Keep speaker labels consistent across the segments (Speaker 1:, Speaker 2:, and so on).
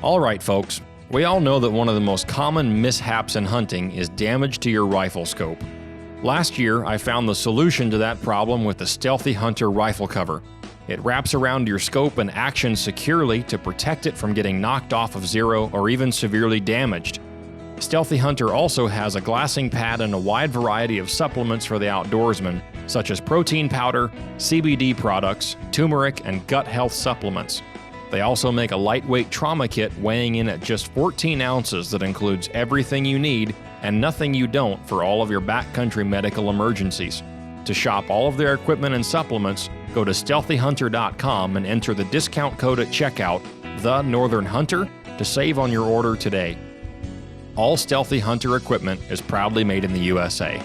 Speaker 1: All right, folks. We all know that one of the most common mishaps in hunting is damage to your rifle scope. Last year, I found the solution to that problem with the Stealthy Hunter rifle cover. It wraps around your scope and actions securely to protect it from getting knocked off of zero or even severely damaged. Stealthy Hunter also has a glassing pad and a wide variety of supplements for the outdoorsman, such as protein powder, CBD products, turmeric, and gut health supplements. They also make a lightweight trauma kit weighing in at just 14 ounces that includes everything you need and nothing you don't for all of your backcountry medical emergencies. To shop all of their equipment and supplements, go to StealthyHunter.com and enter the discount code at checkout, The Northern Hunter, to save on your order today. All Stealthy Hunter equipment is proudly made in the USA.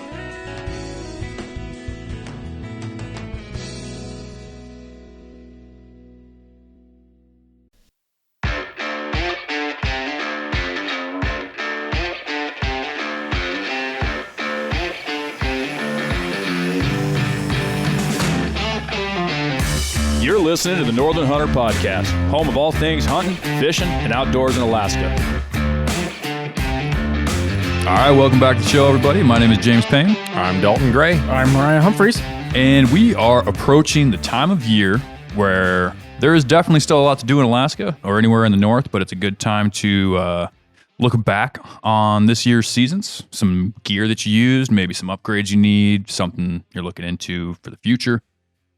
Speaker 2: You're listening to the Northern Hunter Podcast, home of all things hunting, fishing, and outdoors in Alaska. All right, welcome back to the show, everybody. My name is James Payne.
Speaker 1: I'm Dalton Gray.
Speaker 3: I'm Ryan Humphreys.
Speaker 2: And we are approaching the time of year where there is definitely still a lot to do in Alaska or anywhere in the north, but it's a good time to look back on this year's seasons, some gear that you used, maybe some upgrades you need, something you're looking into for the future.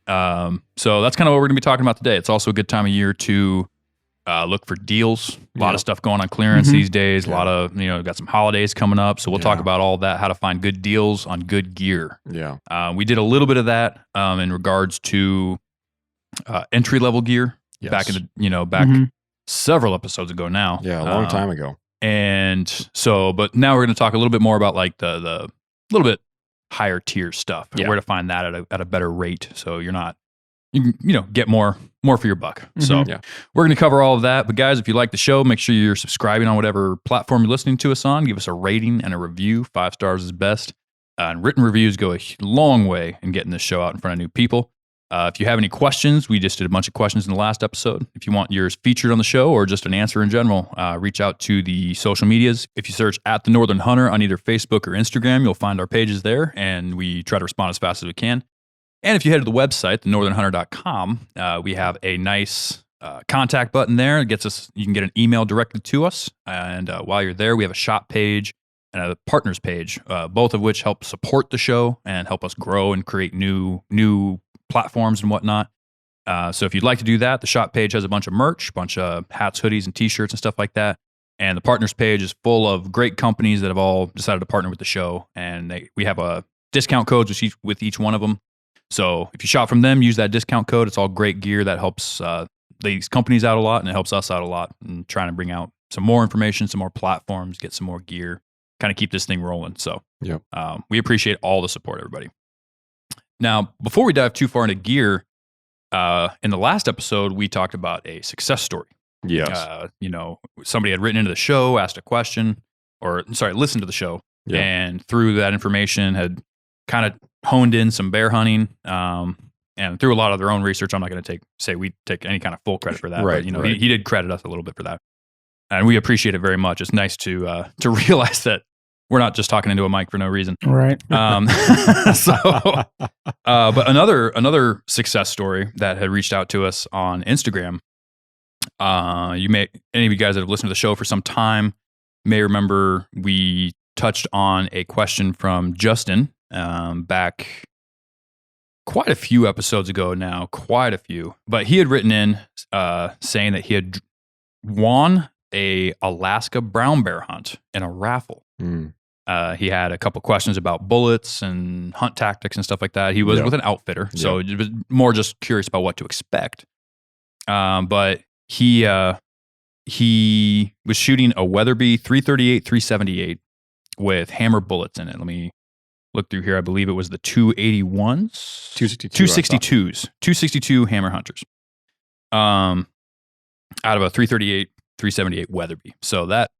Speaker 2: So that's kind of what we're going to be talking about today. It's also a good time of year to look for deals. A lot of stuff going on clearance these days. A lot of, got some holidays coming up. So we'll talk about all that, how to find good deals on good gear.
Speaker 1: Yeah.
Speaker 2: We did a little bit of that in regards to entry-level gear back in the, back several episodes ago now.
Speaker 1: Yeah, a long time ago.
Speaker 2: And so, but now we're going to talk a little bit more about like the little bit higher tier stuff, where to find that at a better rate. So you're not, you get more for your buck. So we're going to cover all of that. But guys, if you like the show, make sure you're subscribing on whatever platform you're listening to us on. Give us a rating and a review. 5 stars is best. And written reviews go a long way in getting this show out in front of new people. If you have any questions, we just did a bunch of questions in the last episode. If you want yours featured on the show or just an answer in general, reach out to the social medias. If you search at The Northern Hunter on either Facebook or Instagram, you'll find our pages there, and we try to respond as fast as we can. And if you head to the website, thenorthernhunter.com, we have a nice contact button there. It gets us. You can get an email directly to us. And while you're there, we have a shop page and a partners page, both of which help support the show and help us grow and create new platforms and whatnot. So if you'd like to do that, the shop page has a bunch of merch, bunch of hats, hoodies, and t-shirts and stuff like that. And the partners page is full of great companies that have all decided to partner with the show. And we have a discount code with each one of them. So if you shop from them, use that discount code. It's all great gear that helps these companies out a lot, and it helps us out a lot in trying to bring out some more information, some more platforms, get some more gear, kind of keep this thing rolling. So we appreciate all the support, everybody. Now, before we dive too far into gear, in the last episode, we talked about a success story.
Speaker 1: Yes.
Speaker 2: Somebody had written into the show, asked a question, listened to the show, and through that information had kind of honed in some bear hunting, and through a lot of their own research. I'm not going to say we take any kind of full credit for that, but he did credit us a little bit for that, and we appreciate it very much. It's nice to realize that we're not just talking into a mic for no reason.
Speaker 3: Right.
Speaker 2: But another success story that had reached out to us on Instagram. Any of you guys that have listened to the show for some time may remember we touched on a question from Justin back quite a few episodes ago now, but he had written in saying that he had won a Alaska brown bear hunt in a raffle. He had a couple questions about bullets and hunt tactics and stuff like that. He was with an outfitter, so it was more just curious about what to expect. But he was shooting a Weatherby 338-378 with hammer bullets in it. Let me look through here. I believe it was the 281s? 262s. 262 hammer hunters. Out of a 338-378 Weatherby. So that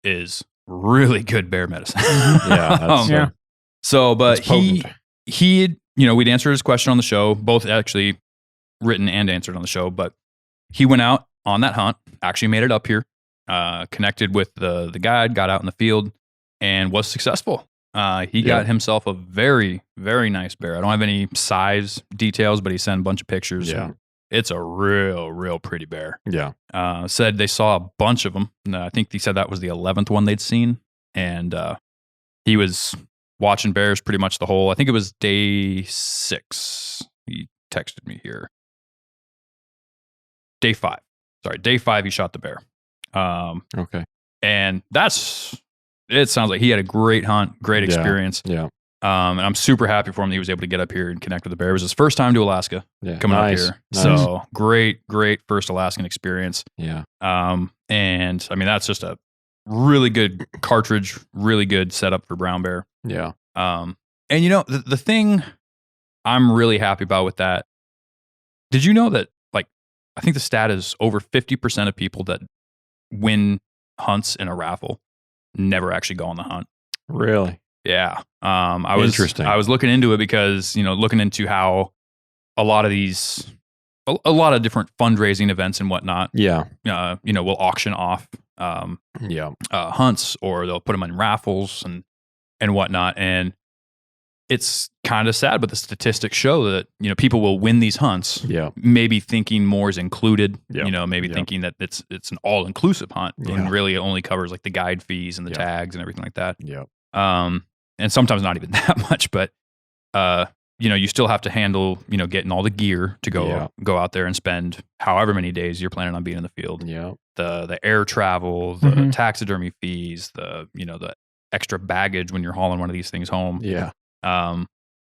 Speaker 2: is really good bear medicine. So, but he we'd answered his question on the show, both actually written and answered on the show, but he went out on that hunt, actually made it up here, connected with the guide, got out in the field, and was successful. He got himself a very, very nice bear. I don't have any size details, but he sent a bunch of pictures.
Speaker 3: Yeah.
Speaker 2: It's a real pretty bear.
Speaker 3: Yeah.
Speaker 2: Said they saw a bunch of them. I think he said that was the 11th one they'd seen. And he was watching bears pretty much the whole, I think it was day 6. He texted me here. Day 5. Sorry, day 5 he shot the bear.
Speaker 3: Okay.
Speaker 2: And it sounds like he had a great hunt, great experience.
Speaker 3: Yeah.
Speaker 2: And I'm super happy for him that he was able to get up here and connect with the bear. It was his first time to Alaska coming up here.
Speaker 3: Nice.
Speaker 2: So great first Alaskan experience.
Speaker 3: Yeah.
Speaker 2: And I mean, that's just a really good cartridge, really good setup for brown bear.
Speaker 3: Yeah.
Speaker 2: And the thing I'm really happy about with that, did you know that, like, I think the stat is over 50% of people that win hunts in a raffle never actually go on the hunt.
Speaker 3: Really?
Speaker 2: Yeah.
Speaker 3: Interesting.
Speaker 2: I was looking into it because, looking into how a lot of these, a lot of different fundraising events and whatnot,
Speaker 3: Yeah.
Speaker 2: Will auction off, hunts, or they'll put them in raffles and whatnot. And it's kind of sad, but the statistics show that, people will win these hunts, maybe thinking more is included, thinking that it's an all-inclusive hunt, and really it only covers like the guide fees and the tags and everything like that.
Speaker 3: Yeah.
Speaker 2: And sometimes not even that much, but, you still have to handle, getting all the gear to go out there and spend however many days you're planning on being in the field.
Speaker 3: Yeah.
Speaker 2: The air travel, the taxidermy fees, the extra baggage when you're hauling one of these things home.
Speaker 3: Yeah.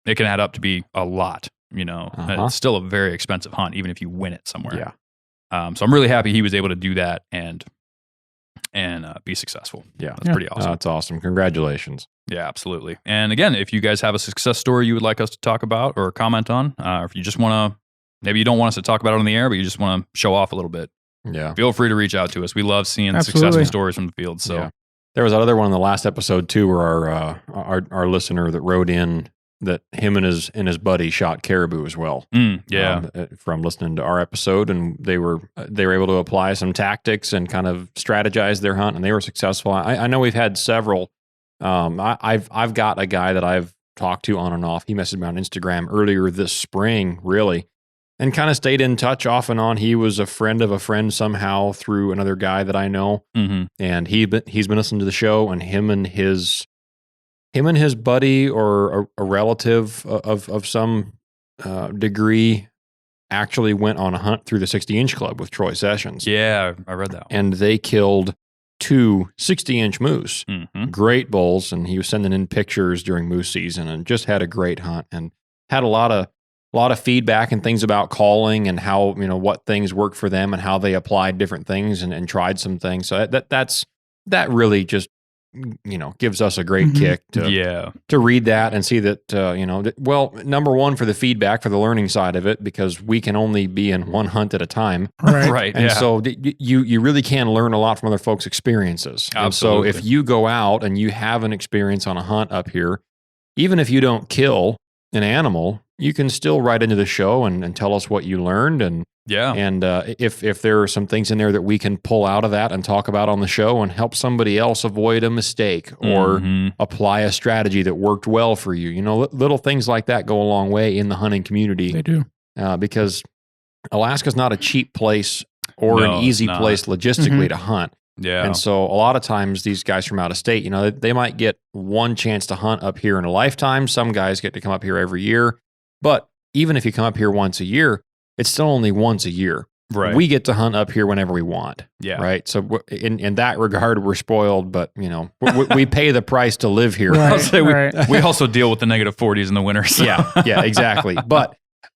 Speaker 2: It can add up to be a lot, It's still a very expensive hunt, even if you win it somewhere.
Speaker 3: Yeah.
Speaker 2: So I'm really happy he was able to do that and be successful.
Speaker 3: Yeah.
Speaker 2: That's pretty awesome.
Speaker 3: That's awesome. Congratulations.
Speaker 2: Yeah, absolutely. And again, if you guys have a success story you would like us to talk about or comment on, or if you just want to, maybe you don't want us to talk about it on the air, but you just want to show off a little bit, feel free to reach out to us. We love seeing successful stories from the field. So
Speaker 3: there was another one in the last episode too, where our listener that wrote in that him and his buddy shot caribou as well. From listening to our episode, and they were able to apply some tactics and kind of strategize their hunt, and they were successful. I know we've had several. I've got a guy that I've talked to on and off. He messaged me on Instagram earlier this spring, really, and kind of stayed in touch off and on. He was a friend of a friend somehow through another guy that I know, and he's been listening to the show, and him and his buddy or a relative of some degree actually went on a hunt through the 60-inch club with Troy Sessions.
Speaker 2: Yeah, I read that one.
Speaker 3: And they killed 2 60-inch moose, great bulls, and he was sending in pictures during moose season and just had a great hunt and had a lot of feedback and things about calling and how, what things worked for them and how they applied different things and tried some things. So that really just, gives us a great kick to read that and see that, well, number one, for the feedback, for the learning side of it, because we can only be in one hunt at a time.
Speaker 2: Right.
Speaker 3: And so you really can learn a lot from other folks' experiences.
Speaker 2: Absolutely.
Speaker 3: And so if you go out and you have an experience on a hunt up here, even if you don't kill an animal, you can still write into the show and tell us what you learned. And if there are some things in there that we can pull out of that and talk about on the show and help somebody else avoid a mistake or apply a strategy that worked well for you, little things like that go a long way in the hunting community.
Speaker 4: They do.
Speaker 3: Because Alaska's not a cheap place or an easy place logistically to hunt.
Speaker 2: Yeah.
Speaker 3: And so a lot of times these guys from out of state, they might get one chance to hunt up here in a lifetime. Some guys get to come up here every year. But even if you come up here once a year, it's still only once a year.
Speaker 2: Right.
Speaker 3: We get to hunt up here whenever we want.
Speaker 2: Yeah.
Speaker 3: Right. So in that regard, we're spoiled, but we pay the price to live here.
Speaker 2: I'll say we also deal with the negative 40s in the winter. So.
Speaker 3: Yeah, exactly. But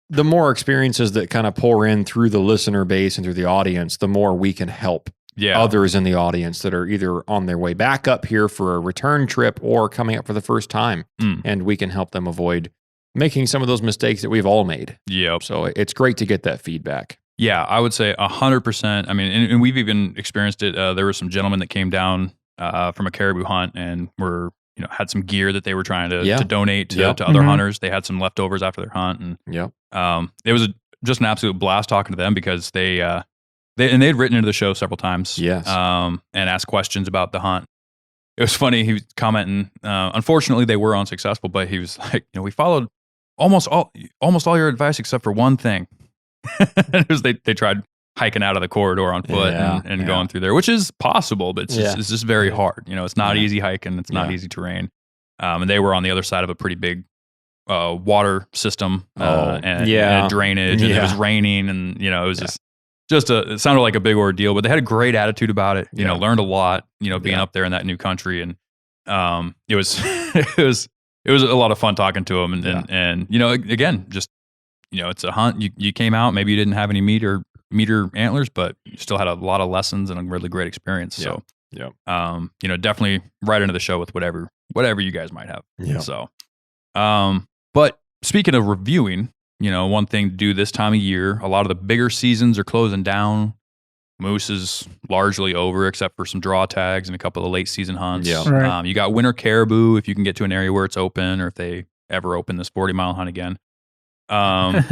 Speaker 3: the more experiences that kind of pour in through the listener base and through the audience, the more we can help others in the audience that are either on their way back up here for a return trip or coming up for the first time. And we can help them avoid making some of those mistakes that we've all made.
Speaker 2: Yep.
Speaker 3: So it's great to get that feedback.
Speaker 2: Yeah, I would say 100%. I mean, and we've even experienced it. There were some gentlemen that came down from a caribou hunt and had some gear that they were trying to donate to other hunters. They had some leftovers after their hunt, and it was just an absolute blast talking to them because they they'd written into the show several times.
Speaker 3: Yes.
Speaker 2: And asked questions about the hunt. It was funny. He was commenting. Unfortunately, they were unsuccessful, but he was like, we followed almost all your advice except for one thing. They tried hiking out of the corridor on foot and going through there, which is possible, but it's just very hard. It's not easy hiking. It's not easy terrain. And they were on the other side of a pretty big water system and drainage, and it was raining, and it was it sounded like a big ordeal, but they had a great attitude about it. Learned a lot. Being up there in that new country, and it was it was a lot of fun talking to them, and again, just it's a hunt. You came out, maybe you didn't have any meter antlers, but you still had a lot of lessons and a really great experience. So definitely right into the show with whatever you guys might have.
Speaker 3: Yeah.
Speaker 2: So, but speaking of reviewing, one thing to do this time of year, a lot of the bigger seasons are closing down. Moose is largely over, except for some draw tags and a couple of late season hunts.
Speaker 3: Yeah.
Speaker 4: Right.
Speaker 2: You got winter caribou if you can get to an area where it's open, or if they ever open this 40-mile hunt again. And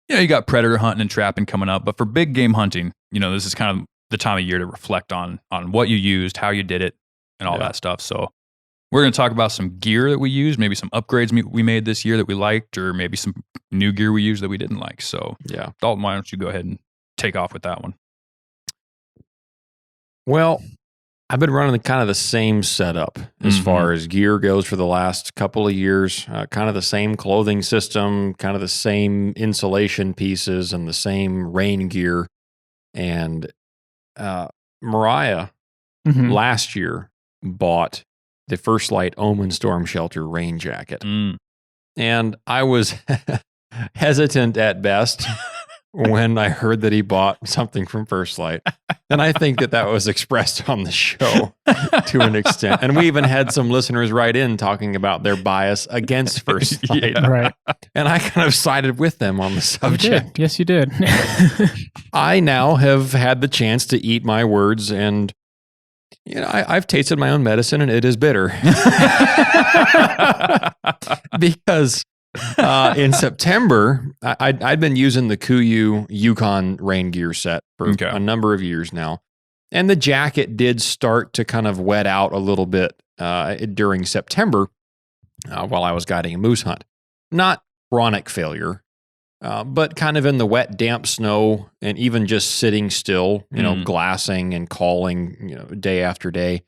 Speaker 2: you got predator hunting and trapping coming up. But for big game hunting, this is kind of the time of year to reflect on what you used, how you did it, and all that stuff. So we're going to talk about some gear that we used, maybe some upgrades we made this year that we liked, or maybe some new gear we used that we didn't like. So, Dalton, why don't you go ahead and take off with that one?
Speaker 3: Well, I've been running kind of the same setup as far as gear goes for the last couple of years. Kind of the same clothing system, kind of the same insulation pieces, and the same rain gear. And Mariah last year bought the First Light Omen Storm Shelter rain jacket. And I was hesitant at best when I heard that he bought something from First Light. And I think that was expressed on the show to an extent. And we even had some listeners write in talking about their bias against First Light.
Speaker 4: Right.
Speaker 3: And I kind of sided with them on the subject.
Speaker 4: You did. Yes, you did.
Speaker 3: I now have had the chance to eat my words, and I've tasted my own medicine, and it is bitter. Because in September, I'd been using the KUIU Yukon rain gear set for a number of years now. And the jacket did start to kind of wet out a little bit during September while I was guiding a moose hunt. Not chronic failure, but kind of in the wet, damp snow, and even just sitting still, glassing and calling, day after day.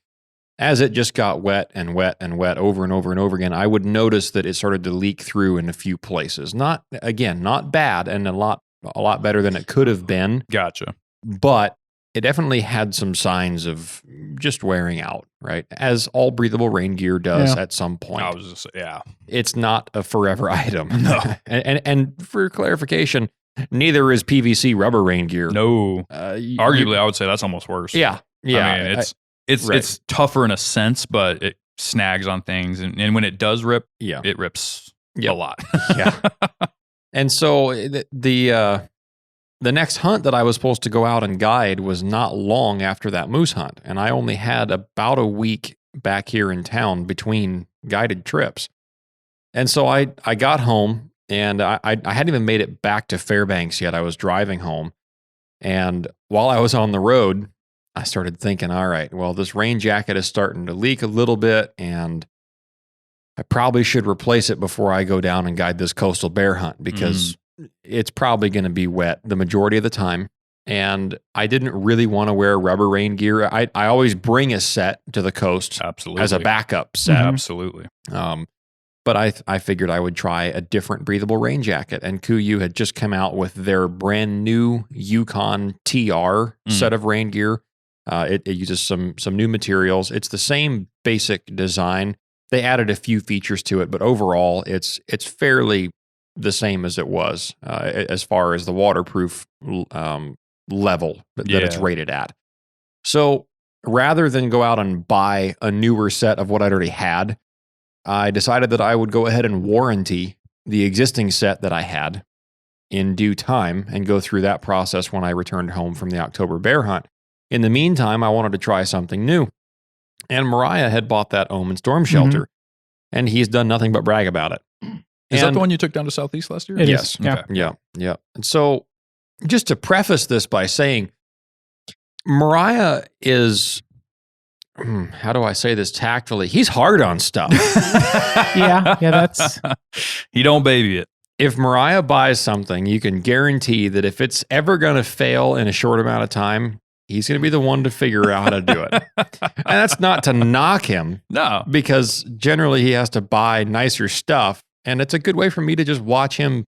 Speaker 3: As it just got wet and wet and wet over and over and over again, I would notice that it started to leak through in a few places. Not bad, and a lot better than it could have been.
Speaker 2: Gotcha.
Speaker 3: But it definitely had some signs of just wearing out, right? As all breathable rain gear does at some point.
Speaker 2: I was just,
Speaker 3: It's not a forever item.
Speaker 2: No.
Speaker 3: and for clarification, neither is PVC rubber rain gear.
Speaker 2: No. Arguably, I would say that's almost worse.
Speaker 3: Yeah. Yeah.
Speaker 2: I mean, it's tougher in a sense, but it snags on things. And when it does rip, it rips a lot.
Speaker 3: Yeah. And so the next hunt that I was supposed to go out and guide was not long after that moose hunt. And I only had about a week back here in town between guided trips. And so I got home, and I hadn't even made it back to Fairbanks yet. I was driving home. And while I was on the road, I started thinking, all right, well, this rain jacket is starting to leak a little bit, and I probably should replace it before I go down and guide this coastal bear hunt, because it's probably going to be wet the majority of the time. And I didn't really want to wear rubber rain gear. I always bring a set to the coast as a backup set.
Speaker 2: Absolutely.
Speaker 3: But I figured I would try a different breathable rain jacket. And KUIU had just come out with their brand new Yukon TR set of rain gear. It uses some new materials. It's the same basic design. They added a few features to it, but overall, it's fairly the same as it was as far as the waterproof level that it's rated at. So rather than go out and buy a newer set of what I'd already had, I decided that I would go ahead and warranty the existing set that I had in due time and go through that process when I returned home from the October bear hunt. In the meantime, I wanted to try something new. And Mariah had bought that Omen Storm Shelter, and he's done nothing but brag about it.
Speaker 2: Is that the one you took down to Southeast last year?
Speaker 4: It
Speaker 3: yes.
Speaker 4: is. Yeah.
Speaker 3: Yeah. And so just to preface this by saying, Mariah is, how do I say this tactfully? He's hard on stuff.
Speaker 4: yeah, that's...
Speaker 2: He don't baby it.
Speaker 3: If Mariah buys something, you can guarantee that if it's ever going to fail in a short amount of time, he's going to be the one to figure out how to do it. And that's not to knock him.
Speaker 2: No.
Speaker 3: Because generally he has to buy nicer stuff. And it's a good way for me to just watch him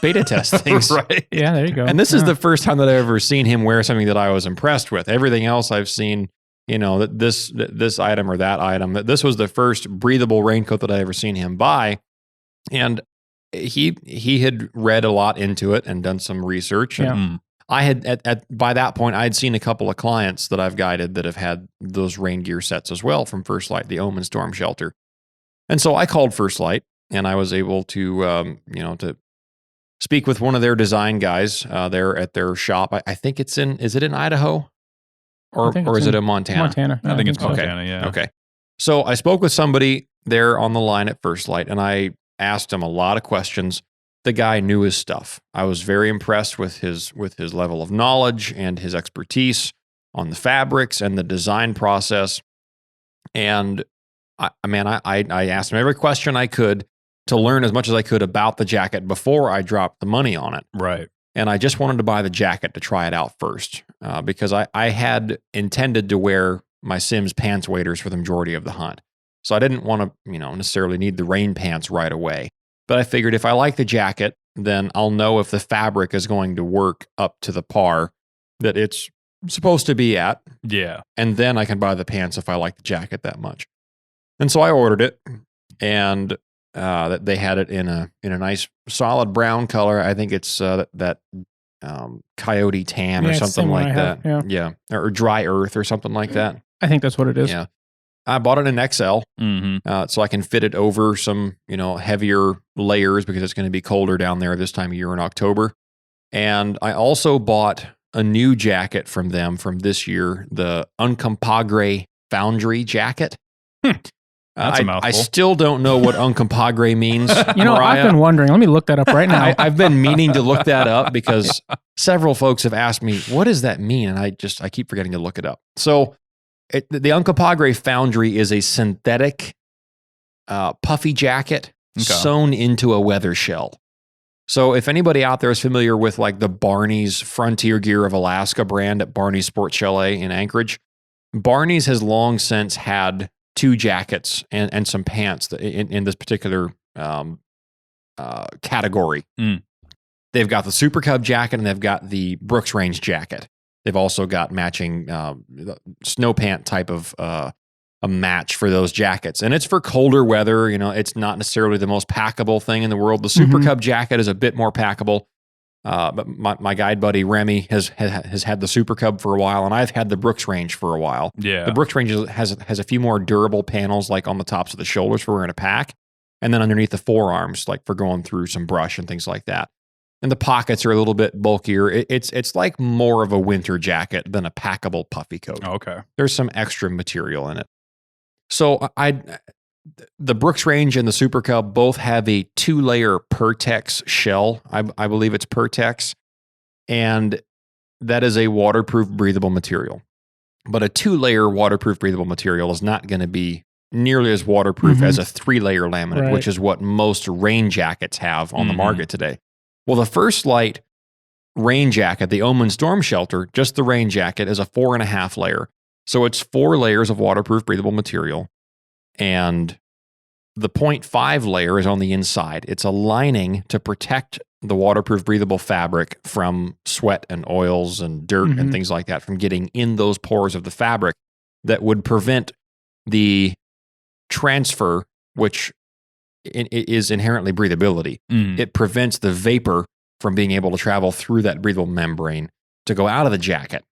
Speaker 3: beta test things.
Speaker 2: Right.
Speaker 4: Yeah, there you go.
Speaker 3: And this is the first time that I've ever seen him wear something that I was impressed with. Everything else I've seen, that this item or that item, that this was the first breathable raincoat that I ever seen him buy. And he had read a lot into it and done some research. And I had by that point, I had seen a couple of clients that I've guided that have had those rain gear sets as well from First Light, the Omen Storm Shelter. And so I called First Light, and I was able to, to speak with one of their design guys there at their shop. I think is it in Idaho? Or is it in Montana?
Speaker 4: Montana.
Speaker 2: I think it's
Speaker 4: so.
Speaker 2: Montana, yeah.
Speaker 3: Okay. So I spoke with somebody there on the line at First Light, and I asked him a lot of questions. The guy knew his stuff. I was very impressed with his level of knowledge and his expertise on the fabrics and the design process. And I asked him every question I could to learn as much as I could about the jacket before I dropped the money on it.
Speaker 2: Right.
Speaker 3: And I just wanted to buy the jacket to try it out first because I had intended to wear my Simms pants waders for the majority of the hunt. So I didn't want to, necessarily need the rain pants right away. But I figured if I like the jacket, then I'll know if the fabric is going to work up to the par that it's supposed to be at.
Speaker 2: Yeah.
Speaker 3: And then I can buy the pants if I like the jacket that much. And so I ordered it, and they had it in a nice solid brown color. I think it's that coyote tan or something like that. Yeah. Or dry earth or something like that.
Speaker 4: I think that's what it is.
Speaker 3: Yeah. I bought it in XL so I can fit it over some, heavier layers because it's going to be colder down there this time of year in October. And I also bought a new jacket from them from this year, the Uncompahgre Foundry jacket.
Speaker 2: That's a mouthful.
Speaker 3: I still don't know what Uncompahgre means.
Speaker 4: I've been wondering. Let me look that up right now.
Speaker 3: I've been meaning to look that up because several folks have asked me, what does that mean? And I keep forgetting to look it up. So the Uncompahgre Foundry is a synthetic puffy jacket sewn into a weather shell. So if anybody out there is familiar with like the Barney's Frontier Gear of Alaska brand at Barney's Sports Chalet in Anchorage, Barney's has long since had two jackets and some pants in this particular category. They've got the Super Cub jacket and they've got the Brooks Range jacket. They've also got matching snow pant type of a match for those jackets. And it's for colder weather. It's not necessarily the most packable thing in the world. The Super Cub jacket is a bit more packable. But my guide buddy Remy has had the Super Cub for a while, and I've had the Brooks Range for a while.
Speaker 2: Yeah.
Speaker 3: The Brooks Range has a few more durable panels, like on the tops of the shoulders for wearing a pack, and then underneath the forearms, like for going through some brush and things like that. And the pockets are a little bit bulkier. It's like more of a winter jacket than a packable puffy coat.
Speaker 2: Okay.
Speaker 3: There's some extra material in it. So the Brooks Range and the Super Cub both have a 2-layer Pertex shell. I believe it's Pertex. And that is a waterproof, breathable material. But a 2-layer waterproof, breathable material is not going to be nearly as waterproof as a 3-layer laminate, which is what most rain jackets have on the market today. Well, the First Light rain jacket, the Omen Storm Shelter, just the rain jacket, is a 4.5 layer. So it's 4 layers of waterproof, breathable material. And the 0.5 layer is on the inside. It's a lining to protect the waterproof, breathable fabric from sweat and oils and dirt and things like that from getting in those pores of the fabric that would prevent the transfer, which is inherently breathability. It prevents the vapor from being able to travel through that breathable membrane to go out of the jacket.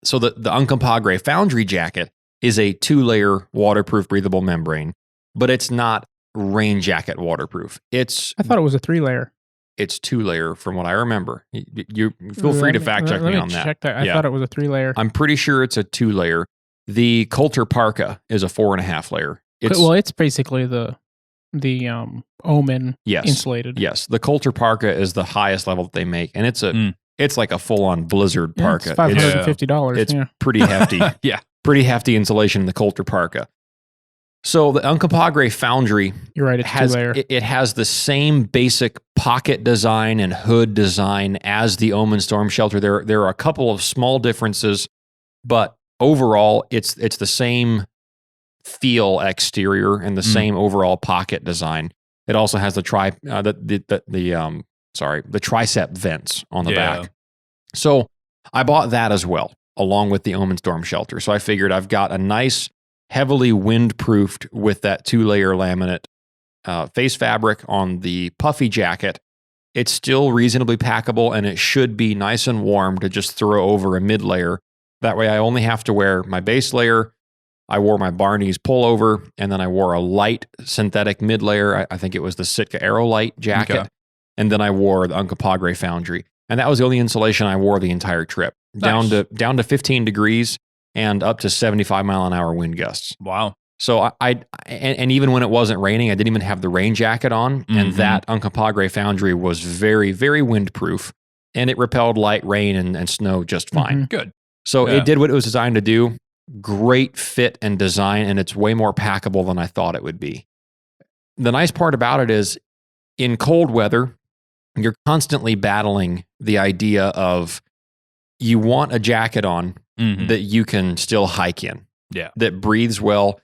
Speaker 3: So the Uncompahgre Foundry jacket is a 2-layer waterproof, breathable membrane, but it's not rain jacket waterproof. I
Speaker 4: thought it was a 3-layer.
Speaker 3: It's 2-layer from what I remember. You feel free to fact check me on that.
Speaker 4: Check that. I thought it was a 3-layer.
Speaker 3: I'm pretty sure it's a 2-layer. The Coulter Parka is a 4.5 layer.
Speaker 4: It's basically the Omen
Speaker 3: Yes.
Speaker 4: insulated.
Speaker 3: Yes. The Coulter parka is the highest level that they make. And it's like a full-on blizzard parka.
Speaker 4: It's $550.
Speaker 3: It's pretty hefty.
Speaker 2: Yeah.
Speaker 3: Pretty hefty insulation in the Coulter parka. So the Uncompahgre Foundry
Speaker 4: You're right, it's
Speaker 3: has
Speaker 4: 2-layer.
Speaker 3: it has the same basic pocket design and hood design as the Omen Storm Shelter. There are a couple of small differences, but overall it's the same feel exterior and the same overall pocket design. It also has the tricep vents on the back. So I bought that as well, along with the Omen Storm Shelter. So I figured I've got a nice, heavily windproofed with that 2-layer laminate face fabric on the puffy jacket. It's still reasonably packable, and it should be nice and warm to just throw over a mid-layer. That way I only have to wear my base layer. I wore my Barney's pullover, and then I wore a light synthetic mid-layer. I think it was the Sitka Aerolite jacket. Okay. And then I wore the Uncompahgre Foundry. And that was the only insulation I wore the entire trip. Nice. Down to 15 degrees and up to 75 mile an hour wind gusts.
Speaker 2: Wow.
Speaker 3: So and even when it wasn't raining, I didn't even have the rain jacket on. And that Uncompahgre Foundry was very, very windproof, and it repelled light rain and snow just fine.
Speaker 2: Good.
Speaker 3: So it did what it was designed to do. Great fit and design, and it's way more packable than I thought it would be. The nice part about it is in cold weather, you're constantly battling the idea of you want a jacket on that you can still hike in, that breathes well.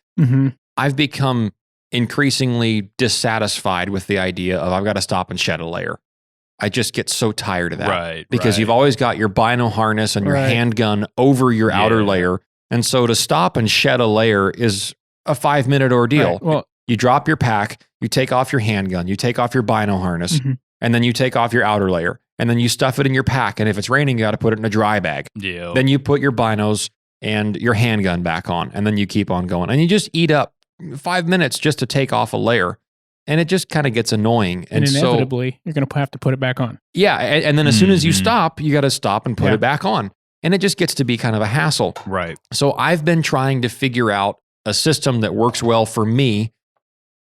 Speaker 3: I've become increasingly dissatisfied with the idea of I've got to stop and shed a layer. I just get so tired of that.
Speaker 2: Right.
Speaker 3: Because you've always got your bino harness and your handgun over your outer layer. And so to stop and shed a layer is a 5-minute ordeal.
Speaker 4: Right. Well,
Speaker 3: you drop your pack, you take off your handgun, you take off your bino harness, and then you take off your outer layer. And then you stuff it in your pack. And if it's raining, you got to put it in a dry bag.
Speaker 2: Yeah.
Speaker 3: Then you put your binos and your handgun back on. And then you keep on going. And you just eat up 5 minutes just to take off a layer. And it just kind of gets annoying.
Speaker 4: And inevitably, you're going to have to put it back on.
Speaker 3: Yeah. And then as soon as you stop, you got to stop and put it back on. And it just gets to be kind of a hassle.
Speaker 2: Right.
Speaker 3: So I've been trying to figure out a system that works well for me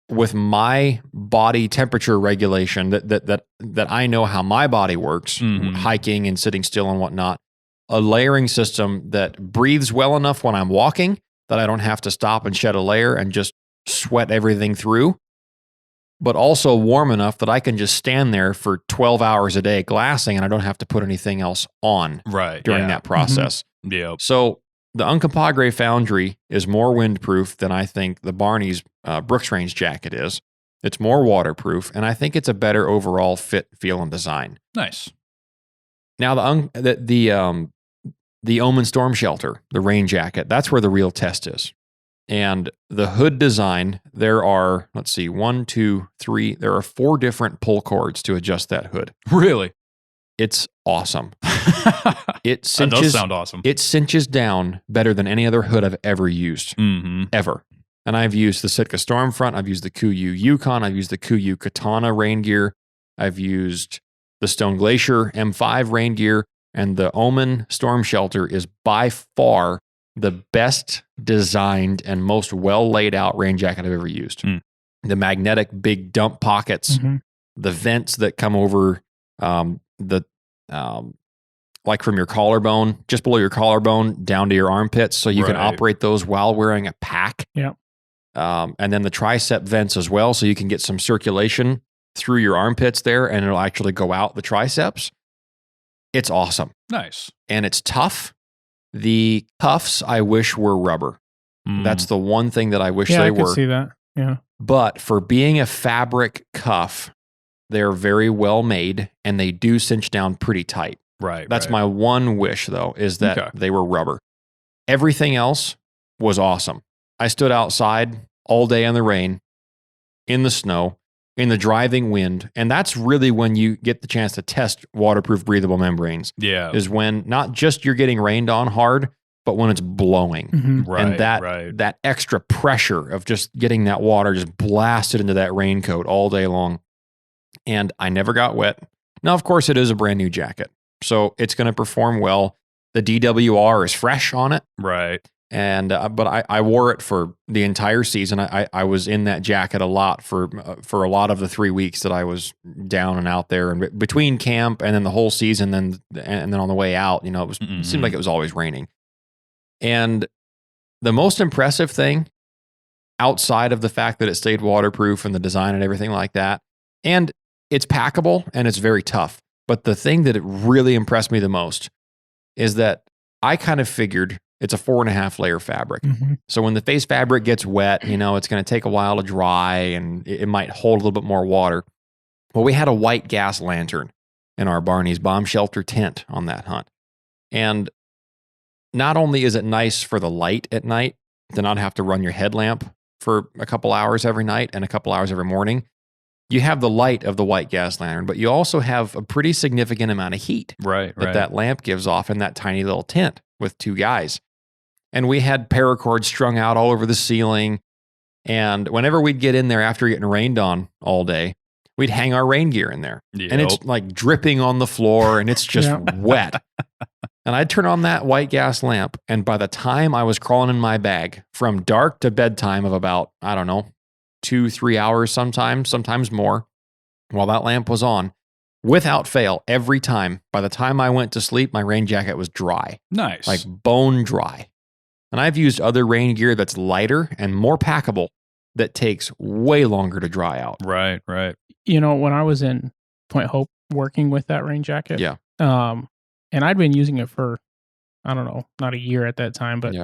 Speaker 3: with my body temperature regulation that I know how my body works, hiking and sitting still and whatnot. A layering system that breathes well enough when I'm walking that I don't have to stop and shed a layer and just sweat everything through, but also warm enough that I can just stand there for 12 hours a day glassing and I don't have to put anything else on during that process.
Speaker 2: Yeah.
Speaker 3: So the Uncompahgre Foundry is more windproof than I think the Barney's Brooks Range jacket is. It's more waterproof, and I think it's a better overall fit, feel, and design.
Speaker 2: Nice.
Speaker 3: Now the Omen Storm Shelter, the rain jacket, that's where the real test is. And the hood design, there are, let's see, 1, 2, 3, there are 4 different pull cords to adjust that hood.
Speaker 2: Really?
Speaker 3: It's awesome.
Speaker 2: That does sound awesome.
Speaker 3: It cinches down better than any other hood I've ever used, ever. And I've used the Sitka Stormfront, I've used the Kuiu Yukon, I've used the Kuiu Katana rain gear, I've used the Stone Glacier M5 rain gear, and the Omen Storm Shelter is by far the best designed and most well laid out rain jacket I've ever used. The magnetic big dump pockets, the vents that come over like from your collarbone, just below your collarbone down to your armpits, so you can operate those while wearing a pack.
Speaker 4: Yeah.
Speaker 3: And then the tricep vents as well, so you can get some circulation through your armpits there, and it'll actually go out the triceps. It's awesome.
Speaker 2: Nice.
Speaker 3: And it's tough. The cuffs, I wish were rubber. That's the one thing that I wish they were.
Speaker 4: I can see that. Yeah.
Speaker 3: But for being a fabric cuff, they're very well made, and they do cinch down pretty tight.
Speaker 2: Right.
Speaker 3: That's my one wish, though, is that they were rubber. Everything else was awesome. I stood outside all day in the rain, in the snow, in the driving wind, and that's really when you get the chance to test waterproof breathable membranes.
Speaker 2: Yeah.
Speaker 3: Is when not just you're getting rained on hard, but when it's blowing.
Speaker 2: Right.
Speaker 3: And that extra pressure of just getting that water just blasted into that raincoat all day long. And I never got wet. Now, of course, it is a brand new jacket, so it's going to perform well. The DWR is fresh on it.
Speaker 2: Right.
Speaker 3: And but I wore it for the entire season. I was in that jacket a lot for a lot of the 3 weeks that I was down and out there, and between camp and then the whole season, and then on the way out, you know, it seemed like it was always raining. And the most impressive thing, outside of the fact that it stayed waterproof and the design and everything like that, and it's packable and it's very tough, but the thing that it really impressed me the most is that I kind of figured it's a 4.5 layer fabric.
Speaker 4: Mm-hmm.
Speaker 3: So when the face fabric gets wet, you know, it's going to take a while to dry and it might hold a little bit more water. Well, we had a white gas lantern in our Barney's bomb shelter tent on that hunt. And not only is it nice for the light at night to not have to run your headlamp for a couple hours every night and a couple hours every morning, you have the light of the white gas lantern, but you also have a pretty significant amount of heat that lamp gives off in that tiny little tent with 2 guys. And we had paracord strung out all over the ceiling. And whenever we'd get in there after getting rained on all day, we'd hang our rain gear in there. Yep. And it's like dripping on the floor and it's just wet. And I'd turn on that white gas lamp. And by the time I was crawling in my bag from dark to bedtime of about, I don't know, 2-3 hours sometimes more, while that lamp was on, without fail, every time, by the time I went to sleep, my rain jacket was dry.
Speaker 2: Nice.
Speaker 3: Like bone dry. And I've used other rain gear that's lighter and more packable that takes way longer to dry out.
Speaker 2: Right.
Speaker 4: You know, when I was in Point Hope working with that rain jacket, and I'd been using it for, I don't know, not a year at that time, but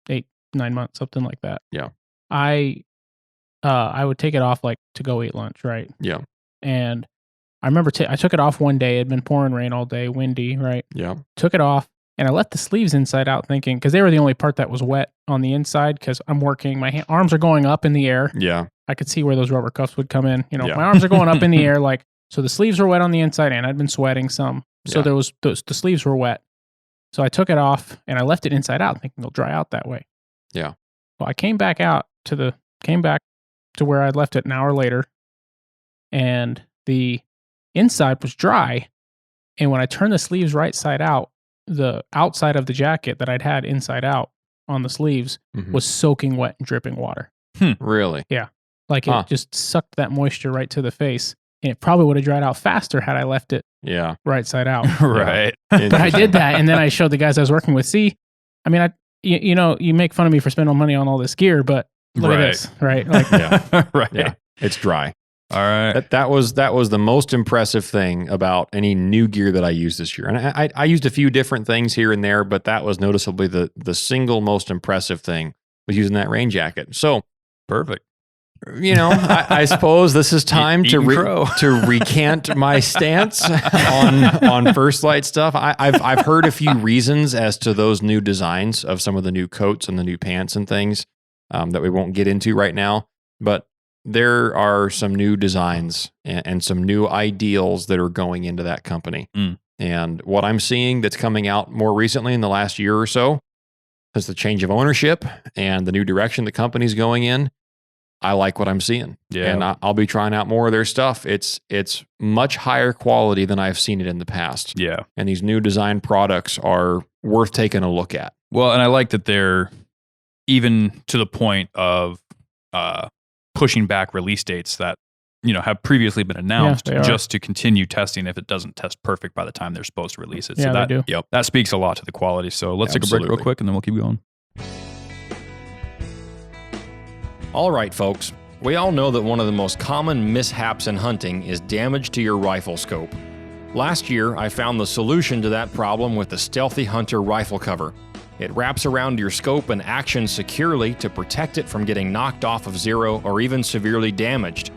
Speaker 4: 8-9 months, something like that.
Speaker 3: Yeah.
Speaker 4: I would take it off like to go eat lunch, right?
Speaker 3: Yeah.
Speaker 4: And I remember I took it off one day. It had been pouring rain all day, windy, right?
Speaker 3: Yeah.
Speaker 4: Took it off. And I left the sleeves inside out thinking, because they were the only part that was wet on the inside, because I'm working, my arms are going up in the air.
Speaker 3: Yeah.
Speaker 4: I could see where those rubber cuffs would come in. You know, my arms are going up in the air, like, so the sleeves were wet on the inside and I'd been sweating some. So there was, the sleeves were wet. So I took it off and I left it inside out thinking it'll dry out that way.
Speaker 3: Yeah.
Speaker 4: Well, I came back to where I'd left it an hour later and the inside was dry. And when I turned the sleeves right side out, the outside of the jacket that I'd had inside out on the sleeves was soaking wet and dripping water.
Speaker 3: Really?
Speaker 4: Yeah. Like it just sucked that moisture right to the face. And it probably would have dried out faster had I left it right side out.
Speaker 2: Right.
Speaker 4: But I did that. And then I showed the guys I was working with, see, I mean, you know, you make fun of me for spending money on all this gear, but look at this, right? Like,
Speaker 2: right.
Speaker 3: Yeah. It's dry.
Speaker 2: All right.
Speaker 3: That was the most impressive thing about any new gear that I used this year. And I used a few different things here and there, but that was noticeably the single most impressive thing was using that rain jacket. So
Speaker 2: perfect.
Speaker 3: You know, I suppose this is time to recant my stance on First Light stuff. I've heard a few reasons as to those new designs of some of the new coats and the new pants and things that we won't get into right now. But there are some new designs and some new ideals that are going into that company. And what I'm seeing that's coming out more recently in the last year or so is the change of ownership and the new direction the company's going in. I like what I'm seeing. Yeah. And I'll be trying out more of their stuff. It's much higher quality than I've seen it in the past.
Speaker 2: Yeah.
Speaker 3: And these new design products are worth taking a look at.
Speaker 2: Well, and I like that they're even to the point of pushing back release dates that, you know, have previously been announced just to continue testing if it doesn't test perfect by the time they're supposed to release it.
Speaker 4: Yeah,
Speaker 2: so that,
Speaker 4: they do.
Speaker 2: That speaks a lot to the quality. So let's take a break real quick and then we'll keep going.
Speaker 1: All right, folks. We all know that one of the most common mishaps in hunting is damage to your rifle scope. Last year, I found the solution to that problem with the Stealthy Hunter rifle cover. It wraps around your scope and actions securely to protect it from getting knocked off of zero or even severely damaged.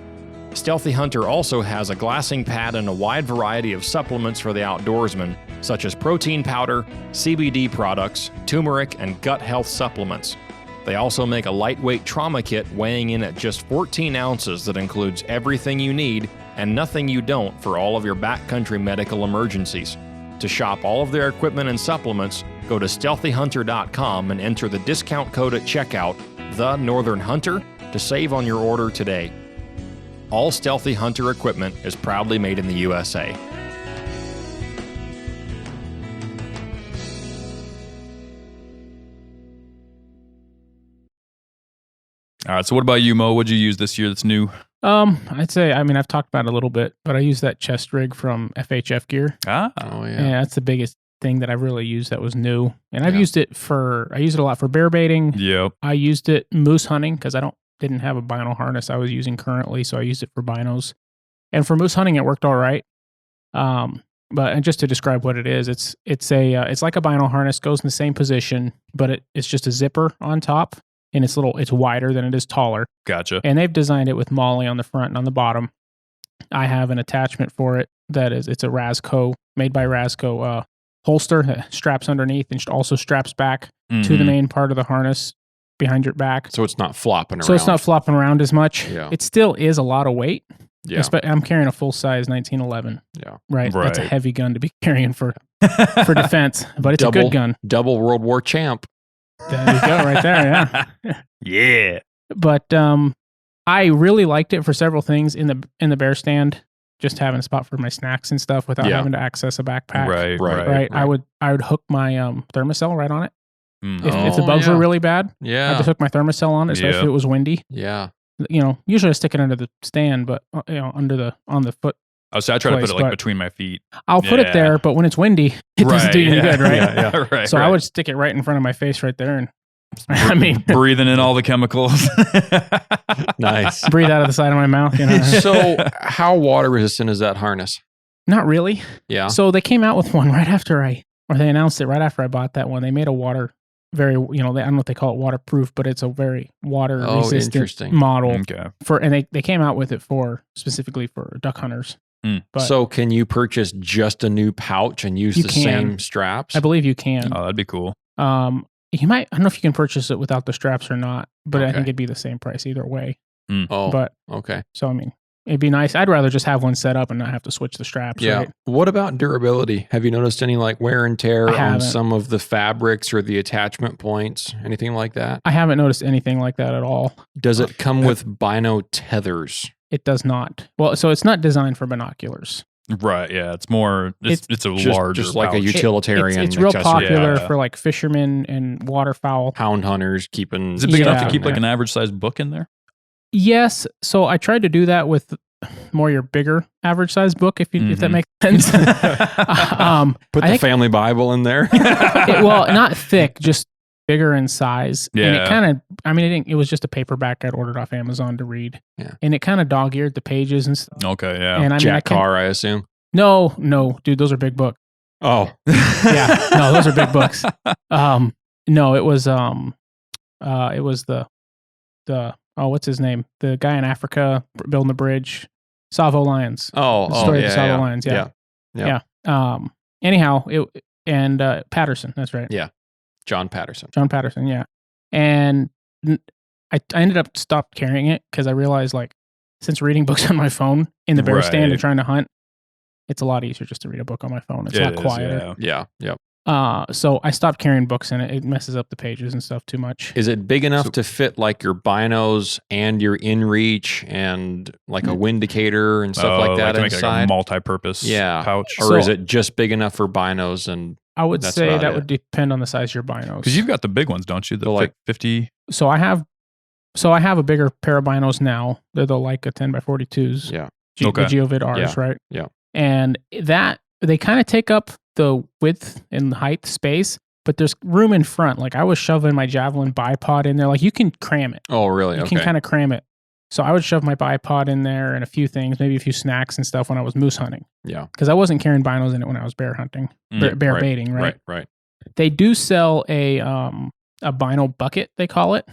Speaker 1: Stealthy Hunter also has a glassing pad and a wide variety of supplements for the outdoorsman, such as protein powder, CBD products, turmeric, and gut health supplements. They also make a lightweight trauma kit weighing in at just 14 ounces that includes everything you need and nothing you don't for all of your backcountry medical emergencies. To shop all of their equipment and supplements, go to StealthyHunter.com and enter the discount code at checkout, The Northern Hunter, to save on your order today. All Stealthy Hunter equipment is proudly made in the USA.
Speaker 2: All right. So what about you, Mo? What'd you use this year that's new?
Speaker 4: I'd say, I've talked about it a little bit, but I use that chest rig from FHF Gear.
Speaker 3: Oh,
Speaker 4: Yeah, that's the biggest thing that I really used that was new. And I've used it I use it a lot for bear baiting.
Speaker 2: Yep.
Speaker 4: I used it moose hunting because didn't have a bino harness I was using currently, so I used it for binos. And for moose hunting, it worked all right. But just to describe what it is, it's like a bino harness, goes in the same position, but it's just a zipper on top. And it's wider than it is taller.
Speaker 2: Gotcha.
Speaker 4: And they've designed it with MOLLE on the front and on the bottom. I have an attachment for it it's a Rasco, made by Rasco holster that straps underneath and also straps back to the main part of the harness behind your back.
Speaker 3: So it's not flopping around.
Speaker 4: So it's not flopping around as much.
Speaker 3: Yeah.
Speaker 4: It still is a lot of weight.
Speaker 3: Yeah.
Speaker 4: I'm carrying a full size 1911.
Speaker 3: Yeah.
Speaker 4: Right. That's a heavy gun to be carrying for defense, but it's a good gun.
Speaker 3: Double World War champ.
Speaker 4: There you go, right there. Yeah.
Speaker 2: Yeah.
Speaker 4: But I really liked it for several things in the bear stand. Just having a spot for my snacks and stuff without having to access a backpack. Right. I would hook my thermocell right on it. If the bugs were really bad, I just hook my thermocell on it, especially if it was windy.
Speaker 3: Yeah.
Speaker 4: Usually I stick it under the stand, but on the foot.
Speaker 2: Oh, so I try to put it between my feet.
Speaker 4: I'll put it there, but when it's windy, it doesn't do you any good, right?
Speaker 2: Yeah, right.
Speaker 4: So I would stick it right in front of my face right there, and
Speaker 2: breathing in all the chemicals.
Speaker 3: Nice.
Speaker 4: Breathe out of the side of my mouth.
Speaker 3: So how water resistant is that harness?
Speaker 4: Not really.
Speaker 3: Yeah.
Speaker 4: So they came out with one right after they announced it right after I bought that one. They made a water I don't know what they call it, waterproof, but it's a very water resistant model.
Speaker 2: Okay.
Speaker 4: And they came out with it specifically for duck hunters. But
Speaker 3: so can you purchase just a new pouch and use same straps?
Speaker 4: I believe you can.
Speaker 2: Oh, that'd be cool.
Speaker 4: You might. I don't know if you can purchase it without the straps or not, but I think it'd be the same price either way. But
Speaker 3: okay.
Speaker 4: So it'd be nice. I'd rather just have one set up and not have to switch the straps.
Speaker 3: Yeah.
Speaker 4: Right?
Speaker 3: What about durability? Have you noticed any wear and tear on some of the fabrics or the attachment points? Anything like that?
Speaker 4: I haven't noticed anything like that at all.
Speaker 3: Does it come with bino tethers?
Speaker 4: It does not. Well, so it's not designed for binoculars.
Speaker 2: Right. Yeah. It's more. It's a larger,
Speaker 3: just like a utilitarian.
Speaker 4: It's real popular for fishermen and waterfowl,
Speaker 3: hound hunters keeping.
Speaker 2: Is it big enough to keep an average size book in there?
Speaker 4: Yes. So I tried to do that with more your bigger average size book, if that makes sense.
Speaker 3: Put the family Bible in there.
Speaker 4: Not thick, just bigger in size.
Speaker 2: Yeah.
Speaker 4: And it kind of, it was just a paperback I'd ordered off Amazon to read.
Speaker 3: Yeah.
Speaker 4: And it kind of dog-eared the pages and stuff.
Speaker 2: Okay, yeah.
Speaker 4: And
Speaker 3: Jack Carr, I assume.
Speaker 4: No, dude, those are big books.
Speaker 3: Oh.
Speaker 4: Yeah. No, those are big books. No, it was the what's his name? The guy in Africa building the bridge. Savo Lions. The story of the Savo Lions. Yeah. Anyhow, Patterson. That's right.
Speaker 3: Yeah. John Patterson.
Speaker 4: Yeah. And I ended up stopped carrying it because I realized since reading books on my phone in the bear stand and trying to hunt, it's a lot easier just to read a book on my phone. It's a lot quieter.
Speaker 3: Yeah. Yep.
Speaker 4: So I stopped carrying books in it. It messes up the pages and stuff too much.
Speaker 3: Is it big enough to fit your binos and your inReach and a Windicator and stuff like that
Speaker 2: to make
Speaker 3: inside?
Speaker 2: A multi-purpose pouch?
Speaker 3: Or is it just big enough for binos? And
Speaker 4: I would say that would depend on the size of your binos.
Speaker 2: Because you've got the big ones, don't you? The 50.
Speaker 4: So I have a bigger pair of binos now. They're the Leica 10x42s.
Speaker 3: Yeah.
Speaker 4: The GeoVid Rs, right?
Speaker 3: Yeah.
Speaker 4: And they kind of take up the width and height space, but there's room in front. I was shoving my Javelin bipod in there. You can cram it.
Speaker 3: Oh, really?
Speaker 4: You can kind of cram it. So I would shove my bipod in there and a few things, maybe a few snacks and stuff when I was moose hunting.
Speaker 3: Yeah.
Speaker 4: Because I wasn't carrying binos in it when I was bear hunting, bear baiting, right?
Speaker 3: Right.
Speaker 4: They do sell a bino bucket, they call it,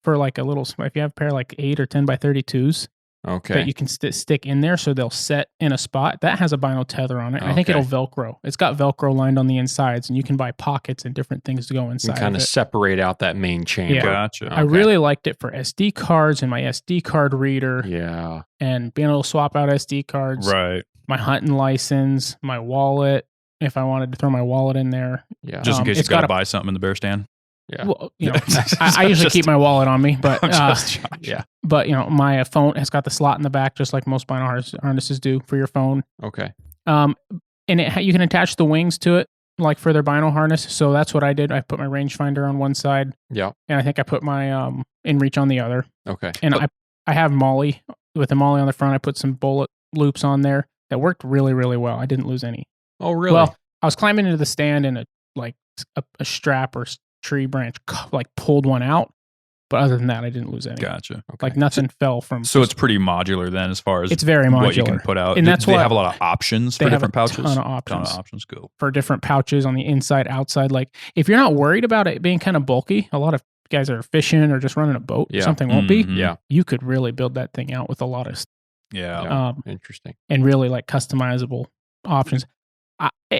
Speaker 4: for a little, if you have a pair 8 or 10x32s.
Speaker 3: Okay.
Speaker 4: That you can stick in there so they'll set in a spot. That has a bino tether on it. I think it'll Velcro. It's got Velcro lined on the insides, and you can buy pockets and different things to go inside.
Speaker 3: And kind of separate out that main chamber.
Speaker 4: Yeah.
Speaker 2: Gotcha.
Speaker 4: I really liked it for SD cards and my SD card reader.
Speaker 3: Yeah.
Speaker 4: And being able to swap out SD cards.
Speaker 2: Right.
Speaker 4: My hunting license, my wallet, if I wanted to throw my wallet in there.
Speaker 3: Yeah.
Speaker 2: Just in case you've got to buy something in the bear stand.
Speaker 3: Yeah.
Speaker 4: Well, I usually keep my wallet on me, but
Speaker 3: yeah.
Speaker 4: But my phone has got the slot in the back, just like most bino harnesses do for your phone.
Speaker 3: Okay.
Speaker 4: And you can attach the wings to it like for their vinyl harness. So that's what I did. I put my rangefinder on one side.
Speaker 3: Yeah.
Speaker 4: And I think I put my InReach on the other.
Speaker 3: Okay.
Speaker 4: And I have Molly. With the Molly on the front, I put some bullet loops on there that worked really, really well. I didn't lose any.
Speaker 3: Oh, really?
Speaker 4: Well, I was climbing into the stand and a strap or tree branch like pulled one out. But other than that, I didn't lose any.
Speaker 2: Gotcha.
Speaker 3: Okay.
Speaker 4: Like nothing fell from.
Speaker 2: So it's pretty modular then, as far as
Speaker 4: it's very modular.
Speaker 2: What you can put out,
Speaker 4: and that's
Speaker 2: they
Speaker 4: why
Speaker 2: have a lot of options for different pouches.
Speaker 4: Ton of options.
Speaker 2: Cool.
Speaker 4: For different pouches on the inside, outside. Like if you're not worried about it being kind of bulky, a lot of guys are fishing or just running a boat.
Speaker 3: Yeah.
Speaker 4: Something won't be.
Speaker 3: Yeah.
Speaker 4: You could really build that thing out with a lot of.
Speaker 2: Yeah.
Speaker 3: Interesting.
Speaker 4: And really like customizable options.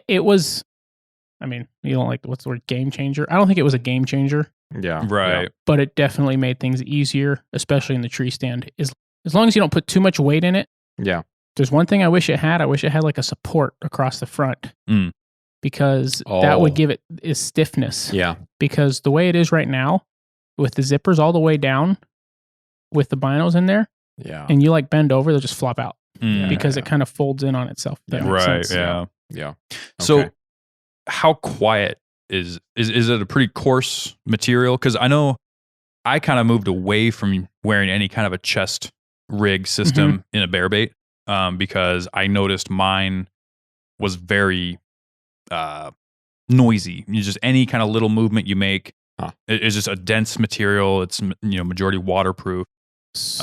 Speaker 4: It was. I mean, you don't like what's the word, game changer? I don't think it was a game changer.
Speaker 3: Yeah.
Speaker 2: Right.
Speaker 3: Yeah.
Speaker 4: But it definitely made things easier, especially in the tree stand. As long as you don't put too much weight in it.
Speaker 3: Yeah.
Speaker 4: There's one thing I wish it had. I wish it had like a support across the front. Because that would give it its stiffness.
Speaker 3: Yeah.
Speaker 4: Because the way it is right now, with the zippers all the way down, with the binos in there, and you like bend over, they'll just flop out. Because it kind of folds in on itself. That makes sense.
Speaker 2: Yeah.
Speaker 3: Yeah. Okay.
Speaker 2: So how quiet is it a pretty coarse material? Because I know I kind of moved away from wearing any kind of a chest rig system in a bear bait because I noticed mine was very noisy. Just any kind of little movement you make, it's just a dense material. It's majority waterproof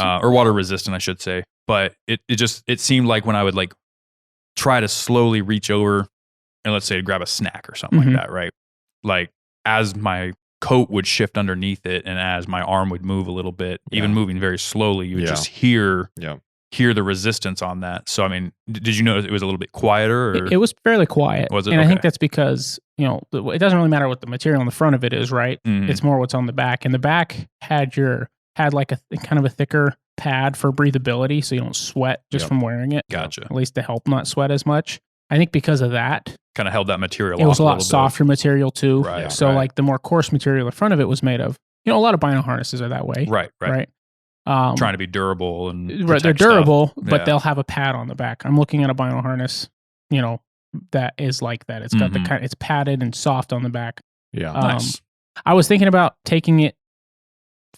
Speaker 2: or water resistant, I should say. But it seemed like when I would like try to slowly reach over and let's say to grab a snack or something like that, right? Like as my coat would shift underneath it and as my arm would move a little bit, even moving very slowly, you would just hear the resistance on that. So, I mean, did you notice it was a little bit quieter? Or?
Speaker 4: It was fairly quiet.
Speaker 2: Was it?
Speaker 4: And I think that's because, it doesn't really matter what the material on the front of it is, right? It's more what's on the back. And the back had like a kind of a thicker pad for breathability so you don't sweat just from wearing it.
Speaker 2: Gotcha.
Speaker 4: At least to help not sweat as much. I think because of that,
Speaker 2: kind of held that material
Speaker 4: it
Speaker 2: off
Speaker 4: was a lot
Speaker 2: little
Speaker 4: softer material too.
Speaker 2: Right,
Speaker 4: so like the more coarse material the front of it was made of, a lot of vinyl harnesses are that way.
Speaker 2: Right. Trying to be durable and
Speaker 4: they're durable,
Speaker 2: stuff.
Speaker 4: but they'll have a pad on the back. I'm looking at a vinyl harness, that is like that. It's got it's padded and soft on the back.
Speaker 3: Yeah.
Speaker 2: Nice.
Speaker 4: I was thinking about taking it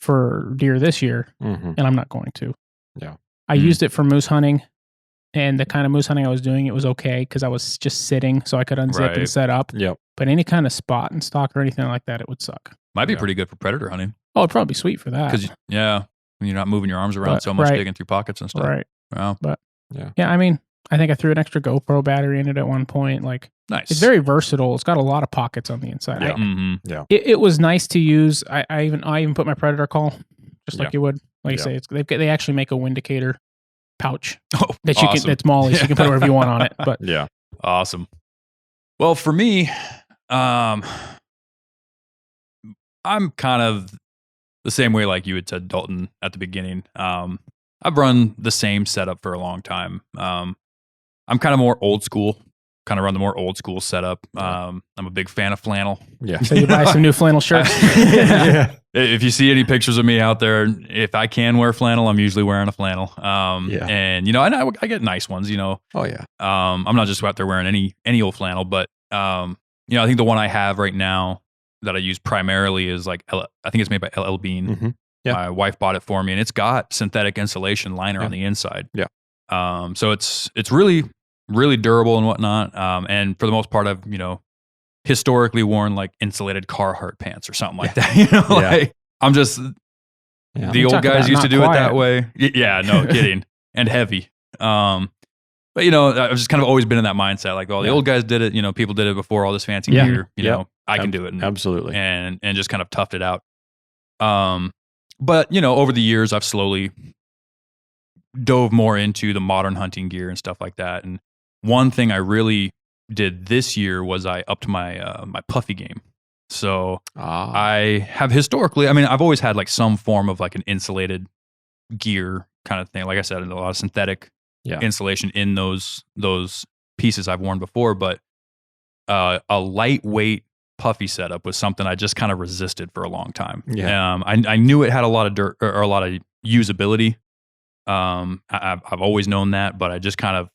Speaker 4: for deer this year, and I'm not going to.
Speaker 3: Yeah.
Speaker 4: I used it for moose hunting. And the kind of moose hunting I was doing, it was okay because I was just sitting so I could unzip and set up.
Speaker 3: Yep.
Speaker 4: But any kind of spot and stock or anything like that, it would suck.
Speaker 2: Might be pretty good for predator hunting.
Speaker 4: Oh, it'd probably be sweet for that.
Speaker 2: Because, when you're not moving your arms around so much, digging through pockets and stuff.
Speaker 4: Right.
Speaker 2: Wow.
Speaker 4: But, I mean, I think I threw an extra GoPro battery in it at one point. Like,
Speaker 2: nice.
Speaker 4: It's very versatile. It's got a lot of pockets on the inside.
Speaker 3: Yeah.
Speaker 4: It was nice to use. I even put my predator call, just like you would. Like you say, they actually make a Windicator pouch that you can. It's Molly, so you can put whatever you want on it. But
Speaker 2: awesome. Well, for me, I'm kind of the same way like you had said, Dalton, at the beginning. I've run the same setup for a long time. I'm kind of more old school. Kind of run the more old school setup. I'm a big fan of flannel.
Speaker 3: Yeah.
Speaker 4: So you buy some new flannel shirts.
Speaker 2: If you see any pictures of me out there, if I can wear flannel, I'm usually wearing a flannel. And I get nice ones.
Speaker 3: Oh yeah.
Speaker 2: I'm not just out there wearing any old flannel, but I think the one I have right now that I use primarily is like I think it's made by LL Bean.
Speaker 3: Yeah.
Speaker 2: My wife bought it for me, and it's got synthetic insulation liner on the inside.
Speaker 3: Yeah.
Speaker 2: So it's really, really durable and whatnot. And for the most part, I've, historically worn like insulated Carhartt pants or something like that. Like I'm just, the old guys used to do it that way. Yeah, no kidding. And heavy. But I've just kind of always been in that mindset. Like, the old guys did it, people did it before all this fancy gear, I can do it.
Speaker 3: Absolutely.
Speaker 2: And just kind of toughed it out. But over the years, I've slowly dove more into the modern hunting gear and stuff like that. And one thing I really did this year was I upped my my puffy game. So I have historically, I've always had like some form of like an insulated gear kind of thing. Like I said, a lot of synthetic insulation in those pieces I've worn before, but a lightweight puffy setup was something I just kind of resisted for a long time. Yeah. I knew it had a lot of dirt or a lot of usability. I've always known that, but I just kind of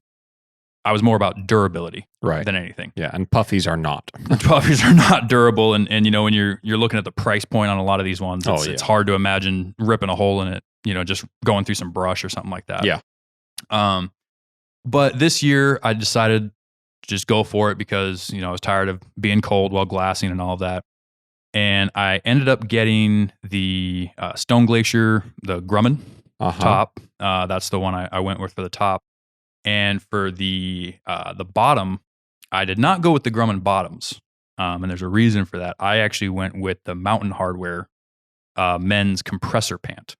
Speaker 2: I was more about durability
Speaker 3: right.
Speaker 2: than anything.
Speaker 3: Yeah, and puffies are not.
Speaker 2: Puffies are not durable, and you know, when you're looking at the price point on a lot of these ones, it's hard to imagine ripping a hole in it, you know, just going through some brush or something like that.
Speaker 3: Yeah.
Speaker 2: But this year I decided to just go for it because, you know, I was tired of being cold while glassing and all of that. And I ended up getting the Stone Glacier, the Grumman top. That's the one I went with for the top. And for the bottom, I did not go with the Grumman bottoms. And there's a reason for that. I actually went with the Mountain Hardwear men's compressor pant.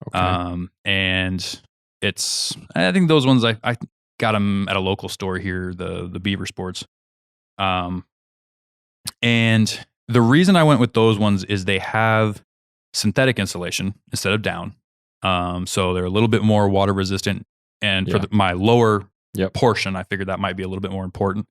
Speaker 3: Okay.
Speaker 2: And I think those ones, I got them at a local store here, the Beaver Sports. And the reason I went with those ones is they have synthetic insulation instead of down. So they're a little bit more water resistant. And for my lower portion, I figured that might be a little bit more important.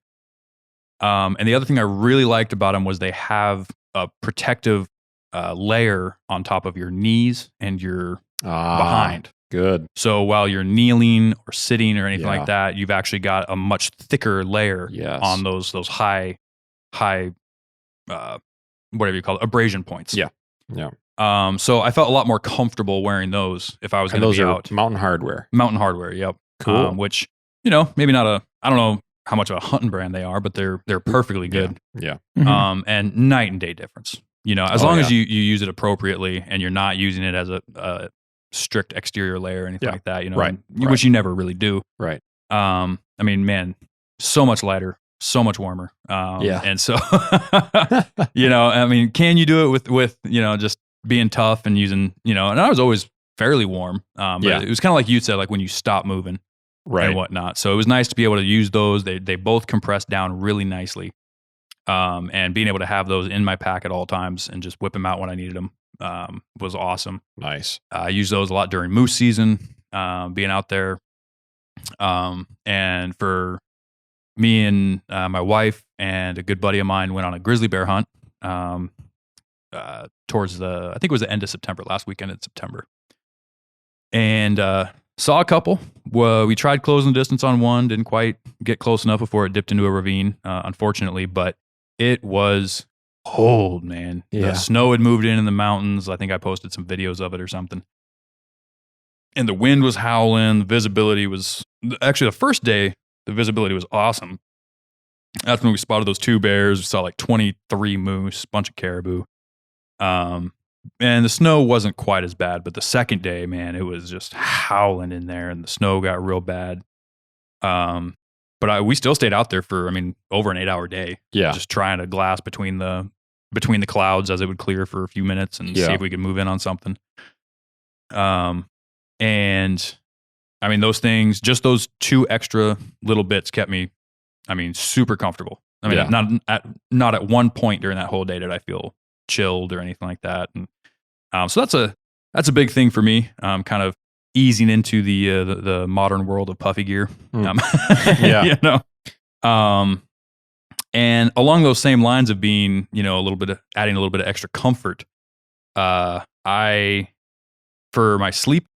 Speaker 2: And the other thing I really liked about them was they have a protective layer on top of your knees and your behind.
Speaker 3: Good.
Speaker 2: So while you're kneeling or sitting or anything like that, you've actually got a much thicker layer on those high whatever you call it, abrasion points.
Speaker 3: Yeah.
Speaker 2: So I felt a lot more comfortable wearing those if I was going to be out.
Speaker 3: Mountain Hardwear.
Speaker 2: Mountain Hardwear, yep.
Speaker 3: Cool.
Speaker 2: Which, you know, maybe not I don't know how much of a hunting brand they are, but they're perfectly good.
Speaker 3: Yeah.
Speaker 2: And night and day difference. You know, as long as you use it appropriately and you're not using it as a strict exterior layer or anything like that, you know, which you never really do.
Speaker 3: Right.
Speaker 2: I mean, man, so much lighter, so much warmer. And so, you know, I mean, can you do it with, you know, just being tough and using, you know, and I was always fairly warm. But it was kind of like you said, like when you stop moving and whatnot. So it was nice to be able to use those. They both compress down really nicely. And being able to have those in my pack at all times and just whip them out when I needed them was awesome.
Speaker 3: Nice.
Speaker 2: I use those a lot during moose season, being out there. And for me and my wife and a good buddy of mine went on a grizzly bear hunt towards I think it was the end of September, last weekend in September. And saw a couple. Well, we tried closing the distance on one, didn't quite get close enough before it dipped into a ravine, unfortunately, but it was cold, man. The snow had moved in the mountains. I think I posted some videos of it or something. And the wind was howling. The visibility was, actually the first day, the visibility was awesome. That's when we spotted those 2 bears. We saw like 23 moose, bunch of caribou. And the snow wasn't quite as bad, but the second day, man, it was just howling in there and the snow got real bad. But we still stayed out there for, I mean, over an 8-hour day.
Speaker 3: Yeah.
Speaker 2: Just trying to glass between the clouds as it would clear for a few minutes and see if we could move in on something. And I mean, those things, just those 2 extra little bits kept me, I mean, super comfortable. I mean, not at one point during that whole day did I feel chilled or anything like that. And so that's a big thing for me. Kind of easing into the modern world of puffy gear. You know. And along those same lines of being, you know, adding a little bit of extra comfort, for my sleep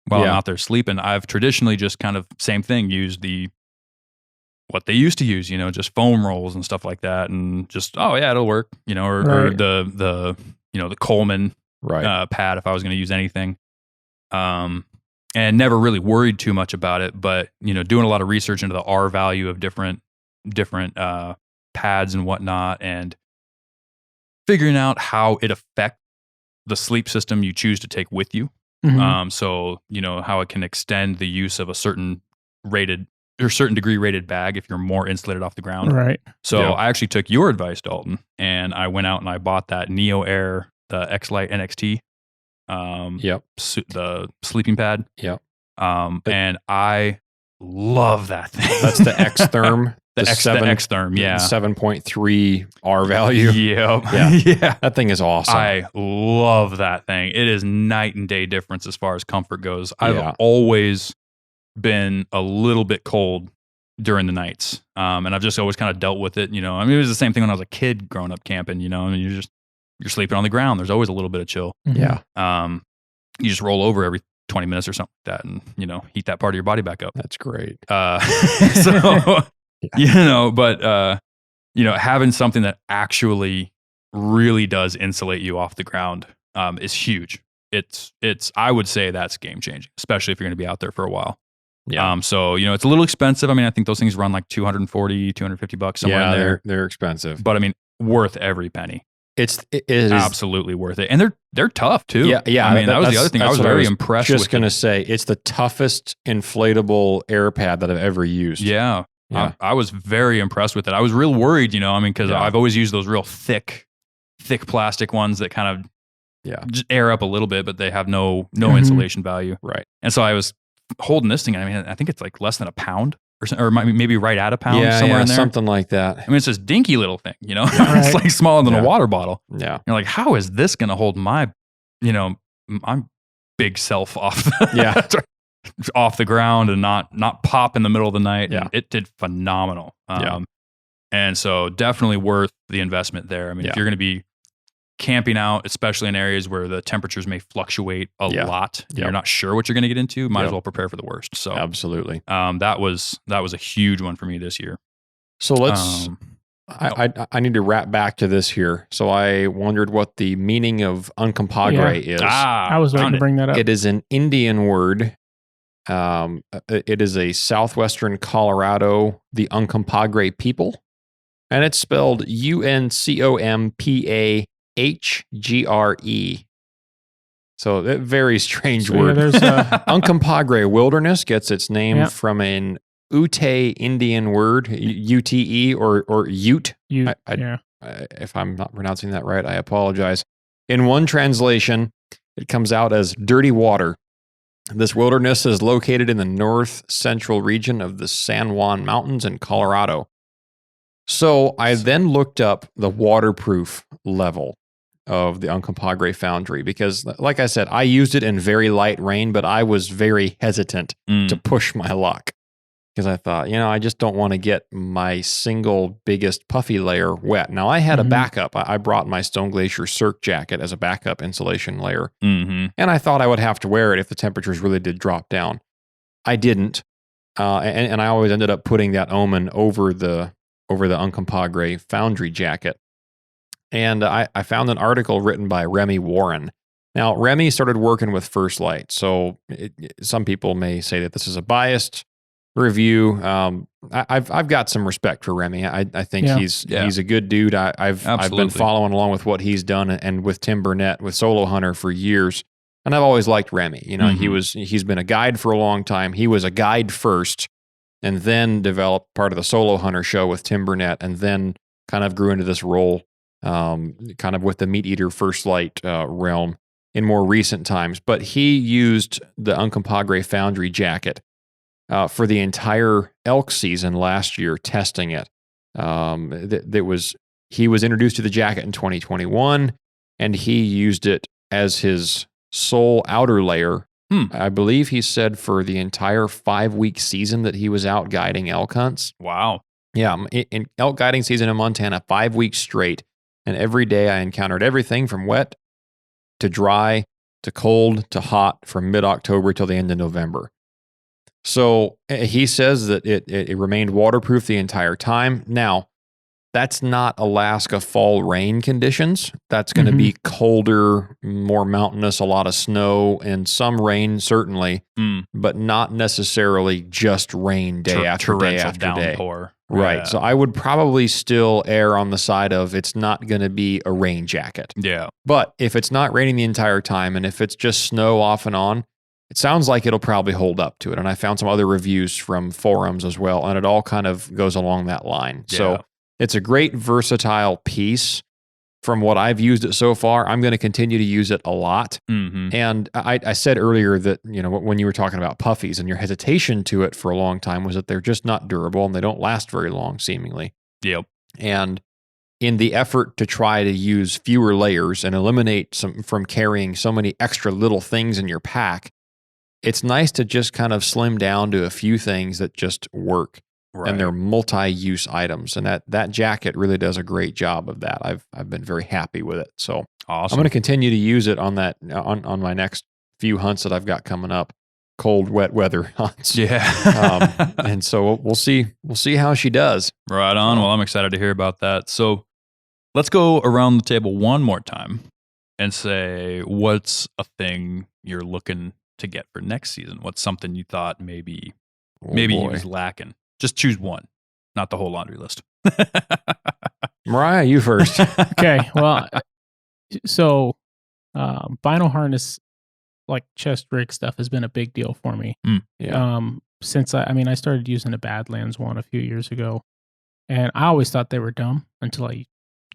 Speaker 2: while I'm out there sleeping, I've traditionally just kind of same thing, used what they used to use, you know, just foam rolls and stuff like that, and just it'll work, you know, or the you know, the Coleman pad if I was going to use anything, and never really worried too much about it. But you know, doing a lot of research into the R value of different pads and whatnot, and figuring out how it affects the sleep system you choose to take with you. So, you know, how it can extend the use of a certain degree rated bag if you're more insulated off the ground.
Speaker 4: Right.
Speaker 2: So I actually took your advice, Dalton, and I went out and I bought that Neo Air, the X-Lite NXT, the sleeping pad. And I love that thing.
Speaker 3: That's the X-Therm.
Speaker 2: The X-Therm,
Speaker 3: 7.3 R value.
Speaker 2: Yeah.
Speaker 3: That thing is awesome.
Speaker 2: I love that thing. It is night and day difference as far as comfort goes. I've always been a little bit cold during the nights. And I've just always kind of dealt with it. You know, I mean, it was the same thing when I was a kid growing up camping, you know, and you're sleeping on the ground. There's always a little bit of chill.
Speaker 3: Yeah.
Speaker 2: You just roll over 20 minutes or something like that, and heat that part of your body back up.
Speaker 3: That's great.
Speaker 2: So but having something that actually really does insulate you off the ground is huge. It's I would say that's game changing, especially if you're going to be out there for a while.
Speaker 3: Yeah.
Speaker 2: So it's a little expensive. I mean, I think those things run like $240, $250 somewhere in there.
Speaker 3: They're expensive,
Speaker 2: but I mean, worth every penny.
Speaker 3: It is
Speaker 2: absolutely worth it, and they're tough too.
Speaker 3: Yeah.
Speaker 2: I mean, that was the other thing. I was very impressed.
Speaker 3: Just going to say, it's the toughest inflatable air pad that I've ever used.
Speaker 2: Yeah. I was very impressed with it. I was real worried, because I've always used those real thick plastic ones that kind of just air up a little bit, but they have no insulation value.
Speaker 3: Right.
Speaker 2: And so I was holding this thing. I mean, I think it's like less than a pound or maybe right at a pound somewhere in there.
Speaker 3: Something like that.
Speaker 2: I mean, it's this dinky little thing, It's like smaller than a water bottle.
Speaker 3: Yeah.
Speaker 2: You're like, how is this going to hold my big self off off the ground and not pop in the middle of the night?
Speaker 3: Yeah.
Speaker 2: And it did phenomenal.
Speaker 3: Yeah.
Speaker 2: And so definitely worth the investment there. I mean, if you're going to be camping out, especially in areas where the temperatures may fluctuate a lot, and you're not sure what you're going to get into, might as well prepare for the worst. So
Speaker 3: absolutely.
Speaker 2: That was a huge one for me this year.
Speaker 3: So let's, I need to wrap back to this here. So I wondered what the meaning of Uncompahgre is.
Speaker 4: I was waiting to bring that up.
Speaker 3: It is an Indian word. It is a southwestern Colorado, the Uncompahgre people. And it's spelled Uncompahgre. So a very strange word. Uncompahgre wilderness gets its name from an Ute Indian word, UTE or Ute. If I'm not pronouncing that right, I apologize. In one translation, it comes out as dirty water. This wilderness is located in the north central region of the San Juan Mountains in Colorado. So I then looked up the waterproof level of the Uncompahgre Foundry because, like I said, I used it in very light rain, but I was very hesitant to push my luck because I thought, I just don't want to get my single biggest puffy layer wet. Now, I had a backup. I brought my Stone Glacier Cirque jacket as a backup insulation layer, and I thought I would have to wear it if the temperatures really did drop down. I didn't, and I always ended up putting that Omen over the Uncompahgre Foundry jacket. And I found an article written by Remy Warren. Now, Remy started working with First Light, so some people may say that this is a biased review. I've got some respect for Remy. I think he's a good dude. I've been following along with what he's done and with Tim Burnett with Solo Hunter for years, and I've always liked Remy. He's been a guide for a long time. He was a guide first, and then developed part of the Solo Hunter show with Tim Burnett, and then kind of grew into this role. Kind of with the Meat Eater First Light realm in more recent times. But he used the Uncompahgre Foundry jacket for the entire elk season last year, testing it. He was introduced to the jacket in 2021, and he used it as his sole outer layer. I believe he said for the entire 5-week season that he was out guiding elk hunts.
Speaker 2: Wow.
Speaker 3: Yeah, in elk guiding season in Montana, 5 weeks straight. And every day I encountered everything from wet to dry to cold to hot from mid-October till the end of November. So he says that it remained waterproof the entire time. Now, that's not Alaska fall rain conditions. That's going to be colder, more mountainous, a lot of snow, and some rain certainly, but not necessarily just rain day after day after day.
Speaker 2: Downpour.
Speaker 3: Right.
Speaker 2: Yeah.
Speaker 3: So I would probably still err on the side of it's not going to be a rain jacket.
Speaker 2: Yeah.
Speaker 3: But if it's not raining the entire time and if it's just snow off and on, it sounds like it'll probably hold up to it. And I found some other reviews from forums as well, and it all kind of goes along that line. Yeah. So it's a great versatile piece. From what I've used it so far, I'm going to continue to use it a lot. And I said earlier that, when you were talking about puffies and your hesitation to it for a long time was that they're just not durable and they don't last very long, seemingly.
Speaker 2: Yep.
Speaker 3: And in the effort to try to use fewer layers and eliminate some from carrying so many extra little things in your pack, it's nice to just kind of slim down to a few things that just work. Right. And they're multi-use items, and that jacket really does a great job of that. I've been very happy with it. So
Speaker 2: awesome.
Speaker 3: I'm going to continue to use it on that on my next few hunts that I've got coming up, cold, wet weather hunts.
Speaker 2: Yeah.
Speaker 3: And so we'll see how she does.
Speaker 2: Right on. Well, I'm excited to hear about that. So let's go around the table one more time and say, what's a thing you're looking to get for next season? What's something you thought maybe you was lacking? Just choose one, not the whole laundry list.
Speaker 3: Mariah, you first.
Speaker 4: Okay. Well, so vinyl harness, like chest rig stuff, has been a big deal for me.
Speaker 3: Yeah.
Speaker 4: Since I started using a Badlands one a few years ago, and I always thought they were dumb until I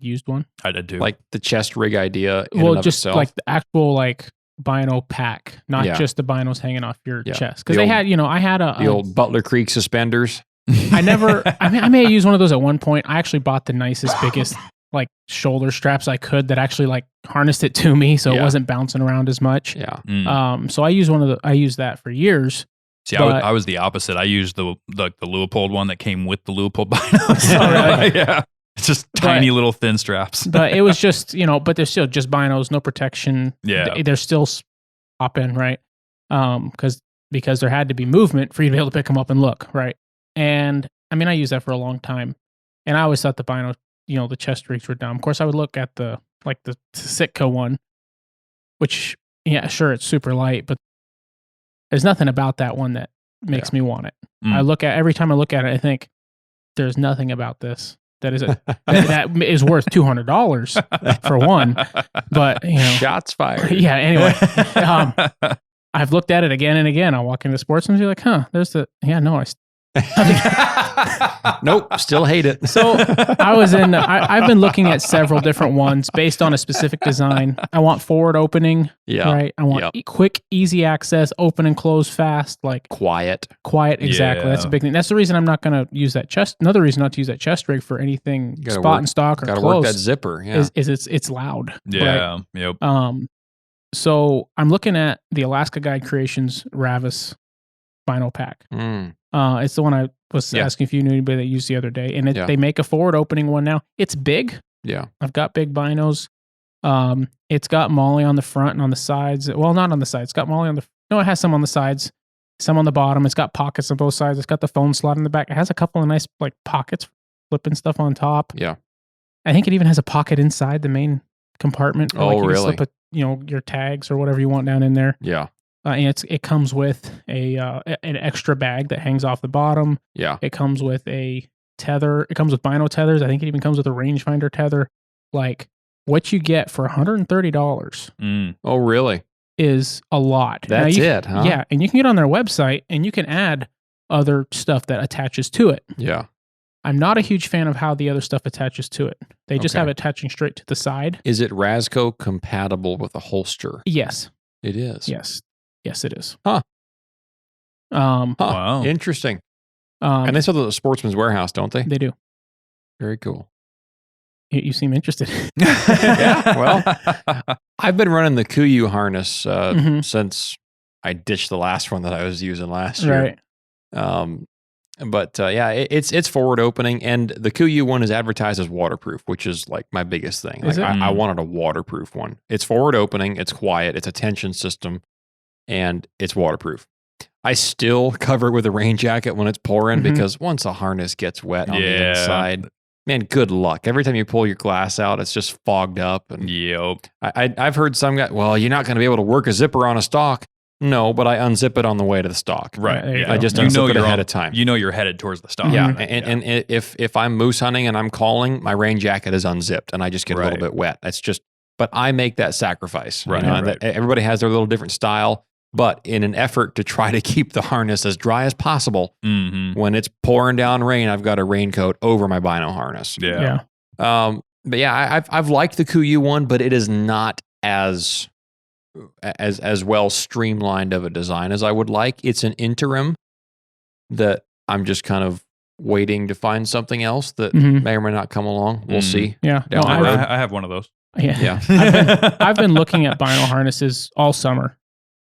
Speaker 4: used one.
Speaker 2: I did too.
Speaker 3: Like the chest rig idea.
Speaker 4: Just
Speaker 3: itself.
Speaker 4: like the actual like bino pack, not just the binos hanging off your chest. Because they had, I had
Speaker 3: the old Butler Creek suspenders.
Speaker 4: I may have used one of those at one point. I actually bought the nicest, biggest like shoulder straps I could that actually like harnessed it to me, so it wasn't bouncing around as much.
Speaker 3: Yeah.
Speaker 4: So I used that for years.
Speaker 2: See, I was the opposite. I used the Leupold one that came with the Leupold binos.
Speaker 4: Oh, really?
Speaker 2: Yeah. It's just tiny little thin straps.
Speaker 4: But it was just, but they're still just binos, no protection.
Speaker 2: Yeah.
Speaker 4: They're still popping, right? Because there had to be movement for you to be able to pick them up and look, right? And I used that for a long time. And I always thought the binos, the chest rigs were dumb. Of course, I would look at the Sitka one, which, yeah, sure, it's super light, but there's nothing about that one that makes me want it. Every time I look at it, I think there's nothing about this that is is worth $200 for one. But
Speaker 3: shots fired.
Speaker 4: Yeah. Anyway, I've looked at it again and again. I walk into Sportsman's, you're like,
Speaker 3: Nope, still hate it.
Speaker 4: So I've been looking at several different ones based on a specific design. I want forward opening.
Speaker 3: Yeah.
Speaker 4: Right. I want quick, easy access, open and close fast, like
Speaker 3: quiet.
Speaker 4: Exactly.
Speaker 2: Yeah.
Speaker 4: That's a big thing. That's the reason I'm not going to use that chest. Another reason not to use that chest rig for anything spot and stock or
Speaker 3: close.
Speaker 4: Gotta
Speaker 3: work that zipper. Yeah.
Speaker 4: Is it's loud.
Speaker 2: Yeah.
Speaker 4: Right?
Speaker 2: Yep.
Speaker 4: So I'm looking at the Alaska Guide Creations Ravis vinyl pack. It's the one I was asking if you knew anybody that used the other day. And they make a forward opening one now. It's big.
Speaker 3: Yeah.
Speaker 4: I've got big binos. It's got MOLLE on the front and on the sides. Well, not on the sides. It's got MOLLE it has some on the sides, some on the bottom. It's got pockets on both sides. It's got the phone slot in the back. It has a couple of nice like pockets, flipping stuff on top.
Speaker 3: Yeah.
Speaker 4: I think it even has a pocket inside the main compartment.
Speaker 3: Oh, really?
Speaker 4: You can slip your tags or whatever you want down in there.
Speaker 3: Yeah.
Speaker 4: And it comes with an extra bag that hangs off the bottom.
Speaker 3: Yeah.
Speaker 4: It comes with a tether. It comes with bino tethers. I think it even comes with a rangefinder tether. Like what you get for $130
Speaker 3: Oh, really?
Speaker 4: is a lot.
Speaker 3: That's it, huh?
Speaker 4: Yeah. And you can get on their website and you can add other stuff that attaches to it.
Speaker 3: Yeah.
Speaker 4: I'm not a huge fan of how the other stuff attaches to it. They just have it attaching straight to the side.
Speaker 3: Is it Rasco compatible with a holster?
Speaker 4: Yes.
Speaker 3: It is.
Speaker 4: Yes, it is.
Speaker 3: Huh.
Speaker 2: Wow.
Speaker 3: Interesting. And they sell those at Sportsman's Warehouse, don't they?
Speaker 4: They do.
Speaker 3: Very cool.
Speaker 4: You seem interested.
Speaker 3: Yeah. Well, I've been running the Kuiu harness since I ditched the last one that I was using last year.
Speaker 4: Right.
Speaker 3: But it's forward opening, and the Kuiu one is advertised as waterproof, which is like my biggest thing.
Speaker 4: Is
Speaker 3: like
Speaker 4: it?
Speaker 3: I wanted a waterproof one. It's forward opening, it's quiet, it's a tension system, and it's waterproof. I still cover it with a rain jacket when it's pouring because once a harness gets wet on the inside, man, good luck. Every time you pull your glass out, it's just fogged up. And I've heard some guy, well, you're not going to be able to work a zipper on a stock. No, but I unzip it on the way to the stock.
Speaker 2: Right.
Speaker 3: I just unzip it ahead of time.
Speaker 2: You know you're headed towards the stock.
Speaker 3: Yeah. And if I'm moose hunting and I'm calling, my rain jacket is unzipped and I just get a little bit wet. That's just, but I make that sacrifice.
Speaker 2: Right.
Speaker 3: Everybody has their little different style, but in an effort to try to keep the harness as dry as possible, when it's pouring down rain, I've got a raincoat over my bino harness.
Speaker 2: Yeah.
Speaker 3: But yeah, I've liked the Kuiu one, but it is not as well streamlined of a design as I would like. It's an interim that I'm just kind of waiting to find something else that may or may not come along. We'll see.
Speaker 4: Yeah.
Speaker 2: I have one of those.
Speaker 4: Yeah. I've been looking at bino harnesses all summer.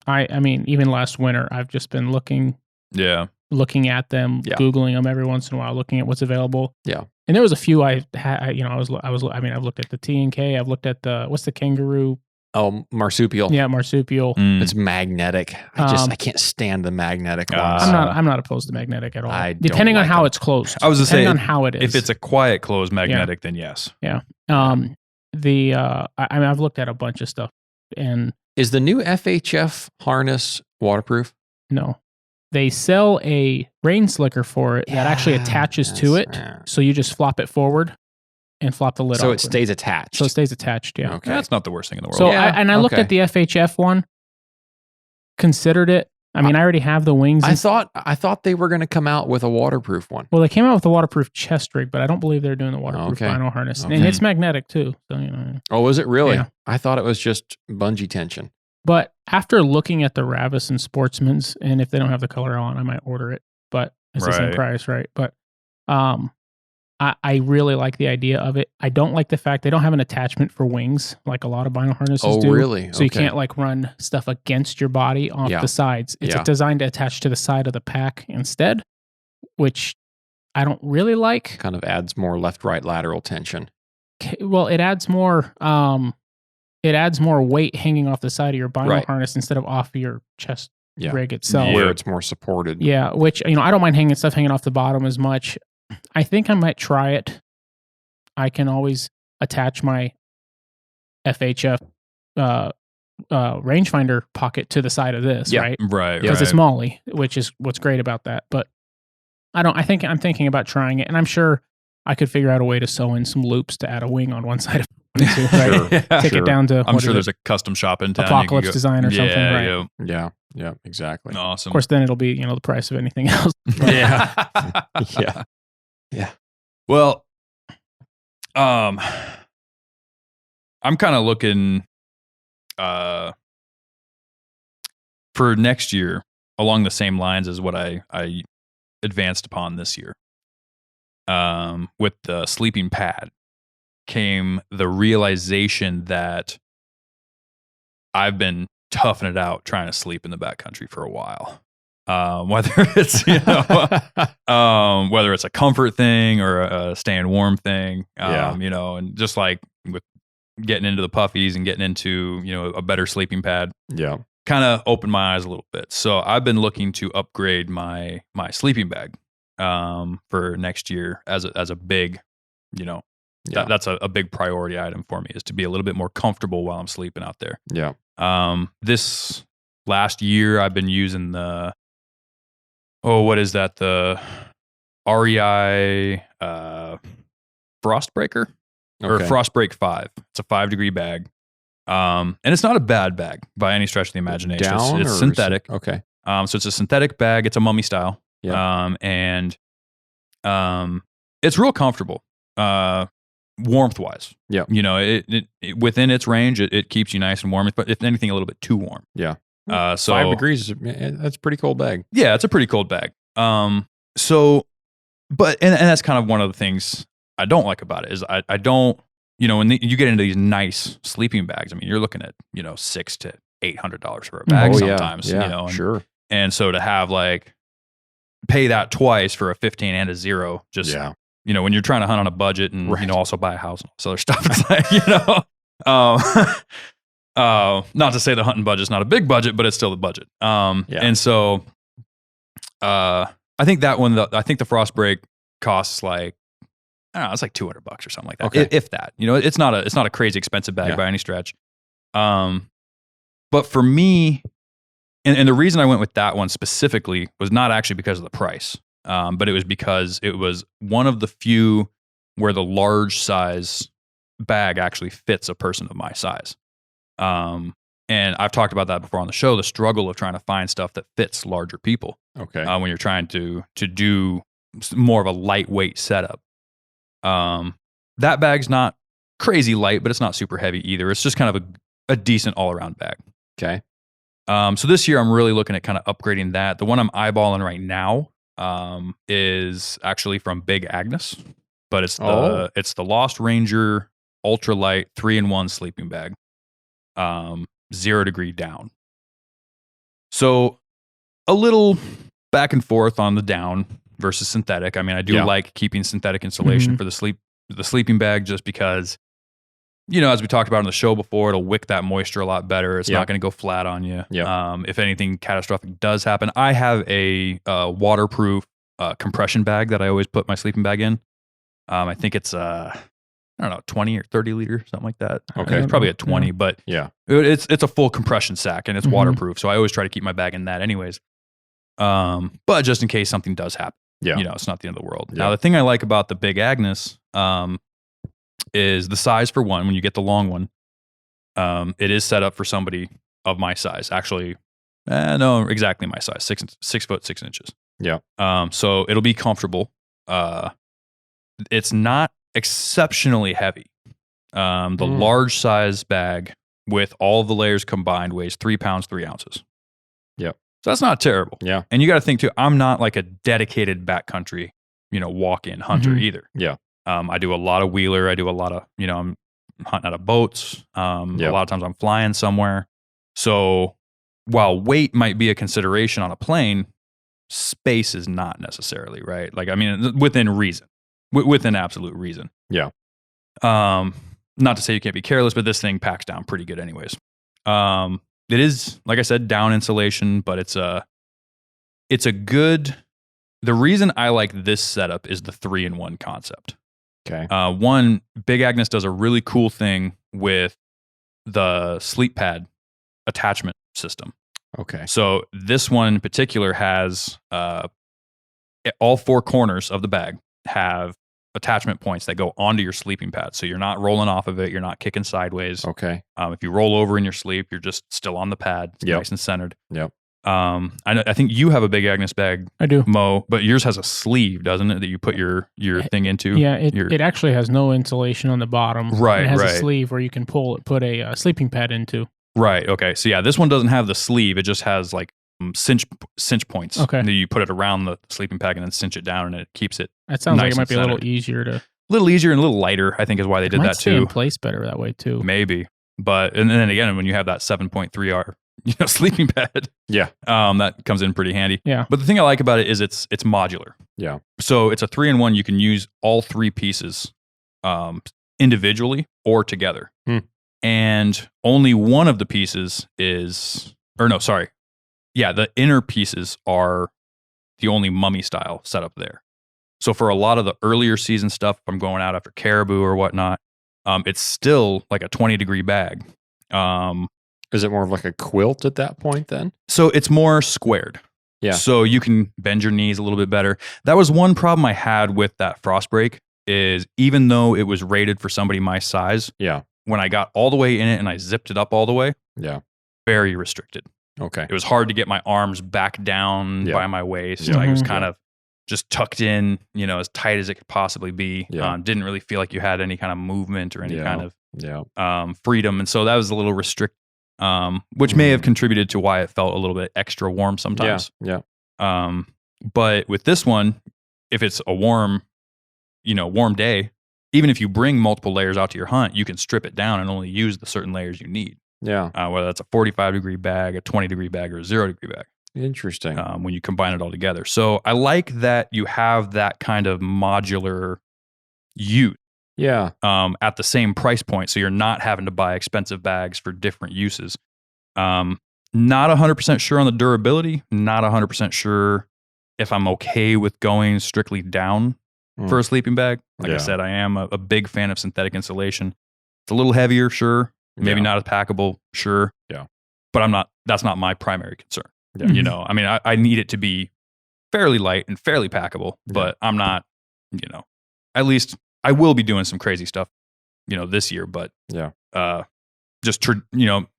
Speaker 4: I mean, even last winter, I've just been looking at them, Googling them every once in a while, looking at what's available.
Speaker 3: Yeah.
Speaker 4: And there was a few I've looked at the T&K. I've looked at what's the kangaroo
Speaker 3: Oh, marsupial.
Speaker 4: Yeah, marsupial.
Speaker 3: It's magnetic. I can't stand the magnetic ones.
Speaker 4: I'm not opposed to magnetic at all.
Speaker 3: I don't
Speaker 4: Depending on
Speaker 3: like
Speaker 4: how
Speaker 3: them.
Speaker 4: it's closed.
Speaker 2: I was going to say,
Speaker 4: depending on how it is.
Speaker 2: if it's a quiet closed magnetic, then yes.
Speaker 4: Yeah. I've looked at a bunch of stuff, and
Speaker 3: Is the new FHF harness waterproof?
Speaker 4: no, they sell a rain slicker for it that actually attaches to it. So you just flop it forward and flop the lid off.
Speaker 3: So it stays attached.
Speaker 4: So it stays attached. Yeah.
Speaker 3: Okay.
Speaker 2: That's not the worst thing in the world.
Speaker 4: So I looked at the FHF one, considered it. I mean, I already have the wings.
Speaker 3: I thought they were going to come out with a waterproof one.
Speaker 4: Well, they came out with a waterproof chest rig, but I don't believe they're doing the waterproof vinyl harness.
Speaker 3: Okay.
Speaker 4: And it's magnetic too. So,
Speaker 3: Oh, is it really?
Speaker 4: Yeah.
Speaker 3: I thought it was just bungee tension.
Speaker 4: But after looking at the Ravis and Sportsman's, and if they don't have the color on, I might order it. But it's the same price, right? But I really like the idea of it. I don't like the fact they don't have an attachment for wings like a lot of vinyl harnesses do.
Speaker 3: Oh, really?
Speaker 4: So you can't like run stuff against your body off the sides. It's designed to attach to the side of the pack instead, which I don't really like.
Speaker 3: Kind of adds more left-right lateral tension.
Speaker 4: Well, it adds more weight hanging off the side of your vinyl harness instead of off your chest rig itself.
Speaker 3: Where it's more supported.
Speaker 4: Yeah, which, I don't mind hanging off the bottom as much. I think I might try it. I can always attach my FHF rangefinder pocket to the side of this, right?
Speaker 2: Right.
Speaker 4: Because it's Molly, which is what's great about that. But I'm thinking about trying it, and I'm sure I could figure out a way to sew in some loops to add a wing on one side of it, right? Take it down to
Speaker 2: I'm sure there's a custom shop in town.
Speaker 4: Apocalypse Design or something, right?
Speaker 3: Yeah, exactly.
Speaker 2: Awesome.
Speaker 4: Of course, then it'll be, the price of anything else.
Speaker 3: Yeah.
Speaker 2: Well, I'm kind of looking for next year along the same lines as what I advanced upon this year. With the sleeping pad came the realization that I've been toughing it out trying to sleep in the backcountry for a while. Whether it's whether it's a comfort thing or a staying warm thing, and just like with getting into the puffies and getting into a better sleeping pad, kind of opened my eyes a little bit. So I've been looking to upgrade my sleeping bag for next year as a big, that's a big priority item for me, is to be a little bit more comfortable while I'm sleeping out there.
Speaker 3: Yeah.
Speaker 2: This last year I've been using what is that? The REI Frostbreaker or Frostbreak 5. It's a 5-degree bag. And it's not a bad bag by any stretch of the imagination. It's synthetic.
Speaker 3: Okay.
Speaker 2: So it's a synthetic bag. It's a mummy style.
Speaker 3: Yeah.
Speaker 2: And it's real comfortable. Warmth wise.
Speaker 3: Yeah.
Speaker 2: It within its range, it keeps you nice and warm, but if anything, a little bit too warm.
Speaker 3: Yeah.
Speaker 2: So
Speaker 3: 5 degrees, that's a pretty cold bag.
Speaker 2: Yeah, it's a pretty cold bag. And that's kind of one of the things I don't like about it is I don't, when you get into these nice sleeping bags, I mean, you're looking at, $600 to $800 for a bag sometimes,
Speaker 3: sure.
Speaker 2: And so to have pay that twice for a 15 and a 0, just, when you're trying to hunt on a budget and, also buy a house and all this other stuff, it's not to say the hunting budget's not a big budget, but it's still the budget. And so, I think that one, I think the Frostbreak costs it's like $200 or something like that.
Speaker 3: Okay.
Speaker 2: If that, it's not a crazy expensive bag by any stretch. But for me, and the reason I went with that one specifically was not actually because of the price, but it was because it was one of the few where the large size bag actually fits a person of my size. And I've talked about that before on the show, the struggle of trying to find stuff that fits larger people.
Speaker 3: Okay.
Speaker 2: When you're trying to do more of a lightweight setup. That bag's not crazy light, but it's not super heavy either. It's just kind of a decent all around bag.
Speaker 3: Okay.
Speaker 2: So this year I'm really looking at kind of upgrading that. The one I'm eyeballing right now, is actually from Big Agnes, but it's the Lost Ranger ultralight 3-in-1 sleeping bag. 0 degree down. So a little back and forth on the down versus synthetic. I mean, I do like keeping synthetic insulation for the sleeping bag just because as we talked about on the show before, it'll wick that moisture a lot better. It's not going to go flat on you. If anything catastrophic does happen, I have a waterproof compression bag that I always put my sleeping bag in. I think it's I don't know, 20 or 30 liter, something like that.
Speaker 3: Okay.
Speaker 2: It's probably a 20, but it's a full compression sack and it's waterproof. So I always try to keep my bag in that anyways. But just in case something does happen, it's not the end of the world. Now, the thing I like about the Big Agnes, is the size for one. When you get the long one, it is set up for somebody of my size. Actually, no, exactly my size, 6 foot 6 inches.
Speaker 3: Yeah.
Speaker 2: So it'll be comfortable. It's not exceptionally heavy. The large size bag with all the layers combined weighs 3 pounds, 3 ounces.
Speaker 3: Yep.
Speaker 2: So that's not terrible.
Speaker 3: Yeah.
Speaker 2: And you got to think too, I'm not like a dedicated backcountry, walk-in hunter either.
Speaker 3: Yeah.
Speaker 2: I do a lot of wheeler. I do a lot of, I'm hunting out of boats. A lot of times I'm flying somewhere. So while weight might be a consideration on a plane, space is not necessarily, right? Like, I mean, within reason, within absolute reason.
Speaker 3: Yeah.
Speaker 2: Not to say you can't be careless, but this thing packs down pretty good anyways. It is, like I said, down insulation, but it's a good, the reason I like this setup is the 3-in-1 concept.
Speaker 3: Okay.
Speaker 2: One, Big Agnes does a really cool thing with the sleep pad attachment system.
Speaker 3: Okay.
Speaker 2: So this one in particular has all 4 corners of the bag have attachment points that go onto your sleeping pad. So you're not rolling off of it. You're not kicking sideways.
Speaker 3: Okay.
Speaker 2: If you roll over in your sleep, you're just still on the pad. It's nice and centered.
Speaker 3: Yep.
Speaker 2: I think you have a Big Agnes bag.
Speaker 4: I do.
Speaker 2: Mo, but yours has a sleeve, doesn't it, that you put your thing into?
Speaker 4: Yeah, it actually has no insulation on the bottom.
Speaker 2: Right,
Speaker 4: it has
Speaker 2: right.
Speaker 4: a sleeve where you can put a sleeping pad into.
Speaker 2: Right. Okay. So yeah, this one doesn't have the sleeve. It just has like cinch points.
Speaker 4: Okay.
Speaker 2: And then you put it around the sleeping bag and then cinch it down, and it keeps it.
Speaker 4: That sounds
Speaker 2: nice
Speaker 4: like it might be a little
Speaker 2: centered.
Speaker 4: easier to.
Speaker 2: A little easier and a little lighter, I think, is why they did
Speaker 4: might
Speaker 2: that
Speaker 4: stay
Speaker 2: too.
Speaker 4: in place better that way too.
Speaker 2: Maybe, but and then again, when you have that 7.3R, sleeping pad, that comes in pretty handy.
Speaker 4: Yeah.
Speaker 2: But the thing I like about it is it's modular.
Speaker 3: Yeah.
Speaker 2: So it's a 3-in-1. You can use all 3 pieces individually or together. And only one of the pieces the inner pieces are the only mummy style setup there. So for a lot of the earlier season stuff, if I'm going out after caribou or whatnot, it's still like a 20-degree bag.
Speaker 3: Is it more of like a quilt at that point then?
Speaker 2: So it's more squared.
Speaker 3: Yeah.
Speaker 2: So you can bend your knees a little bit better. That was one problem I had with that frost break is even though it was rated for somebody my size, when I got all the way in it and I zipped it up all the way, very restricted.
Speaker 3: Okay.
Speaker 2: It was hard to get my arms back down by my waist. I was kind of just tucked in, as tight as it could possibly be. Didn't really feel like you had any kind of movement or any kind of freedom. And so that was a little restricted, which may have contributed to why it felt a little bit extra warm sometimes. But with this one, if it's a warm day, even if you bring multiple layers out to your hunt, you can strip it down and only use the certain layers you need.
Speaker 3: Yeah.
Speaker 2: Whether that's a 45-degree bag, a 20-degree bag, or a 0-degree bag.
Speaker 3: Interesting.
Speaker 2: When you combine it all together. So I like that you have that kind of modular use.
Speaker 3: Yeah.
Speaker 2: At the same price point. So you're not having to buy expensive bags for different uses. Not 100% sure on the durability. Not 100% sure if I'm okay with going strictly down for a sleeping bag. Like I said, I am a big fan of synthetic insulation. It's a little heavier, sure. Maybe not as packable, sure.
Speaker 3: Yeah.
Speaker 2: But that's not my primary concern. Yeah. I mean, I need it to be fairly light and fairly packable, but I'm not, at least I will be doing some crazy stuff, this year, but just,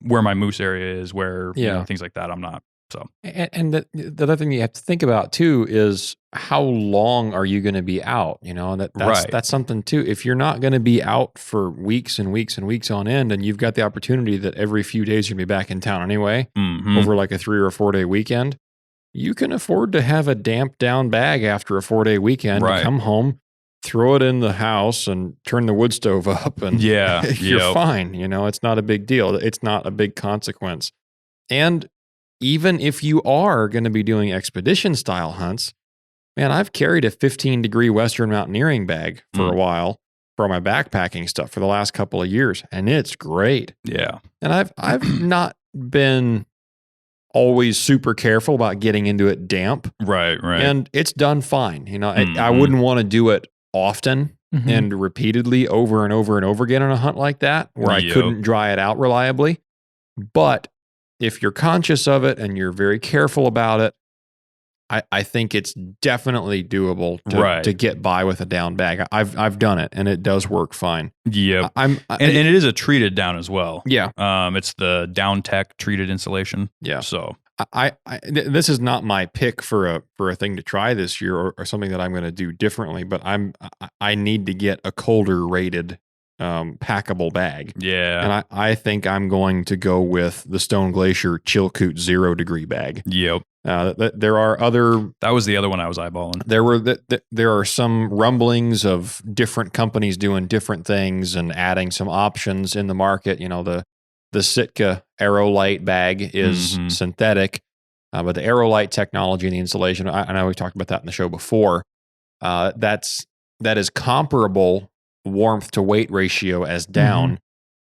Speaker 2: where my moose area is, where, things like that, I'm not. So,
Speaker 3: and the other thing you have to think about too is how long are you going to be out? That's something too. If you're not going to be out for weeks and weeks and weeks on end, and you've got the opportunity that every few days you're going to be back in town anyway, over like a 3 or 4 day weekend, you can afford to have a damped down bag after a 4-day weekend.
Speaker 2: Right.
Speaker 3: Come home, throw it in the house, and turn the wood stove up, and you're fine. It's not a big deal. It's not a big consequence, and even if you are going to be doing expedition style hunts, man, I've carried a 15-degree Western mountaineering bag for a while. for my backpacking stuff for the last couple of years, and it's great.
Speaker 2: Yeah.
Speaker 3: And I've not been always super careful about getting into it damp.
Speaker 2: Right.
Speaker 3: And it's done fine. I wouldn't want to do it often and repeatedly over and over and over again on a hunt like that where I couldn't dry it out reliably. But if you're conscious of it and you're very careful about it, I think it's definitely doable to get by with a down bag. I've done it and it does work fine.
Speaker 2: Yeah. And it is a treated down as well.
Speaker 3: Yeah.
Speaker 2: It's the Down Tech treated insulation.
Speaker 3: Yeah.
Speaker 2: So
Speaker 3: this is not my pick for a thing to try this year or something that I'm going to do differently, but I need to get a colder rated packable bag.
Speaker 2: Yeah.
Speaker 3: And I think I'm going to go with the Stone Glacier Chilkoot 0 degree bag.
Speaker 2: Yep.
Speaker 3: There are other.
Speaker 2: That was the other one I was eyeballing.
Speaker 3: There are some rumblings of different companies doing different things and adding some options in the market. The Sitka Aerolite bag is synthetic, but the Aerolite technology and the insulation. I know we talked about that in the show before. That is comparable warmth to weight ratio as down,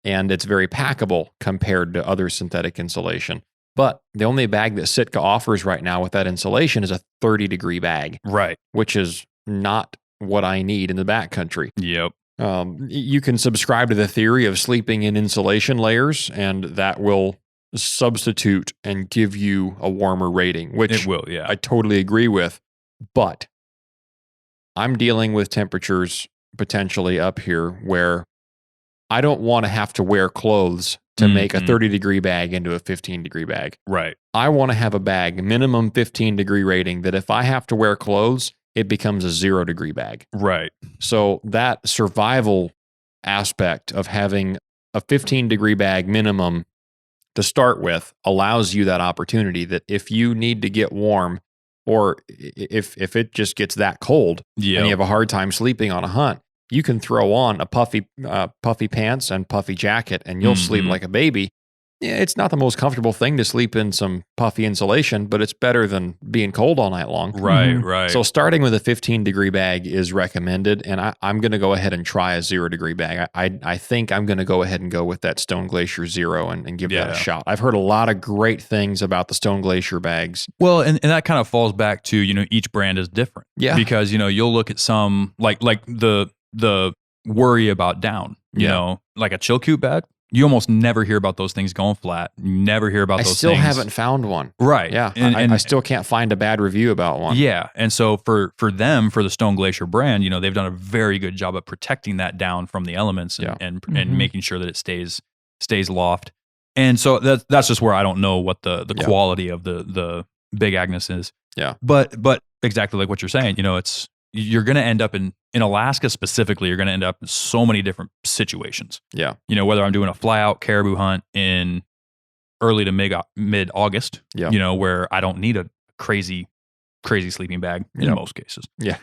Speaker 3: and it's very packable compared to other synthetic insulation. But the only bag that Sitka offers right now with that insulation is a 30 degree bag.
Speaker 2: Right.
Speaker 3: Which is not what I need in the backcountry.
Speaker 2: Yep.
Speaker 3: You can subscribe to the theory of sleeping in insulation layers, and that will substitute and give you a warmer rating, which
Speaker 2: it will, yeah.
Speaker 3: I totally agree with. But I'm dealing with temperatures potentially up here where I don't want to have to wear clothes to make a 30 degree bag into a 15 degree bag.
Speaker 2: Right.
Speaker 3: I want to have a bag, minimum 15 degree rating, that if I have to wear clothes, it becomes a 0 degree bag.
Speaker 2: Right.
Speaker 3: So that survival aspect of having a 15 degree bag minimum to start with allows you that opportunity that if you need to get warm or if it just gets that cold and you have a hard time sleeping on a hunt, you can throw on a puffy pants and puffy jacket and you'll sleep like a baby. Yeah, it's not the most comfortable thing to sleep in some puffy insulation, but it's better than being cold all night long.
Speaker 2: Right, right.
Speaker 3: So starting with a 15 degree bag is recommended, and I'm going to go ahead and try a 0 degree bag. I think I'm going to go ahead and go with that Stone Glacier 0 and give that a shot. I've heard a lot of great things about the Stone Glacier bags.
Speaker 2: Well, and that kind of falls back to, each brand is different.
Speaker 3: Yeah.
Speaker 2: Because, you'll look at some, like the worry about down, you know, like a Chilkoot bag. You almost never hear about those things going flat. You never hear about those things.
Speaker 3: I still haven't found one.
Speaker 2: Right.
Speaker 3: Yeah. And I still can't find a bad review about one.
Speaker 2: Yeah. And so for the Stone Glacier brand, they've done a very good job of protecting that down from the elements and making sure that it stays loft. And so that's just where I don't know what the quality of the Big Agnes is.
Speaker 3: Yeah.
Speaker 2: But exactly like what you're saying, you're going to end up in Alaska specifically, you're going to end up in so many different situations.
Speaker 3: Yeah.
Speaker 2: Whether I'm doing a fly out caribou hunt in early to mid August, where I don't need a crazy sleeping bag in most cases.
Speaker 3: Yeah.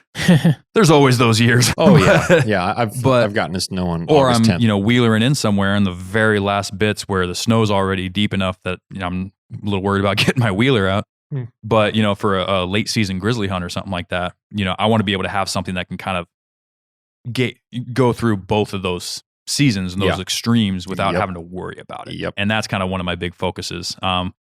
Speaker 2: There's always those years.
Speaker 3: Oh yeah. Yeah. I've gotten this snow on
Speaker 2: or
Speaker 3: August
Speaker 2: I'm,
Speaker 3: 10th.
Speaker 2: wheelering in somewhere in the very last bits where the snow's already deep enough that I'm a little worried about getting my wheeler out. But, for a late season grizzly hunt or something like that, I want to be able to have something that can kind of go through both of those seasons and those extremes without having to worry about it.
Speaker 3: Yep.
Speaker 2: And that's kind of one of my big focuses,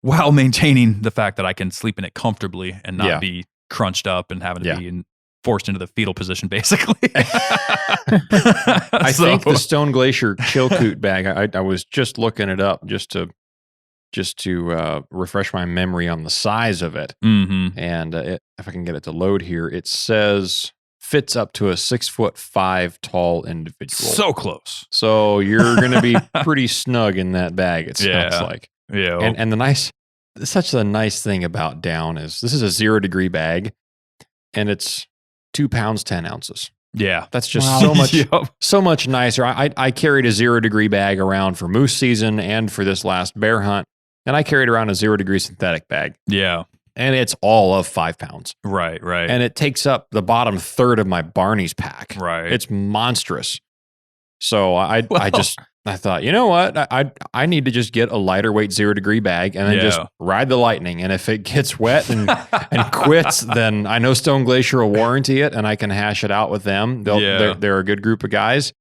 Speaker 2: while maintaining the fact that I can sleep in it comfortably and not be crunched up and having to be forced into the fetal position, basically.
Speaker 3: I think the Stone Glacier Chilkoot bag, I was just looking it up just to refresh my memory on the size of it.
Speaker 2: Mm-hmm.
Speaker 3: And if I can get it to load here, it says fits up to a 6'5" tall individual.
Speaker 2: So close.
Speaker 3: So you're going to be pretty snug in that bag, it sounds like.
Speaker 2: Yeah.
Speaker 3: And such a nice thing about down is this is a 0 degree bag and it's 2 pounds, 10 ounces.
Speaker 2: Yeah.
Speaker 3: That's just so much nicer. I carried a 0 degree bag around for moose season and for this last bear hunt. And I carried around a 0 degree synthetic bag.
Speaker 2: Yeah.
Speaker 3: And it's all of 5 pounds.
Speaker 2: Right.
Speaker 3: And it takes up the bottom third of my Barney's pack.
Speaker 2: Right.
Speaker 3: It's monstrous. So I I thought, you know what? I need to just get a lighter weight 0 degree bag and then just ride the lightning. And if it gets wet and quits, then I know Stone Glacier will warranty it and I can hash it out with them. They're a good group of guys.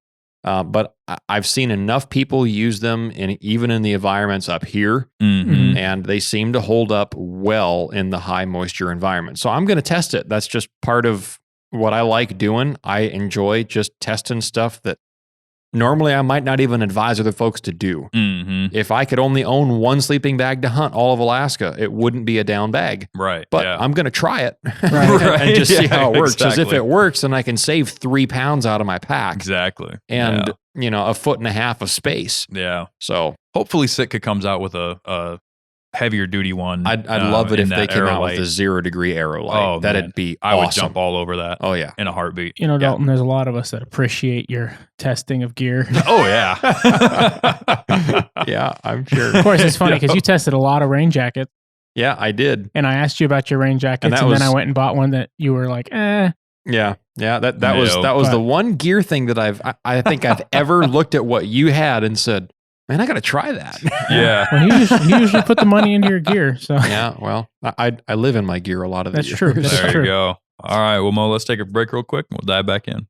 Speaker 3: But I've seen enough people use them even in the environments up here, and they seem to hold up well in the high moisture environment. So I'm going to test it. That's just part of what I like doing. I enjoy just testing stuff that normally I might not even advise other folks to do. If I could only own one sleeping bag to hunt all of Alaska, it wouldn't be a down bag.
Speaker 2: Right.
Speaker 3: But I'm going to try it and just see how it works. Because if it works, then I can save 3 pounds out of my pack.
Speaker 2: Exactly.
Speaker 3: And, you know, 1.5 feet of space.
Speaker 2: Yeah.
Speaker 3: So
Speaker 2: hopefully Sitka comes out with a heavier duty one.
Speaker 3: I'd love it if they came out with a 0 degree aero light.
Speaker 2: Oh,
Speaker 3: that'd be
Speaker 2: I would
Speaker 3: awesome.
Speaker 2: jump all over that.
Speaker 3: Oh yeah,
Speaker 2: in a heartbeat.
Speaker 4: You know, Dalton, there's a lot of us that appreciate your testing of gear.
Speaker 2: Oh yeah.
Speaker 3: Yeah, I'm sure.
Speaker 4: Of course, it's funny because you tested a lot of rain jackets.
Speaker 3: Yeah, I did.
Speaker 4: And I asked you about your rain jackets, and then I went and bought one that you were like, eh.
Speaker 3: Yeah. That was the one gear thing that I think I've ever looked at what you had and said, man, I got to try that.
Speaker 2: Yeah.
Speaker 4: Well, you usually put the money into your gear. So
Speaker 3: yeah, well, I live in my gear a lot of the years.
Speaker 4: That's true.
Speaker 2: There you go. All right, well, Mo, let's take a break real quick and we'll dive back in.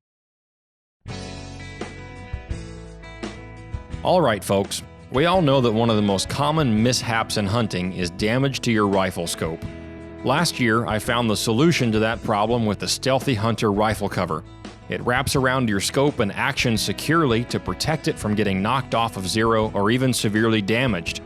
Speaker 1: All right, folks. We all know that one of the most common mishaps in hunting is damage to your rifle scope. Last year, I found the solution to that problem with the Stealthy Hunter rifle cover. It wraps around your scope and actions securely to protect it from getting knocked off of zero or even severely damaged.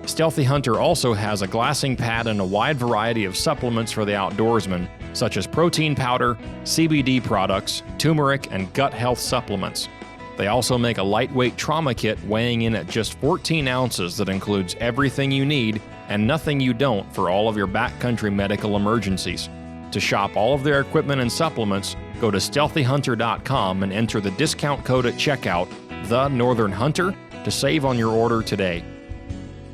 Speaker 1: Stealthy Hunter also has a glassing pad and a wide variety of supplements for the outdoorsman, such as protein powder, CBD products, turmeric, and gut health supplements. They also make a lightweight trauma kit weighing in at just 14 ounces that includes everything you need and nothing you don't for all of your backcountry medical emergencies. To shop all of their equipment and supplements, go to StealthyHunter.com and enter the discount code at checkout, The Northern Hunter, to save on your order today.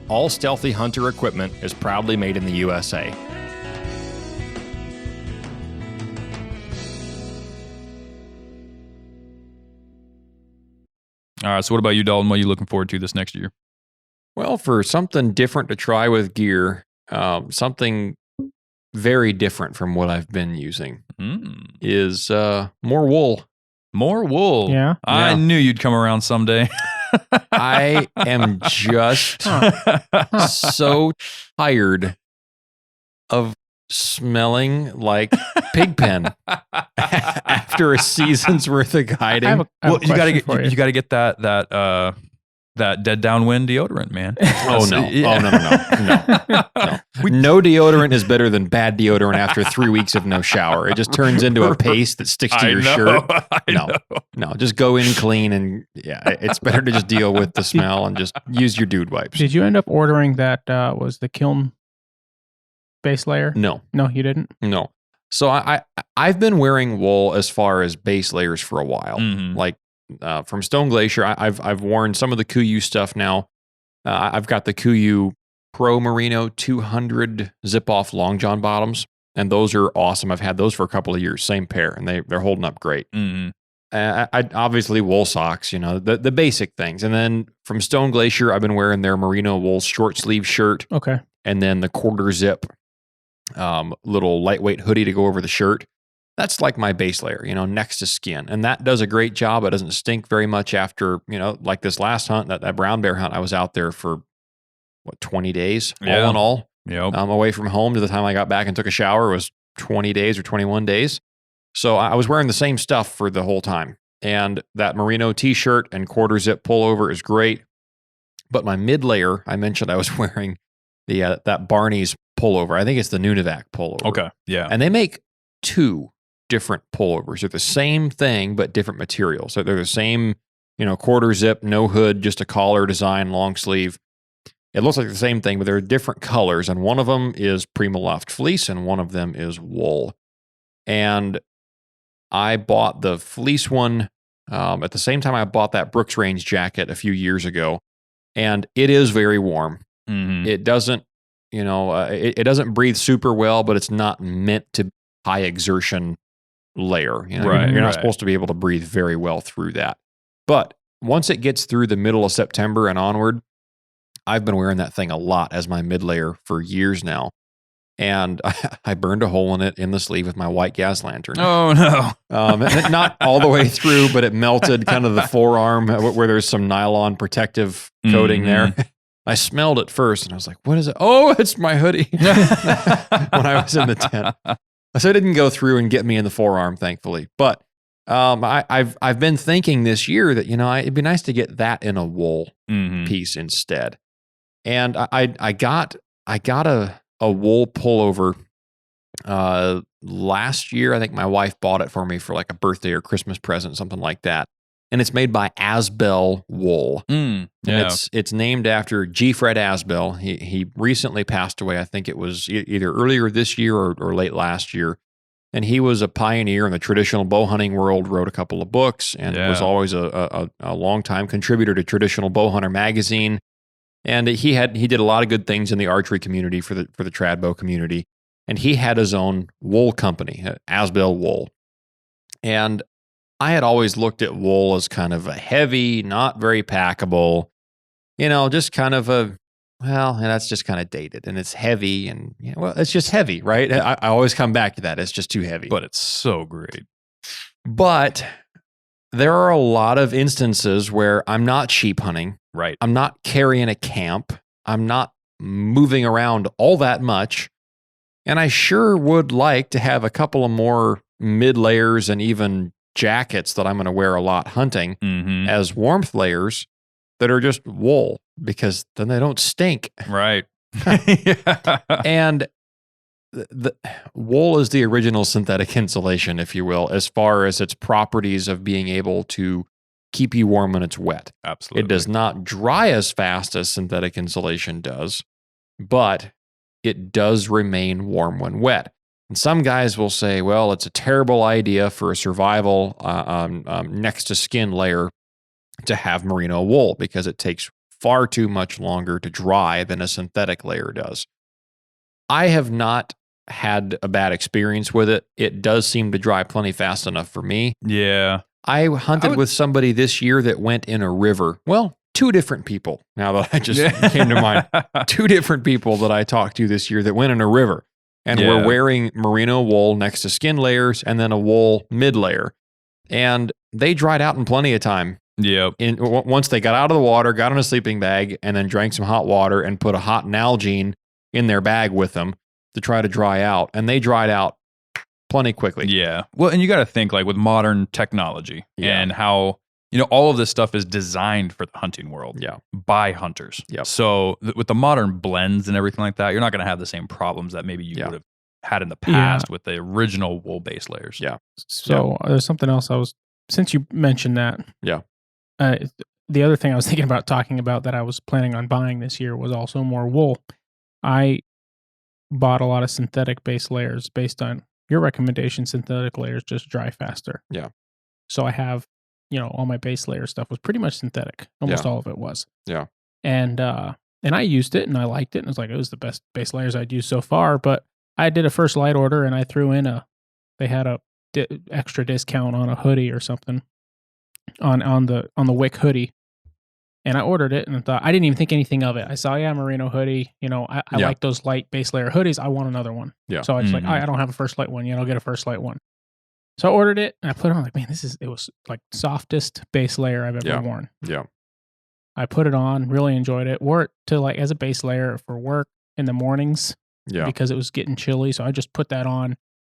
Speaker 1: All Stealthy Hunter equipment is proudly made in the USA.
Speaker 2: All right, so what about you, Dalton? What are you looking forward to this next year?
Speaker 3: Well, for something different to try with gear, something very different from what I've been using is more wool.
Speaker 2: More wool?
Speaker 4: Yeah.
Speaker 2: I knew you'd come around someday.
Speaker 3: I am just so tired of smelling like Pigpen after a season's worth of guiding.
Speaker 2: Well, you got to get that dead downwind deodorant, man.
Speaker 3: Oh no!
Speaker 2: Yeah.
Speaker 3: No. No deodorant is better than bad deodorant after 3 weeks of no shower. It just turns into a paste that sticks to your shirt. No, just go in clean and it's better to just deal with the smell and just use your dude wipes.
Speaker 4: Did you end up ordering that was the kiln base layer?
Speaker 3: No,
Speaker 4: you didn't.
Speaker 3: No. So I've been wearing wool as far as base layers for a while. Like from Stone Glacier, I've worn some of the Kuiu stuff now. I've got the Kuiu Pro Merino 200 zip-off long john bottoms, and those are awesome. I've had those for a couple of years, same pair, and they're holding up great. I obviously wool socks, the basic things. And then from Stone Glacier, I've been wearing their merino wool short sleeve shirt.
Speaker 4: Okay.
Speaker 3: And then the quarter zip little lightweight hoodie to go over the shirt. That's like my base layer, next to skin. And that does a great job. It doesn't stink very much after, like this last hunt, that brown bear hunt, I was out there for 20 days all in all.
Speaker 2: Yep.
Speaker 3: Away from home to the time I got back and took a shower was 20 days or 21 days. So I was wearing the same stuff for the whole time. And that merino t-shirt and quarter zip pullover is great. But my mid layer, I mentioned I was wearing that Barney's pullover. I think it's the Nunavak pullover.
Speaker 2: Okay. Yeah.
Speaker 3: And they make 2 different pullovers. They're the same thing, but different materials. So they're the same, quarter zip, no hood, just a collar design, long sleeve. It looks like the same thing, but they're different colors. And one of them is Primaloft fleece and one of them is wool. And I bought the fleece one at the same time I bought that Brooks Range jacket a few years ago. And it is very warm. It doesn't, it doesn't breathe super well, but it's not meant to be high exertion layer. You're not supposed to be able to breathe very well through that. But once it gets through the middle of September and onward, I've been wearing that thing a lot as my mid layer for years now. And I burned a hole in it in the sleeve with my white gas lantern.
Speaker 2: Oh, no.
Speaker 3: Not all the way through, but it melted kind of the forearm where there's some nylon protective coating there. I smelled it first and I was like, what is it? Oh, it's my hoodie. When I was in the tent. So it didn't go through and get me in the forearm, thankfully. But I've been thinking this year that, it'd be nice to get that in a wool piece instead. And I got a wool pullover last year. I think my wife bought it for me for like a birthday or Christmas present, something like that. And it's made by Asbel Wool. And it's named after G. Fred Asbel. He recently passed away. I think it was either earlier this year or late last year. And he was a pioneer in the traditional bow hunting world, wrote a couple of books, and was always a long-time contributor to Traditional Bow Hunter magazine. And he did a lot of good things in the archery community for the trad bow community. And he had his own wool company, Asbel Wool. And I had always looked at wool as kind of a heavy, not very packable, just kind of that's just kind of dated, and it's heavy, and it's just heavy, right? I always come back to that. It's just too heavy.
Speaker 2: But it's so great.
Speaker 3: But there are a lot of instances where I'm not sheep hunting.
Speaker 2: Right.
Speaker 3: I'm not carrying a camp. I'm not moving around all that much. And I sure would like to have a couple of more mid layers and even jackets that I'm going to wear a lot hunting as warmth layers that are just wool, because then they don't stink.
Speaker 2: Right.
Speaker 3: And the wool is the original synthetic insulation, if you will, as far as its properties of being able to keep you warm when it's wet.
Speaker 2: Absolutely.
Speaker 3: It does not dry as fast as synthetic insulation does, but it does remain warm when wet. And some guys will say, well, it's a terrible idea for a survival next to skin layer to have merino wool because it takes far too much longer to dry than a synthetic layer does. I have not had a bad experience with it. It does seem to dry plenty fast enough for me.
Speaker 2: Yeah.
Speaker 3: I hunted with somebody this year that went in a river. Well, two different people, now that I just came to mind. Two different people that I talked to this year that went in a river and were wearing merino wool next to skin layers and then a wool mid layer. And they dried out in plenty of time.
Speaker 2: Yep.
Speaker 3: Once they got out of the water, got in a sleeping bag, and then drank some hot water and put a hot Nalgene in their bag with them to try to dry out. And they dried out plenty quickly.
Speaker 2: Yeah. Well, and you got to think like with modern technology and how, all of this stuff is designed for the hunting world by hunters.
Speaker 3: Yep.
Speaker 2: So with the modern blends and everything like that, you're not going to have the same problems that maybe you would have had in the past with the original wool base layers.
Speaker 3: Yeah.
Speaker 4: So there's something else since you mentioned that.
Speaker 3: Yeah.
Speaker 4: The other thing I was thinking about talking about that I was planning on buying this year was also more wool. I bought a lot of synthetic base layers based on your recommendation. Synthetic layers just dry faster.
Speaker 3: Yeah.
Speaker 4: So I have, all my base layer stuff was pretty much synthetic. Almost all of it was.
Speaker 3: Yeah.
Speaker 4: And I used it and I liked it. And it was like, it was the best base layers I'd used so far. But I did a first light order and I threw in they had a extra discount on a hoodie or something on the Wick hoodie. And I ordered it and I thought, I didn't even think anything of it. I saw, merino hoodie. I like those light base layer hoodies. I want another one.
Speaker 3: Yeah.
Speaker 4: So I was like, I don't have a first light one yet. I'll get a first light one. So I ordered it and I put it on like, man, it was like softest base layer I've ever worn.
Speaker 3: Yeah.
Speaker 4: I put it on, really enjoyed it. Wore it to like as a base layer for work in the mornings.
Speaker 3: Yeah.
Speaker 4: Because it was getting chilly. So I just put that on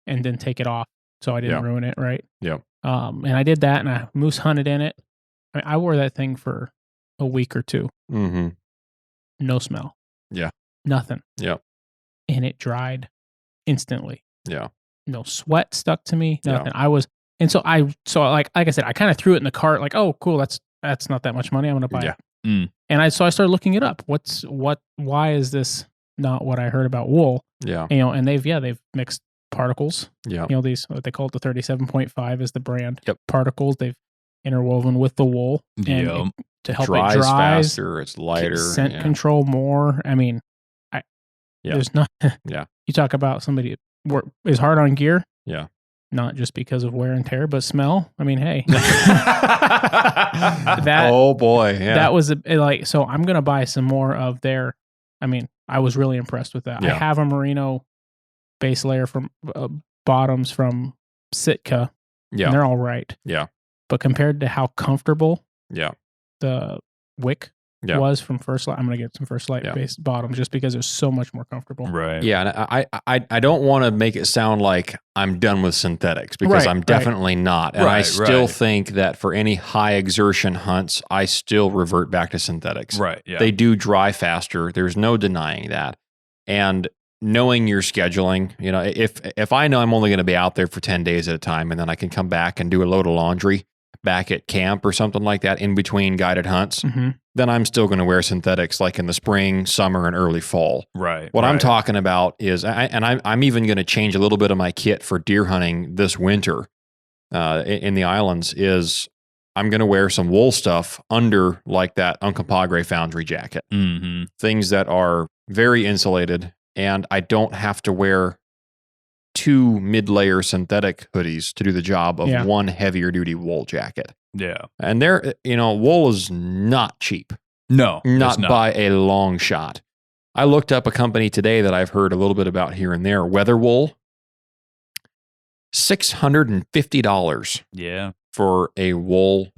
Speaker 4: and then take it off. So I didn't ruin it. Right.
Speaker 3: Yeah.
Speaker 4: And I did that and I moose hunted in it. I wore that thing for a week or two.
Speaker 3: Mm-hmm.
Speaker 4: No smell.
Speaker 3: Yeah.
Speaker 4: Nothing.
Speaker 3: Yeah.
Speaker 4: And it dried instantly.
Speaker 3: Yeah.
Speaker 4: No sweat stuck to me. Nothing. Yeah. Like I said, I kind of threw it in the cart. Like, oh, cool. That's not that much money. I'm going to buy it.
Speaker 2: Mm.
Speaker 4: And I started looking it up. Why is this not what I heard about wool?
Speaker 3: Yeah.
Speaker 4: And they've mixed particles.
Speaker 3: Yeah.
Speaker 4: These, what they call it, the 37.5 is the brand.
Speaker 3: Yep.
Speaker 4: Particles they've interwoven with the wool. And to help it dries
Speaker 3: faster, it's lighter.
Speaker 4: Scent control more. I mean, there's not.
Speaker 3: Yeah.
Speaker 4: You talk about somebody is hard on gear.
Speaker 3: Yeah.
Speaker 4: not just because of wear and tear, but smell. I mean, hey,
Speaker 3: oh boy, yeah.
Speaker 4: That was so I'm going to buy some more of their, I mean, I was really impressed with that.
Speaker 3: Yeah.
Speaker 4: I have a merino base layer from bottoms from Sitka.
Speaker 3: Yeah.
Speaker 4: And they're all right.
Speaker 3: Yeah.
Speaker 4: But compared to how comfortable the wick was from First Light, I'm going to get some First Light based bottoms just because it's so much more comfortable.
Speaker 2: Right.
Speaker 3: Yeah. And I don't want to make it sound like I'm done with synthetics because I'm definitely not. And I still think that for any high exertion hunts, I still revert back to synthetics.
Speaker 2: Right. Yeah.
Speaker 3: They do dry faster. There's no denying that. And knowing your scheduling, if I know I'm only going to be out there for 10 days at a time and then I can come back and do a load of laundry back at camp or something like that in between guided hunts, then I'm still going to wear synthetics like in the spring, summer, and early fall.
Speaker 2: Right.
Speaker 3: What I'm talking about is, I'm even going to change a little bit of my kit for deer hunting this winter in the islands, is I'm going to wear some wool stuff under like that Uncompahgre Foundry jacket.
Speaker 2: Mm-hmm.
Speaker 3: Things that are very insulated, and I don't have to wear 2 mid-layer synthetic hoodies to do the job of one heavier duty wool jacket.
Speaker 2: Yeah.
Speaker 3: And wool is not cheap.
Speaker 2: No.
Speaker 3: Not by a long shot. I looked up a company today that I've heard a little bit about here and there, Weather Wool. $650 for a wool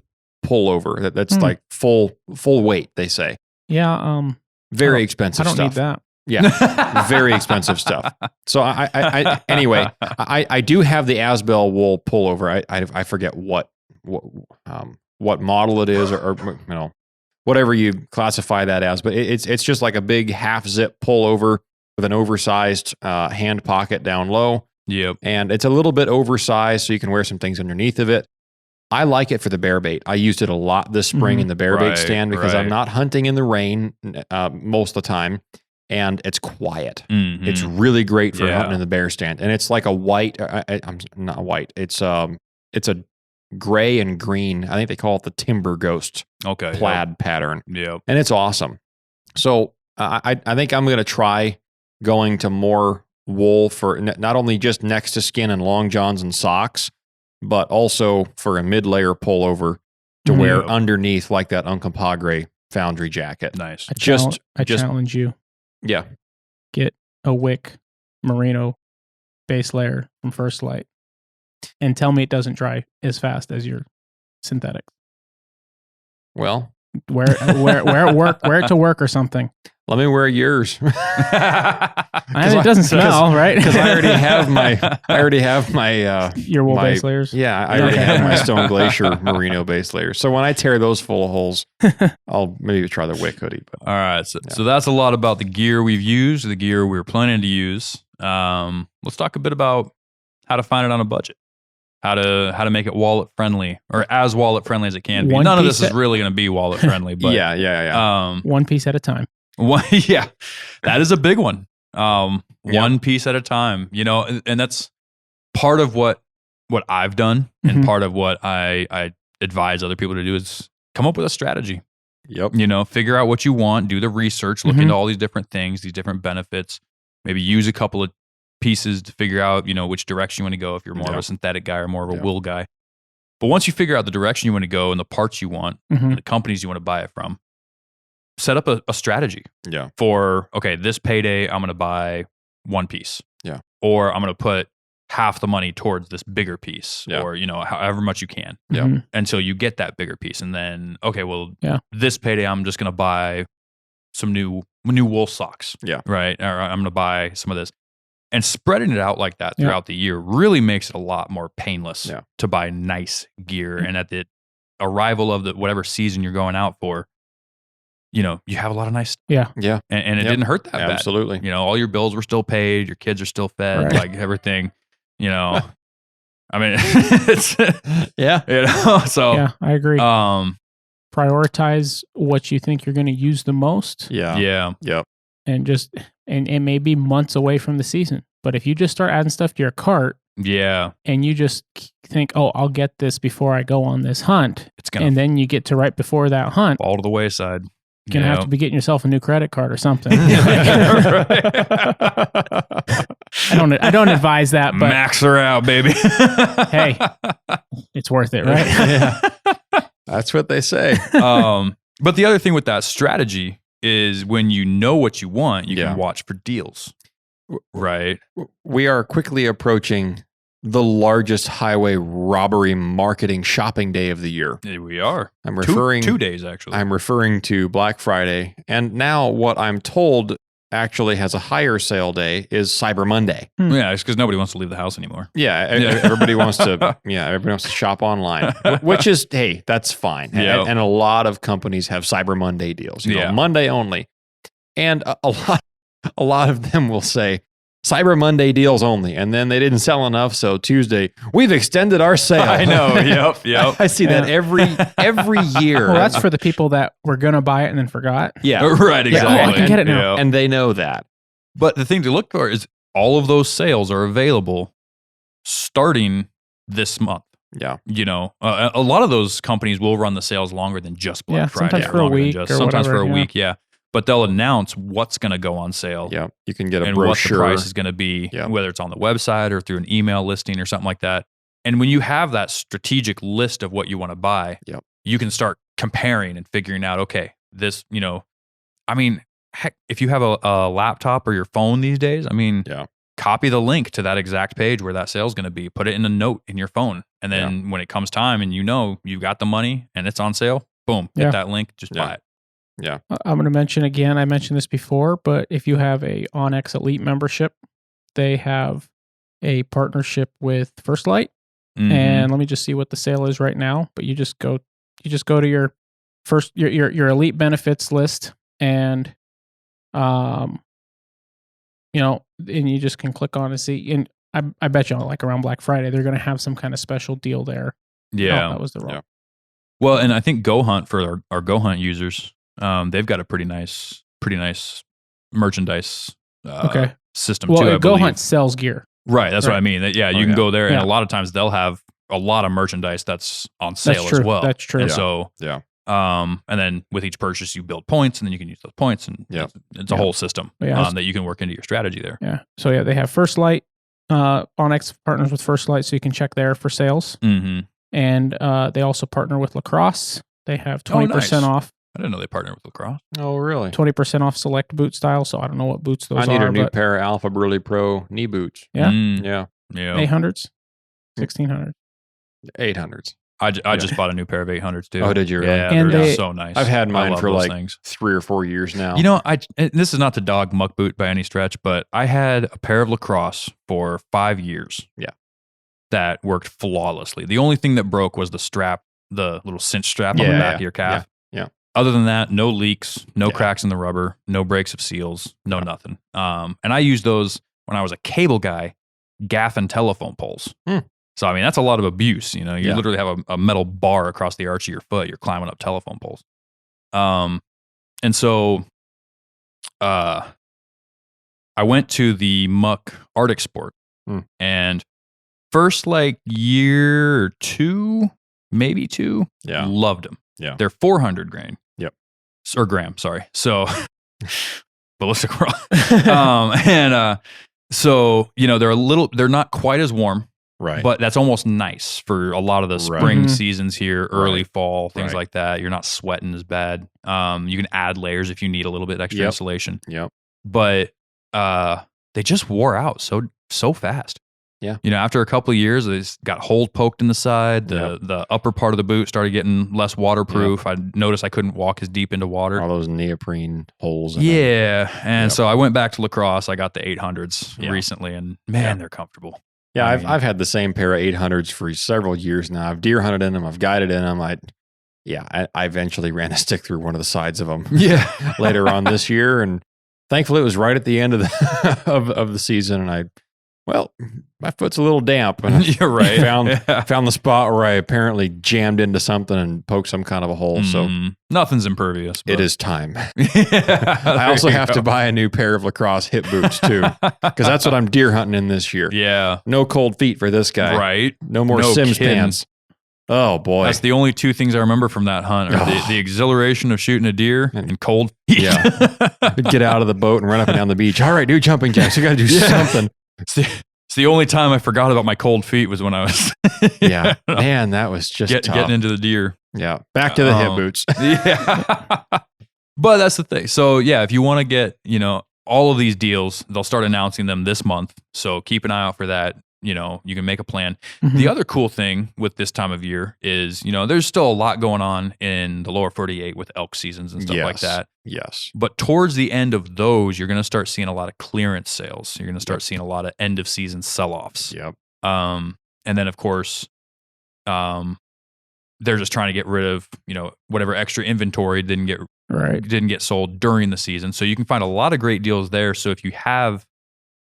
Speaker 3: pullover. That's like full weight, they say.
Speaker 4: Yeah.
Speaker 3: Very expensive stuff.
Speaker 4: I don't need that.
Speaker 3: Yeah, very expensive stuff. So anyway, I do have the Asbel wool pullover. I forget what model it is or whatever you classify that as, but it's just like a big half zip pullover with an oversized hand pocket down low.
Speaker 2: Yep.
Speaker 3: And it's a little bit oversized, so you can wear some things underneath of it. I like it for the bear bait. I used it a lot this spring in the bear bait stand because I'm not hunting in the rain most of the time. And it's quiet.
Speaker 2: Mm-hmm.
Speaker 3: It's really great for hunting in the bear stand. And it's like a white, I'm not white. It's a gray and green. I think they call it the Timber Ghost plaid pattern.
Speaker 2: Yeah.
Speaker 3: And it's awesome. So I think I'm going to try going to more wool for not only just next to skin and long johns and socks, but also for a mid-layer pullover to wear underneath like that Uncompahgre Foundry jacket.
Speaker 2: Nice.
Speaker 4: I challenge you.
Speaker 3: Yeah.
Speaker 4: Get a wick merino base layer from First Light and tell me it doesn't dry as fast as your synthetic.
Speaker 3: Well,
Speaker 4: wear it to work or something.
Speaker 3: Let me wear yours.
Speaker 4: It doesn't smell, right?
Speaker 3: Because I already have my
Speaker 4: your wool base layers.
Speaker 3: Yeah, I already have my Stone Glacier merino base layers. So when I tear those full of holes, I'll maybe try the wick hoodie. But,
Speaker 2: all right, so that's a lot about the gear we've used, the gear we're planning to use. Let's talk a bit about how to find it on a budget. How to make it wallet friendly, or as wallet friendly as it can be. None of this is really going to be wallet friendly, but
Speaker 3: yeah.
Speaker 4: One piece at a time.
Speaker 2: That is a big one. One piece at a time, and that's part of what I've done, and part of what I advise other people to do is come up with a strategy.
Speaker 3: Yep.
Speaker 2: Figure out what you want, do the research, look into all these different things, these different benefits, maybe use a couple of pieces to figure out, which direction you want to go if you're more of a synthetic guy or more of a wool guy. But once you figure out the direction you want to go and the parts you want, and the companies you want to buy it from, set up a strategy for, this payday, I'm going to buy one piece.
Speaker 3: Yeah.
Speaker 2: Or I'm going to put half the money towards this bigger piece or, however much you can until you get that bigger piece. And then, this payday, I'm just going to buy some new wool socks.
Speaker 3: Yeah.
Speaker 2: Right. Or I'm going to buy some of this. And spreading it out like that throughout the year really makes it a lot more painless to buy nice gear. And at the arrival of whatever season you're going out for, you have a lot of nice stuff.
Speaker 3: Yeah.
Speaker 2: And it didn't hurt that bad.
Speaker 3: Absolutely.
Speaker 2: All your bills were still paid. Your kids are still fed, like everything, I mean, it's, so.
Speaker 4: Yeah, I agree. Prioritize what you think you're going to use the most.
Speaker 3: Yeah.
Speaker 4: And it may be months away from the season, but if you just start adding stuff to your cart, and you just think, I'll get this before I go on this hunt, and then you get to right before that hunt,
Speaker 2: fall to the wayside.
Speaker 4: You're going to have to be getting yourself a new credit card or something. I don't advise that, but
Speaker 2: max her out, baby.
Speaker 4: hey, it's worth it, right?
Speaker 3: Yeah. That's what they say.
Speaker 2: But the other thing with that strategy is when you know what you want, you can watch for deals. Right.
Speaker 3: We are quickly approaching the largest highway robbery marketing shopping day of the year.
Speaker 2: We are.
Speaker 3: I'm referring
Speaker 2: 2 days actually.
Speaker 3: I'm referring to Black Friday, and now what I'm told actually has a higher sale day is Cyber Monday.
Speaker 2: Yeah, it's because nobody wants to leave the house anymore.
Speaker 3: Yeah, everybody wants to. Yeah, everybody wants to shop online, which is hey, that's fine.
Speaker 2: Yep.
Speaker 3: And a lot of companies have Cyber Monday deals. You know, Monday only, and a lot of them will say Cyber Monday deals only, and then they didn't sell enough, so Tuesday we've extended our sale.
Speaker 2: I know. Yep.
Speaker 3: I see that every year.
Speaker 4: Well, that's for the people that were gonna buy it and then forgot.
Speaker 3: Yeah,
Speaker 2: right. Exactly.
Speaker 4: I can get it now,
Speaker 3: and they know that.
Speaker 2: But the thing to look for is all of those sales are available starting this month.
Speaker 3: Yeah.
Speaker 2: You know, a lot of those companies will run the sales longer than just Black Friday.
Speaker 4: Sometimes for a week
Speaker 2: sometimes for a week, But they'll announce what's going to go on sale.
Speaker 3: Yeah. You can get a
Speaker 2: and
Speaker 3: brochure.
Speaker 2: What the price is going to be, whether it's on the website or through an email listing or something like that. And when you have that strategic list of what you want to buy, you can start comparing and figuring out, okay, this, you know, I mean, heck, if you have a laptop or your phone these days, I mean, copy the link to that exact page where that sale is going to be, put it in a note in your phone. And then when it comes time and you know you got the money and it's on sale, boom, hit that link, just buy it.
Speaker 3: Yeah.
Speaker 4: I'm going to mention again, I mentioned this before, but if you have a Onyx Elite membership, they have a partnership with First Light. And let me just see what the sale is right now. But you just go to your Elite benefits list and you know, and you just can click on and see. And I bet you like around Black Friday, they're going to have some kind of special deal there.
Speaker 2: Yeah.
Speaker 4: No, that was the wrong.
Speaker 3: Yeah.
Speaker 2: Well, and I think Go Hunt for our Go Hunt users, they've got a pretty nice merchandise system too.
Speaker 4: Well, Go Hunt sells gear.
Speaker 2: Right. That's what I mean. Yeah, you can go there, and a lot of times they'll have a lot of merchandise that's on sale as well.
Speaker 4: That's true.
Speaker 2: And so, and then with each purchase, you build points, and then you can use those points, and it's a whole system that you can work into your strategy there.
Speaker 4: Yeah. So they have First Light. Onyx partners with First Light, so you can check there for sales. And they also partner with Lacrosse. They have 20% off.
Speaker 2: I didn't know they partnered with Lacrosse.
Speaker 3: Oh, really?
Speaker 4: 20% off select boot style. So I don't know what boots those are.
Speaker 3: I need a new pair of Alpha Burley Pro knee boots.
Speaker 4: Yeah.
Speaker 3: Yeah.
Speaker 4: 800s, 1600s,
Speaker 3: 800s.
Speaker 2: I just bought a new pair of 800s too.
Speaker 3: Oh, did you? Really?
Speaker 2: Yeah,
Speaker 4: and
Speaker 2: they're so nice.
Speaker 3: I've had mine for like
Speaker 2: things.
Speaker 3: 3 or 4 years now.
Speaker 2: You know, and this is not to dog Muck Boot by any stretch, but I had a pair of Lacrosse for 5 years.
Speaker 3: Yeah.
Speaker 2: That worked flawlessly. The only thing that broke was the strap, the little cinch strap on the back of your calf.
Speaker 3: Yeah.
Speaker 2: Other than that, no leaks, no cracks in the rubber, no breaks of seals, no nothing. And I used those when I was a cable guy, gaffing telephone poles. So, I mean, that's a lot of abuse. You know, you literally have a metal bar across the arch of your foot. You're climbing up telephone poles. And so I went to the Muck Arctic Sport and first like year or two, maybe 2, loved them.
Speaker 3: Yeah.
Speaker 2: They're 400 grain.
Speaker 3: Yep.
Speaker 2: Or gram, sorry. So ballistic roll. So, you know, they're not quite as warm.
Speaker 3: Right.
Speaker 2: But that's almost nice for a lot of the spring seasons here, early fall, things like that. You're not sweating as bad. You can add layers if you need a little bit extra insulation.
Speaker 3: Yep.
Speaker 2: But they just wore out so fast.
Speaker 3: Yeah.
Speaker 2: You know, after a couple of years, they got holes poked in the side. The upper part of the boot started getting less waterproof. I noticed I couldn't walk as deep into water.
Speaker 3: All those neoprene holes.
Speaker 2: And so I went back to Lacrosse. I got the 800s recently, and man, they're comfortable.
Speaker 3: Yeah, I've had the same pair of 800s for several years now. I've deer hunted in them. I've guided in them. I eventually ran a stick through one of the sides of them. Later on this year, and thankfully it was right at the end of the of the season. And my foot's a little damp. And
Speaker 2: You're right.
Speaker 3: Found the spot where I apparently jammed into something and poked some kind of a hole. So
Speaker 2: nothing's impervious.
Speaker 3: It is time. I also have to buy a new pair of Lacrosse hip boots too, because that's what I'm deer hunting in this year.
Speaker 2: Yeah.
Speaker 3: No cold feet for this guy.
Speaker 2: Right.
Speaker 3: No more Sims
Speaker 2: kidding.
Speaker 3: pants. Oh boy.
Speaker 2: That's the only 2 things I remember from that hunt are the exhilaration of shooting a deer and cold feet.
Speaker 3: Yeah. Get out of the boat and run up and down the beach. All right, do jumping jacks. You got to do something.
Speaker 2: It's the only time I forgot about my cold feet was when I was
Speaker 3: Yeah. Man, that was just tough.
Speaker 2: getting into the deer.
Speaker 3: Yeah. Back to the hip boots.
Speaker 2: Yeah. But that's the thing. So yeah, if you want to get, all of these deals, they'll start announcing them this month. So keep an eye out for that. You can make a plan.
Speaker 4: Mhm.
Speaker 2: The other cool thing with this time of year is, there's still a lot going on in the lower 48 with elk seasons and stuff like that.
Speaker 3: Yes.
Speaker 2: But towards the end of those, you're going to start seeing a lot of clearance sales. You're going to start seeing a lot of end of season sell-offs.
Speaker 3: Yep.
Speaker 2: And then of course, they're just trying to get rid of, whatever extra inventory didn't get sold during the season. So you can find a lot of great deals there. So if you have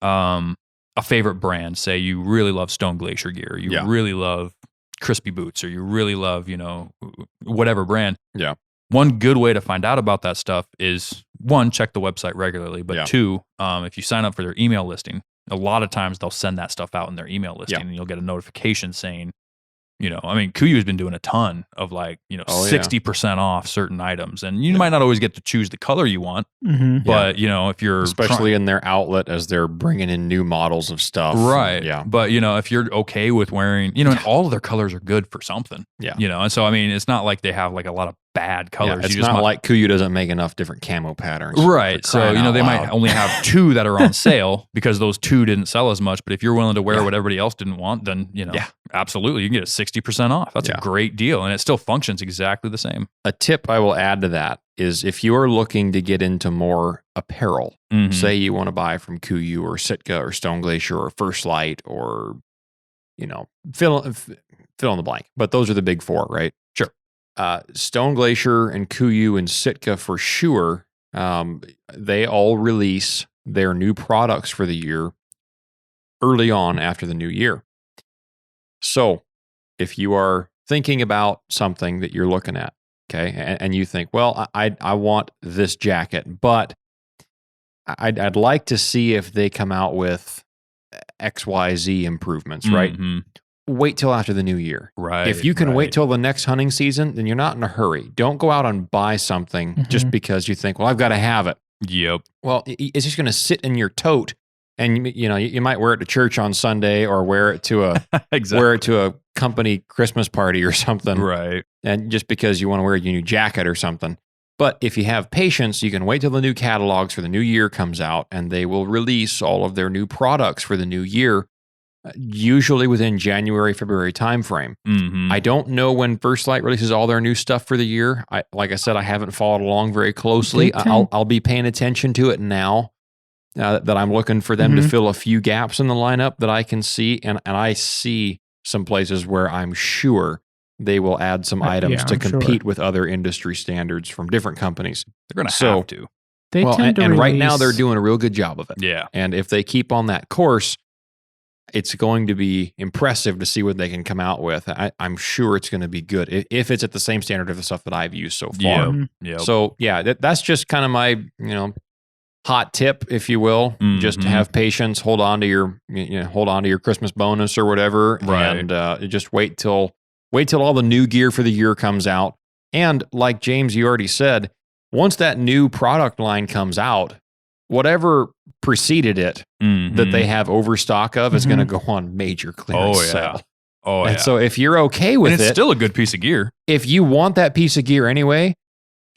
Speaker 2: a favorite brand, say you really love Stone Glacier gear, you really love Crispy Boots, or you really love, whatever brand.
Speaker 3: Yeah.
Speaker 2: One good way to find out about that stuff is, one, check the website regularly, but two, if you sign up for their email listing, a lot of times they'll send that stuff out in their email listing, and you'll get a notification saying, Kuiu has been doing a ton of 60% off certain items, and you might not always get to choose the color you want, but if you're
Speaker 3: especially in their outlet as they're bringing in new models of stuff,
Speaker 2: right?
Speaker 3: Yeah,
Speaker 2: but if you're okay with wearing, and all of their colors are good for something, and so it's not like they have a lot of bad colors.
Speaker 3: It's not like Kuiu doesn't make enough different camo patterns,
Speaker 2: right? So they might only have 2 that are on sale because those 2 didn't sell as much. But if you're willing to wear what everybody else didn't want, then absolutely, you can get a 60% off. That's a great deal, and it still functions exactly the same.
Speaker 3: A tip I will add to that is if you are looking to get into more apparel, say you want to buy from Kuiu or Sitka or Stone Glacier or First Light or fill in the blank, but those are the big 4, right?
Speaker 2: Sure.
Speaker 3: Stone Glacier and Kuiu and Sitka for sure, they all release their new products for the year early on after the new year. So if you are thinking about something that you're looking at, okay, and you think, well, I want this jacket, but I'd like to see if they come out with XYZ improvements, right? Wait till after the new year.
Speaker 2: Right.
Speaker 3: If you can wait till the next hunting season, then you're not in a hurry. Don't go out and buy something just because you think, well, I've got to have it.
Speaker 2: Yep.
Speaker 3: Well, it's just going to sit in your tote, and you might wear it to church on Sunday or wear it to a wear it to a company Christmas party or something.
Speaker 2: Right.
Speaker 3: And just because you want to wear your new jacket or something. But if you have patience, you can wait till the new catalogs for the new year comes out, and they will release all of their new products for the new year, usually within January, February timeframe. I don't know when First Light releases all their new stuff for the year. Like I said, I haven't followed along very closely. I'll be paying attention to it now that I'm looking for them to fill a few gaps in the lineup that I can see. And I see some places where I'm sure they will add some items to compete with other industry standards from different companies.
Speaker 2: They're going to have to.
Speaker 4: They tend to
Speaker 3: right now they're doing a real good job of it.
Speaker 2: Yeah.
Speaker 3: And if they keep on that course, it's going to be impressive to see what they can come out with. I'm sure it's going to be good if it's at the same standard of the stuff that I've used so far.
Speaker 2: Yep.
Speaker 3: So that's just kind of my hot tip, if you will. Just have patience, hold on to your Christmas bonus or whatever, and just wait till all the new gear for the year comes out. And like James, you already said, once that new product line comes out, whatever preceded it that they have overstock of is going to go on major clearance sale. And so if you're okay with
Speaker 2: it's still a good piece of gear.
Speaker 3: If you want that piece of gear anyway,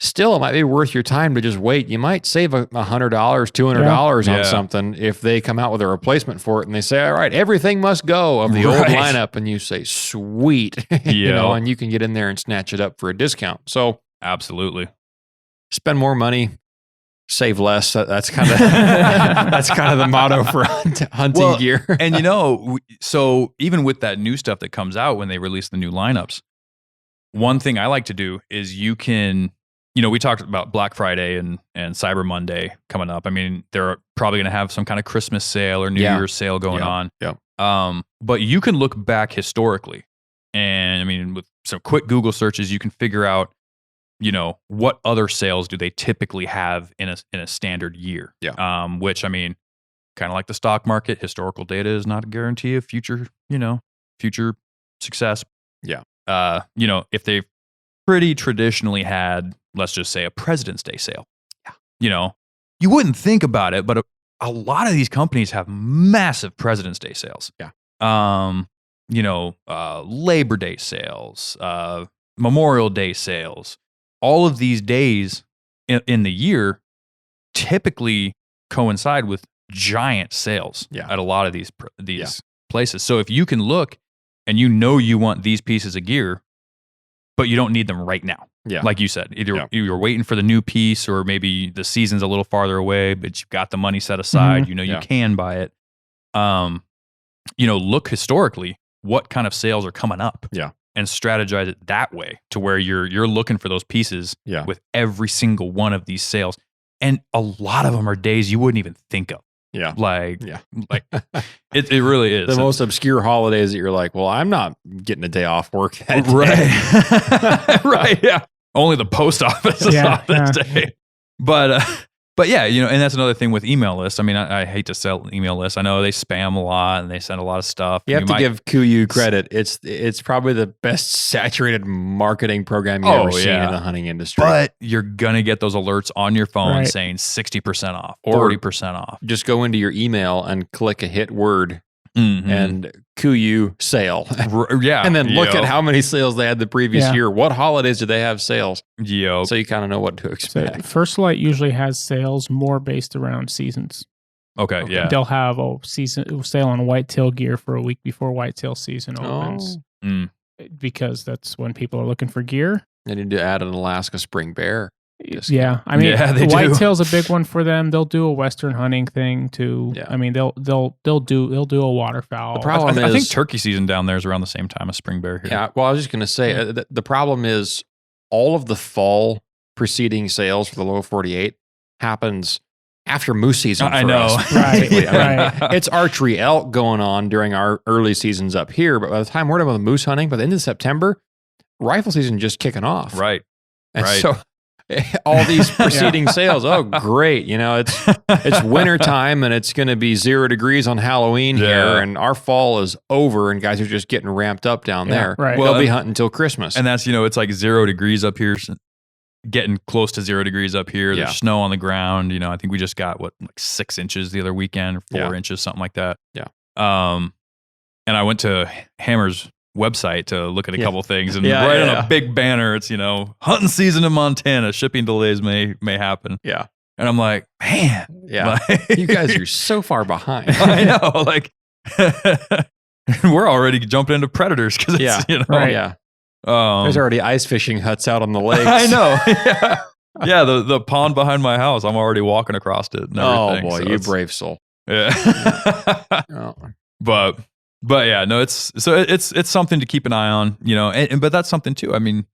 Speaker 3: still it might be worth your time to just wait. You might save $100, $200 on something if they come out with a replacement for it and they say, all right, everything must go of the old lineup, and you say, sweet, and you can get in there and snatch it up for a discount. So
Speaker 2: absolutely,
Speaker 3: spend more money, save less. That's kind of the motto for hunting gear.
Speaker 2: And so even with that new stuff that comes out when they release the new lineups, one thing I like to do is you can, we talked about Black Friday and Cyber Monday coming up. I mean, they're probably going to have some kind of Christmas sale or New Year's sale going on.
Speaker 3: Yeah.
Speaker 2: But you can look back historically, and I mean, with some quick Google searches, you can figure out, what other sales do they typically have in a standard year?
Speaker 3: Yeah.
Speaker 2: Which, I mean, kind of like the stock market, historical data is not a guarantee of future success.
Speaker 3: Yeah.
Speaker 2: If they've pretty traditionally had, let's just say, a President's Day sale. Yeah. You wouldn't think about it, but a lot of these companies have massive President's Day sales.
Speaker 3: Yeah.
Speaker 2: Labor Day sales, Memorial Day sales. All of these days in the year typically coincide with giant sales at a lot of these places. So if you can look and you want these pieces of gear, but you don't need them right now.
Speaker 3: Yeah.
Speaker 2: Like you said, either you're waiting for the new piece, or maybe the season's a little farther away, but you've got the money set aside. You can buy it. Look historically what kind of sales are coming up.
Speaker 3: Yeah.
Speaker 2: And strategize it that way to where you're looking for those pieces with every single one of these sales. And a lot of them are days you wouldn't even think of.
Speaker 3: Yeah.
Speaker 2: It really is.
Speaker 3: The most obscure holidays that you're like, well, I'm not getting a day off work that day.
Speaker 2: Right. Right. Yeah. Only the post office is off this day. But yeah, and that's another thing with email lists. I mean, I hate to sell email lists. I know they spam a lot and they send a lot of stuff.
Speaker 3: You have to give KUIU credit. It's probably the best saturated marketing program you've ever seen in the hunting industry.
Speaker 2: But you're going to get those alerts on your phone saying 60% off, 40% off.
Speaker 3: Just go into your email and click a hit word and KUIU sale. And then look at how many sales they had the previous year. What holidays did they have sales? So you kind of know what to expect.
Speaker 4: So First Light usually has sales more based around seasons.
Speaker 2: Okay, yeah.
Speaker 4: They'll have a sale on whitetail gear for a week before whitetail season opens. Because that's when people are looking for gear.
Speaker 3: They need to add an Alaska spring bear.
Speaker 4: Yeah, I mean, whitetail's a big one for them. They'll do a Western hunting thing too. Yeah. I mean, they'll do a waterfowl.
Speaker 2: The problem is, I think turkey season down there is around the same time as spring bear here.
Speaker 3: Yeah, well, I was just going to say the problem is all of the fall preceding sales for the lower 48 happens after moose season.
Speaker 2: I know,
Speaker 3: us, right? It's archery elk going on during our early seasons up here, but by the time we're done with moose hunting, by the end of September, rifle season just kicking off.
Speaker 2: Right.
Speaker 3: And so all these preceding sales, oh great, it's winter time and it's going to be 0 degrees on Halloween here, and our fall is over and guys are just getting ramped up down there.
Speaker 4: Right.
Speaker 3: Well, they'll be hunting until Christmas.
Speaker 2: And that's, it's like 0 degrees up here, getting close to 0 degrees up here. There's snow on the ground. I think we just got 6 inches the other weekend, or 4 inches, something like that.
Speaker 3: Yeah.
Speaker 2: And I went to Hammer's website to look at a couple things, and on a big banner, it's hunting season in Montana, shipping delays may happen.
Speaker 3: Yeah.
Speaker 2: And I'm like, man,
Speaker 3: you guys are so far behind.
Speaker 2: I know, we're already jumping into predators because it's there's
Speaker 3: already ice fishing huts out on the lakes.
Speaker 2: I know. Yeah, the pond behind my house, I'm already walking across it and everything.
Speaker 3: Oh boy, you brave soul.
Speaker 2: Yeah. But yeah, no, it's something to keep an eye on, but that's something too. I mean,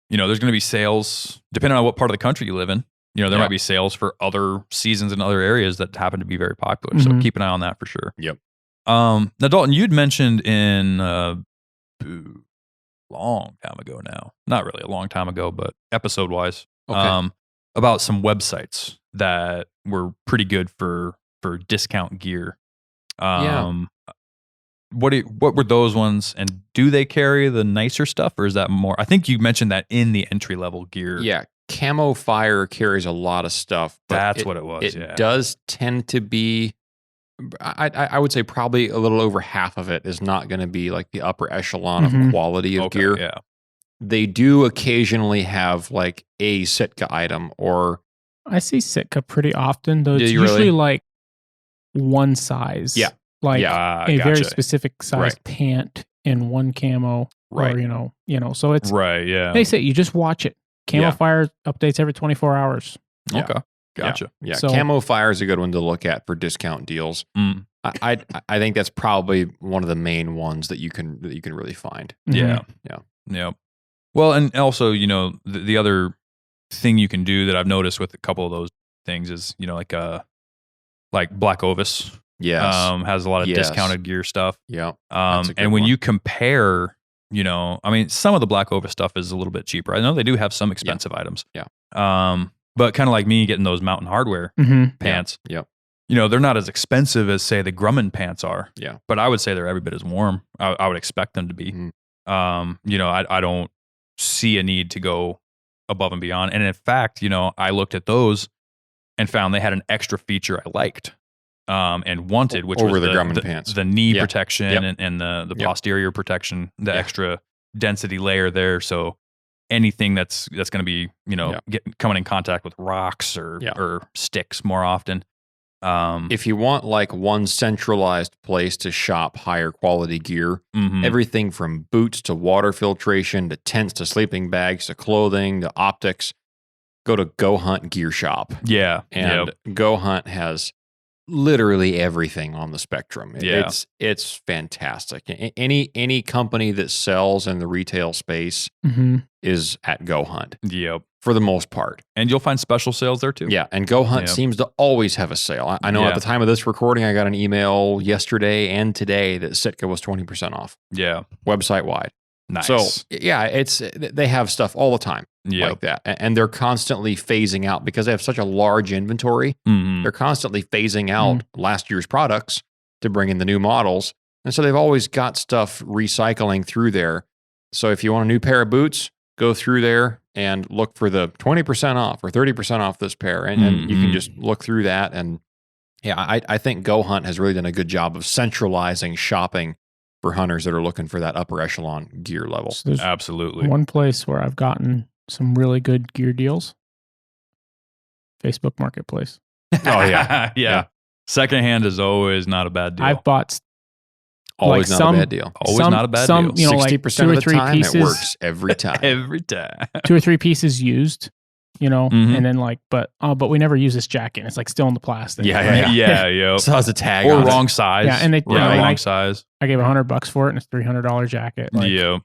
Speaker 2: there's going to be sales depending on what part of the country you live in. There might be sales for other seasons in other areas that happen to be very popular. So keep an eye on that for sure.
Speaker 3: Yep.
Speaker 2: Now, Dalton, you'd mentioned in long time ago now, not really a long time ago, but episode wise, about some websites that were pretty good for discount gear. What were those ones, and do they carry the nicer stuff, or is that more? I think you mentioned that in the entry level gear.
Speaker 3: Yeah, Camo Fire carries a lot of stuff.
Speaker 2: That's what it was.
Speaker 3: It does tend to be. I would say probably a little over half of it is not going to be like the upper echelon of quality of gear.
Speaker 2: Yeah,
Speaker 3: they do occasionally have like a Sitka item, or
Speaker 4: I see Sitka pretty often. Though it's usually like one size.
Speaker 3: Yeah.
Speaker 4: Like a very specific size pant in one camo, or so it's They say you just watch it. Camo Fire updates every 24 hours.
Speaker 2: Yeah. Okay, gotcha.
Speaker 3: Yeah, so, Camo Fire is a good one to look at for discount deals. I think that's probably one of the main ones that you can really find.
Speaker 2: Yeah. Well, and also the other thing you can do that I've noticed with a couple of those things is like Black Ovis.
Speaker 3: Yes.
Speaker 2: Has a lot of discounted gear stuff.
Speaker 3: Yeah.
Speaker 2: And when you compare, I mean, some of the Black Ovis stuff is a little bit cheaper. I know they do have some expensive items.
Speaker 3: Yeah.
Speaker 2: But kind of like me getting those Mountain Hardwear pants.
Speaker 3: Yeah.
Speaker 2: They're not as expensive as, say, the Grumman pants are.
Speaker 3: Yeah.
Speaker 2: But I would say they're every bit as warm. I would expect them to be. I don't see a need to go above and beyond. And in fact, I looked at those and found they had an extra feature I liked. and wanted, which
Speaker 3: over
Speaker 2: was
Speaker 3: the Grumman pants,
Speaker 2: the knee protection and the posterior protection, the extra density layer there. So anything that's going to be, coming in contact with rocks or sticks more often.
Speaker 3: If you want like one centralized place to shop higher quality gear, everything from boots to water filtration to tents to sleeping bags to clothing to optics, go to Go Hunt Gear Shop.
Speaker 2: Yeah.
Speaker 3: And Go Hunt has literally everything on the spectrum. It's fantastic. Any company that sells in the retail space is at Go Hunt.
Speaker 2: Yep.
Speaker 3: For the most part.
Speaker 2: And you'll find special sales there too.
Speaker 3: Yeah. And Go Hunt seems to always have a sale. I know at the time of this recording, I got an email yesterday and today that Sitka was 20% off.
Speaker 2: Yeah.
Speaker 3: Website wide.
Speaker 2: Nice.
Speaker 3: So yeah, they have stuff all the time like that. And they're constantly phasing out because they have such a large inventory. They're constantly phasing out last year's products to bring in the new models. And so they've always got stuff recycling through there. So if you want a new pair of boots, go through there and look for the 20% off or 30% off this pair. And you can just look through that. And yeah, I think Go Hunt has really done a good job of centralizing shopping for hunters that are looking for that upper echelon gear level.
Speaker 4: So
Speaker 2: absolutely.
Speaker 4: One place where I've gotten some really good gear deals, Facebook Marketplace.
Speaker 2: Oh yeah. Secondhand is always not a bad deal.
Speaker 4: I've bought
Speaker 3: always not a bad deal.
Speaker 2: Always not a bad deal.
Speaker 3: 60% of the time pieces, it works every time.
Speaker 2: Every time.
Speaker 4: 2 or 3 pieces used, and then but we never use this jacket. It's like still in the plastic.
Speaker 2: Yeah.
Speaker 3: So has a tag
Speaker 2: or
Speaker 3: on
Speaker 2: wrong
Speaker 3: it.
Speaker 2: size.
Speaker 4: Yeah, and
Speaker 2: wrong size.
Speaker 4: I gave $100 for it, and it's $300 jacket.
Speaker 3: Yeah.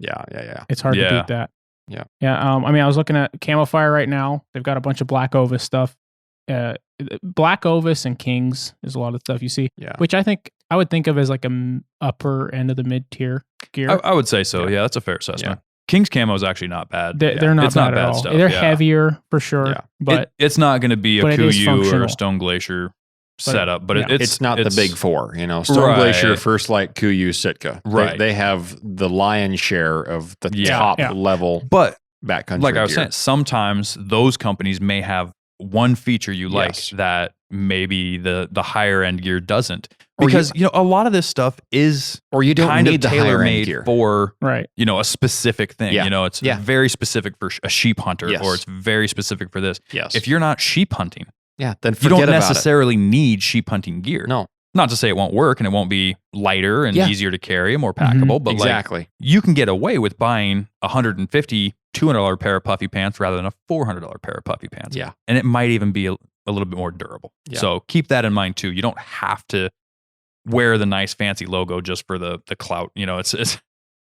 Speaker 4: It's hard to beat that.
Speaker 3: Yeah.
Speaker 4: I was looking at Camo Fire right now. They've got a bunch of Black Ovis stuff. Black Ovis and Kings is a lot of stuff you see.
Speaker 3: Yeah.
Speaker 4: Which I would think of as like a upper end of the mid tier gear.
Speaker 2: I would say so. Yeah, that's a fair assessment. King's Camo is actually not bad.
Speaker 4: They're not bad at all.
Speaker 2: Stuff.
Speaker 4: They're heavier for sure, but
Speaker 2: it's not going to be a Kuiu or a Stone Glacier setup, but
Speaker 3: it's not the big four. Stone Glacier, First Light, Kuiu, Sitka.
Speaker 2: Right.
Speaker 3: They have the lion's share of the top level.
Speaker 2: But
Speaker 3: backcountry
Speaker 2: like I was
Speaker 3: gear.
Speaker 2: saying, sometimes those companies may have one feature you like that maybe the higher end gear doesn't. Because a lot of this stuff is
Speaker 3: you don't
Speaker 2: kind
Speaker 3: need
Speaker 2: of
Speaker 3: the higher end
Speaker 2: tailor-made
Speaker 3: gear
Speaker 2: for a specific thing.
Speaker 3: Yeah.
Speaker 2: It's very specific for a sheep hunter, or it's very specific for this.
Speaker 3: Yes.
Speaker 2: If you're not sheep hunting,
Speaker 3: then forget
Speaker 2: you don't
Speaker 3: about
Speaker 2: necessarily need sheep hunting gear.
Speaker 3: No.
Speaker 2: Not to say it won't work and it won't be lighter and easier to carry and more packable, but
Speaker 3: exactly.
Speaker 2: You can get away with buying $150, $200 pair of puffy pants rather than a $400 pair of puffy pants.
Speaker 3: Yeah.
Speaker 2: And it might even be a little bit more durable.
Speaker 3: Yeah.
Speaker 2: So keep that in mind too. You don't have to wear the nice fancy logo just for the clout. It's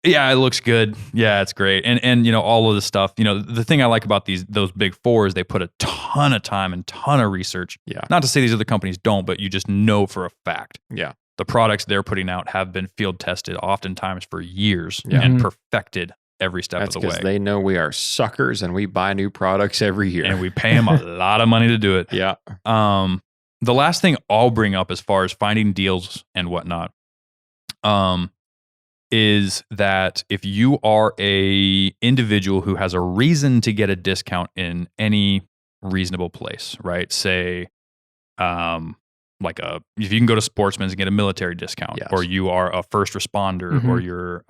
Speaker 2: it looks good. Yeah, it's great. And all of the stuff, the thing I like about those big four is they put a ton of time and ton of research.
Speaker 3: Yeah.
Speaker 2: Not to say these other companies don't, but you just know for a fact.
Speaker 3: Yeah.
Speaker 2: The products they're putting out have been field tested oftentimes for years
Speaker 3: Yeah.
Speaker 2: and perfected every step
Speaker 3: That's
Speaker 2: of the way.
Speaker 3: because they know we are suckers and we buy new products every year.
Speaker 2: And we pay them a lot of money to do it.
Speaker 3: Yeah.
Speaker 2: The last thing I'll bring up as far as finding deals and whatnot, is that if you are a individual who has a reason to get a discount in any reasonable place, right? Say, if you can go to Sportsman's and get a military discount, or you are a first responder, or you're,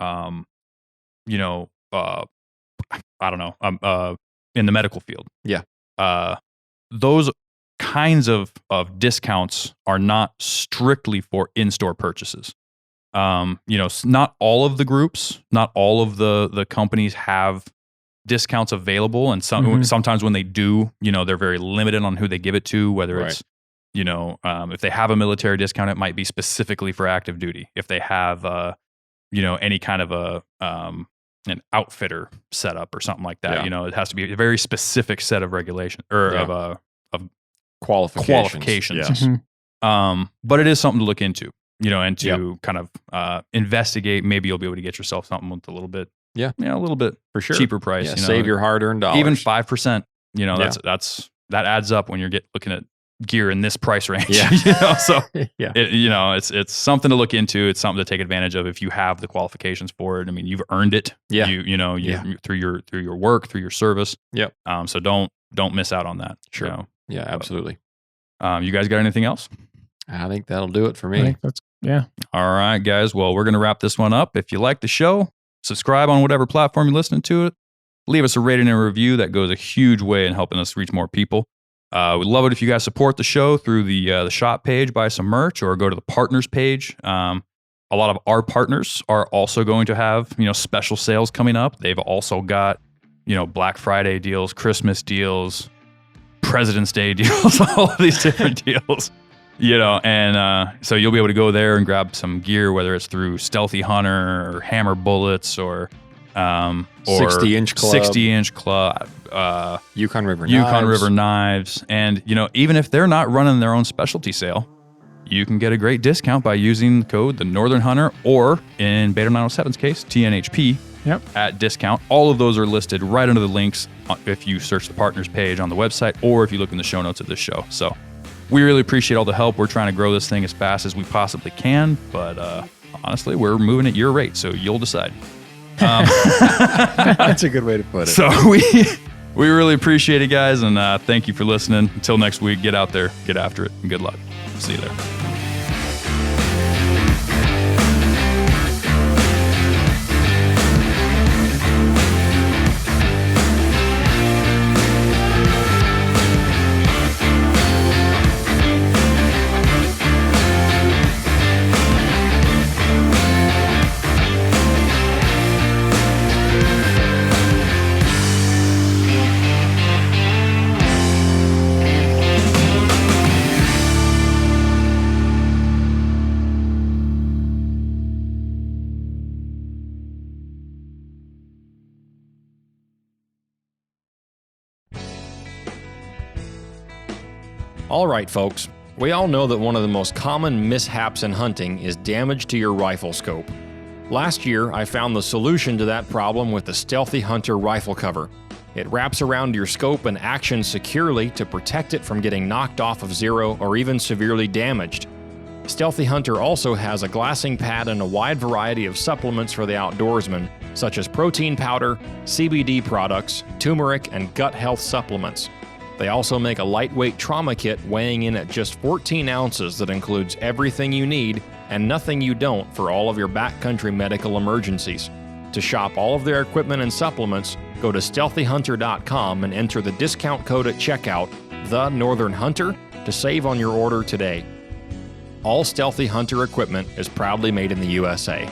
Speaker 2: in the medical field.
Speaker 3: Yeah.
Speaker 2: Those kinds of discounts are not strictly for in-store purchases. Not all of the groups, not all of the companies have discounts available. And sometimes when they do, they're very limited on who they give it to, whether it's, if they have a military discount, it might be specifically for active duty. If they have, any kind of an outfitter setup or something like that, it has to be a very specific set of regulation or of qualifications.
Speaker 3: Yes.
Speaker 2: But it is something to look into. And to kind of investigate. Maybe you'll be able to get yourself something with a little bit, a little bit
Speaker 3: for sure
Speaker 2: cheaper price.
Speaker 3: Yeah, save your hard-earned dollars.
Speaker 2: Even 5%. That adds up when you're looking at gear in this price range.
Speaker 3: Yeah.
Speaker 2: So it's something to look into. It's something to take advantage of if you have the qualifications for it. I mean, you've earned it.
Speaker 3: Yeah.
Speaker 2: You through your work, through your service.
Speaker 3: Yep.
Speaker 2: So don't miss out on that.
Speaker 3: Sure. Yeah, absolutely.
Speaker 2: You guys got anything else?
Speaker 3: I think that'll do it for
Speaker 4: I
Speaker 3: me.
Speaker 4: think that's, yeah.
Speaker 2: All right, guys. Well, we're going to wrap this one up. If you like the show, subscribe on whatever platform you're listening to it. Leave us a rating and a review. That goes a huge way in helping us reach more people. We'd love it if you guys support the show through the shop page, buy some merch, or go to the partners page. A lot of our partners are also going to have, special sales coming up. They've also got, Black Friday deals, Christmas deals, President's Day deals, all of these different deals, and so you'll be able to go there and grab some gear, whether it's through Stealthy Hunter or Hammer Bullets or
Speaker 3: 60-inch club.
Speaker 2: 60-inch club.
Speaker 3: Yukon River
Speaker 2: Knives. And, even if they're not running their own specialty sale, you can get a great discount by using the code The Northern Hunter, or in Beta 907's case, TNHP.
Speaker 4: Yep.
Speaker 2: At discount. All of those are listed right under the links if you search the partners page on the website, or if you look in the show notes of this show. So we really appreciate all the help. We're trying to grow this thing as fast as we possibly can, but honestly, we're moving at your rate, so you'll decide.
Speaker 3: That's a good way to put it.
Speaker 2: So we really appreciate it, guys, and thank you for listening. Until next week, get out there, get after it, and good luck. See you there.
Speaker 1: All right, folks. We all know that one of the most common mishaps in hunting is damage to your rifle scope. Last year, I found the solution to that problem with the Stealthy Hunter rifle cover. It wraps around your scope and actions securely to protect it from getting knocked off of zero or even severely damaged. Stealthy Hunter also has a glassing pad and a wide variety of supplements for the outdoorsman, such as protein powder, CBD products, turmeric, and gut health supplements. They also make a lightweight trauma kit weighing in at just 14 ounces that includes everything you need and nothing you don't for all of your backcountry medical emergencies. To shop all of their equipment and supplements, go to StealthyHunter.com and enter the discount code at checkout, The Northern Hunter, to save on your order today. All Stealthy Hunter equipment is proudly made in the USA.